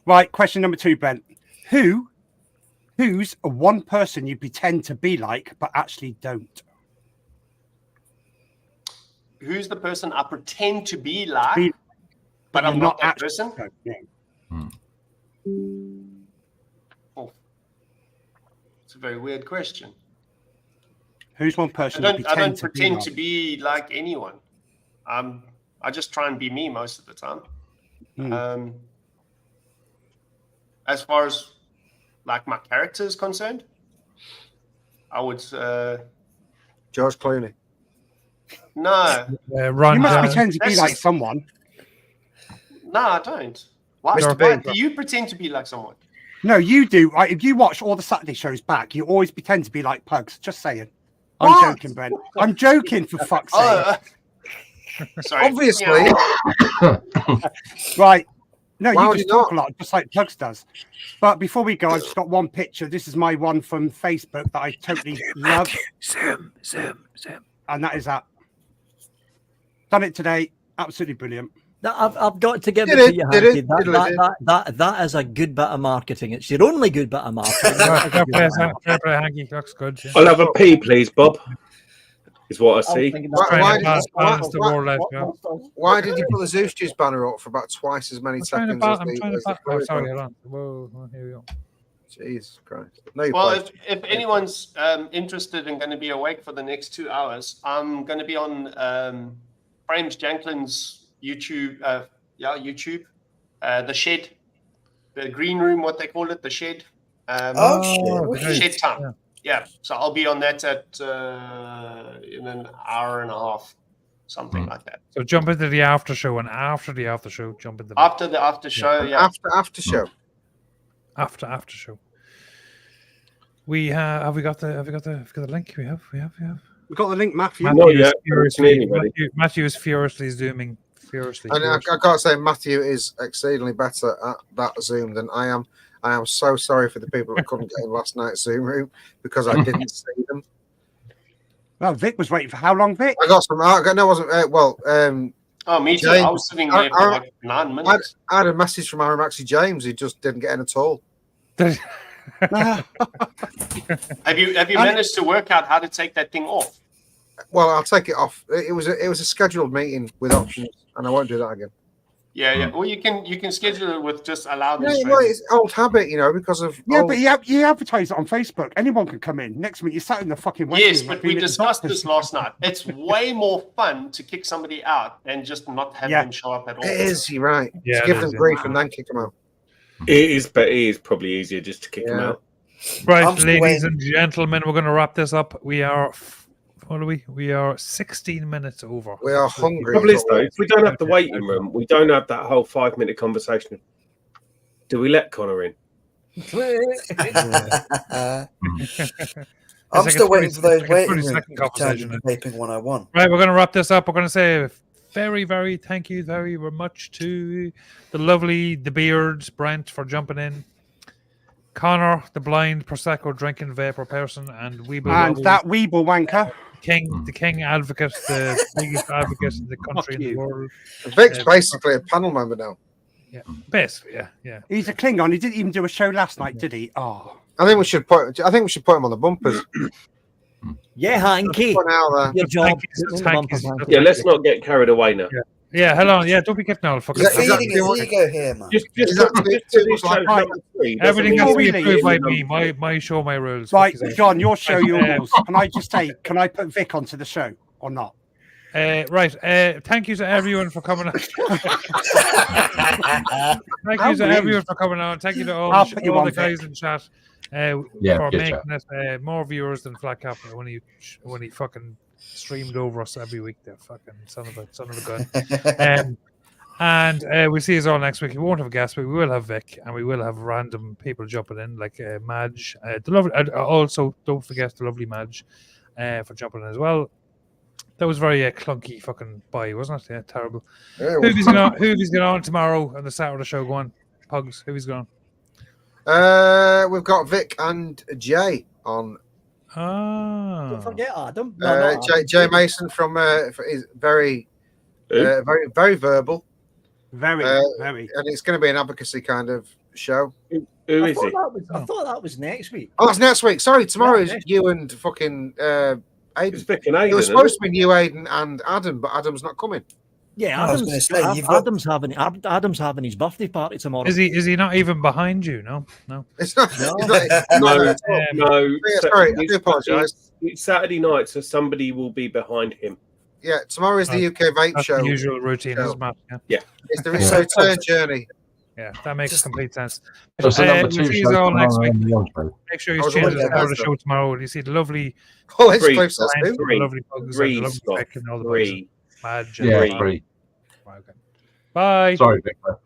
Speaker 2: Right, question number 2, Brent. Who's a one person you pretend to be like but actually don't?
Speaker 7: Who's the person I pretend to be like, but I'm not that person?
Speaker 2: Yeah.
Speaker 7: Oh, it's a very weird question.
Speaker 2: Who's one person
Speaker 7: I don't pretend to be like anyone. I just try and be me most of the time. As far as like my character is concerned, I would.
Speaker 4: George Clooney.
Speaker 7: No,
Speaker 1: Ron
Speaker 2: You must
Speaker 1: Jones.
Speaker 2: pretend to be
Speaker 7: That's
Speaker 2: like
Speaker 7: just-
Speaker 2: someone.
Speaker 7: no, I don't. Why,
Speaker 4: Mr.
Speaker 7: why
Speaker 4: Bean.
Speaker 7: do you pretend to be like someone?
Speaker 2: No, you do. Right? If you watch all the Saturday shows back, you always pretend to be like Pugs. Just saying. I'm
Speaker 4: What?
Speaker 2: joking, Brent. I'm joking, for fuck's sake.
Speaker 7: Oh, sorry.
Speaker 4: Obviously.
Speaker 7: Yeah.
Speaker 2: Right. No,
Speaker 4: Why
Speaker 2: you
Speaker 4: would
Speaker 2: just
Speaker 4: you
Speaker 2: talk
Speaker 4: not?
Speaker 2: a lot, just like Pugs does. But before we go, I've just got one picture. This is my one from Facebook that I totally love.
Speaker 1: Zoom.
Speaker 2: And that is that. Done it today. Absolutely brilliant.
Speaker 6: I've got to give
Speaker 4: Did
Speaker 6: it
Speaker 4: it,
Speaker 6: to you,
Speaker 4: did
Speaker 6: Hanky.
Speaker 4: it, did
Speaker 6: That is a good bit of marketing. It's your only good bit of marketing.
Speaker 1: Fair play, Hanky. Looks good. Yeah.
Speaker 3: I'll have a pee, please, Bob. Is what I see.
Speaker 4: Why
Speaker 1: Balance the war life, yeah.
Speaker 4: Why did you put the Zeus Juice banner up for about twice as many
Speaker 1: I'm trying to
Speaker 4: seconds
Speaker 1: Oh,
Speaker 4: as
Speaker 1: sorry,
Speaker 4: the
Speaker 1: hold on. Whoa, here we go.
Speaker 4: Jesus Christ. No, you
Speaker 7: Well,
Speaker 4: played.
Speaker 7: if anyone's interested and going to be awake for the next 2 hours, I'm going to be on Frames Janklin's YouTube. YouTube. The Shed, the green room, what they call it, the Shed.
Speaker 8: Shit.
Speaker 7: Shed time. Yeah. So I'll be on that at in an hour and a half, something like that.
Speaker 1: So jump into the after show, and after the after show, jump into the
Speaker 7: After the after show, yeah.
Speaker 4: After show.
Speaker 1: after show. We have we got the link? We have.
Speaker 2: We've got the link, Matthew.
Speaker 3: No, yeah.
Speaker 1: Matthew is furiously zooming.
Speaker 4: And I gotta say, Matthew is exceedingly better at that Zoom than I am. I am so sorry for the people that couldn't get in last night's Zoom room because I didn't see them.
Speaker 2: Well, Vic was waiting for how long, Vic?
Speaker 4: I got some. No, wasn't.
Speaker 7: Oh, me too.
Speaker 4: James,
Speaker 7: I was sitting there for like 9 minutes.
Speaker 4: I had a message from Aaron Maxey James who just didn't get in at all.
Speaker 7: Have you managed to work out how to take that thing off?
Speaker 4: Well, I'll take it off. It was a scheduled meeting with options, and I won't do that again.
Speaker 7: Yeah. Well, you can schedule it with just allow them.
Speaker 4: Yeah, well, it's old habit, because of.
Speaker 2: Yeah, but you advertise it on Facebook. Anyone can come in. Next week, you sat in the fucking waiting
Speaker 7: Yes,
Speaker 2: room
Speaker 7: but
Speaker 2: like
Speaker 7: we
Speaker 2: being at the
Speaker 7: discussed
Speaker 2: doctor's.
Speaker 7: this last night. It's way more fun to kick somebody out than just not have them show up at all.
Speaker 4: It is. You're right.
Speaker 1: Yeah,
Speaker 4: Just
Speaker 1: it
Speaker 4: give them
Speaker 1: is,
Speaker 4: grief and then kick them out.
Speaker 3: It is, but it is probably easier just to kick them out.
Speaker 1: Right,
Speaker 8: I'm still
Speaker 1: ladies
Speaker 8: waiting.
Speaker 1: and gentlemen, we're going to wrap this up. We are. What are we? We are 16 minutes over.
Speaker 4: We are hungry.
Speaker 3: Trouble is, though, if we don't have the waiting room, we don't have that whole 5-minute conversation. Do we let Connor in?
Speaker 8: I'm
Speaker 1: like
Speaker 8: still
Speaker 1: a
Speaker 8: waiting
Speaker 1: 20
Speaker 8: for those
Speaker 1: like a
Speaker 8: waiting
Speaker 1: 30-second
Speaker 8: rooms to
Speaker 1: conversation.
Speaker 8: turn into Vaping 101.
Speaker 1: Right, we're going to wrap this up. We're going to say very, very thank you very much to the lovely, the Beards, Brent, for jumping in. Connor, the blind Prosecco drinking vapor person, and Weeble
Speaker 2: And
Speaker 1: Wobbles,
Speaker 2: that Weeble wanker.
Speaker 1: the king advocate, the biggest advocate in the country and the world.
Speaker 4: Vic's basically a panel member now.
Speaker 1: Yeah, basically, yeah.
Speaker 2: He's a Klingon. He didn't even do a show last night, did he? Oh.
Speaker 4: I think we should put him on the bumpers.
Speaker 6: Yeah, Hanky.
Speaker 4: For now, there.
Speaker 6: Your job.
Speaker 1: Hanky's-
Speaker 3: Yeah, let's not get carried away now.
Speaker 1: Yeah, hello. Yeah, don't be getting all fucking.
Speaker 4: Is that-
Speaker 8: Feeding his ego here, man.
Speaker 3: Just
Speaker 4: Is that
Speaker 3: this show
Speaker 4: like-
Speaker 3: number 3 doesn't
Speaker 1: Everything
Speaker 3: mean
Speaker 1: has to be
Speaker 2: Before we
Speaker 1: approved by
Speaker 3: leave-
Speaker 1: me. My show, my rules.
Speaker 2: Right,
Speaker 1: Fuck you,
Speaker 2: John, your show, your rules. Can I just say, can I put Vic onto the show or not?
Speaker 1: Right. Thank you to everyone for coming on. Thank you to everyone for coming on. Thank you to all
Speaker 2: I'll put you
Speaker 1: the
Speaker 2: on,
Speaker 1: guys
Speaker 2: Vic.
Speaker 1: in chat for
Speaker 5: good
Speaker 1: making
Speaker 5: chat.
Speaker 1: us more viewers than Flat Cap when he fucking streamed over us every week. There, fucking son of a gun. And we'll see you all next week. We won't have a guest, but we will have Vic, and we will have random people jumping in, like Madge. The lovely, also, don't forget the lovely Madge for jumping in as well. That was very clunky fucking buy, wasn't it? Yeah, terrible.
Speaker 4: Yeah,
Speaker 1: Who's going on tomorrow on the Saturday show? Go on, Pugs. Who's going?
Speaker 4: We've got Vic and Jay on.
Speaker 6: Don't forget Adam. No,
Speaker 4: Jay Mason from is very, very, very verbal.
Speaker 2: Very,
Speaker 4: And it's going to be an advocacy kind of show.
Speaker 3: Who
Speaker 6: I
Speaker 3: is he?
Speaker 6: thought that was next week.
Speaker 4: Oh, that's next week. Sorry, tomorrow
Speaker 6: Yeah,
Speaker 4: is
Speaker 6: next
Speaker 4: you and fucking Aiden.
Speaker 3: It's Vic and
Speaker 4: It
Speaker 3: Aiden,
Speaker 4: was
Speaker 3: isn't
Speaker 4: supposed to be you, Aiden, and Adam, but Adam's not coming.
Speaker 6: Yeah,
Speaker 8: I was gonna say, you've got-
Speaker 6: Adam's having his birthday party tomorrow.
Speaker 1: Is he not even behind you? No.
Speaker 4: It's not.
Speaker 6: No.
Speaker 4: It's not
Speaker 3: No.
Speaker 4: Yeah, sorry, I do apologise.
Speaker 3: It's Saturday night, so somebody will be behind him.
Speaker 4: Yeah, tomorrow is the UK Vape
Speaker 1: That's
Speaker 4: Show.
Speaker 1: the usual routine, isn't it? Yeah.
Speaker 4: It's the Return Journey.
Speaker 1: Yeah, that makes
Speaker 8: Just-
Speaker 1: complete sense.
Speaker 5: Just another
Speaker 1: We'll
Speaker 5: 2
Speaker 1: see
Speaker 5: shows
Speaker 1: you all
Speaker 5: going
Speaker 1: next
Speaker 5: on
Speaker 1: week.
Speaker 5: around the launch show.
Speaker 1: Make sure
Speaker 4: I
Speaker 1: you
Speaker 4: was
Speaker 1: change
Speaker 4: wondering
Speaker 1: the
Speaker 4: about
Speaker 1: start of the
Speaker 4: that.
Speaker 1: show tomorrow. You see the lovely
Speaker 4: Oh,
Speaker 1: Three.
Speaker 4: exclusive stuff.
Speaker 1: the lovely bugs and
Speaker 3: Three
Speaker 1: the lovely
Speaker 3: stuff.
Speaker 1: Vic and all the bugs.
Speaker 3: Three.
Speaker 1: Madge.
Speaker 5: Yeah,
Speaker 3: Three.
Speaker 5: 3.
Speaker 1: Right, okay. Bye.
Speaker 5: Sorry, Victor.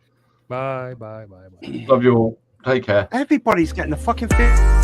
Speaker 1: Bye. Bye. Bye. Bye.
Speaker 5: Love you all. Take care.
Speaker 2: Everybody's getting the fucking thing.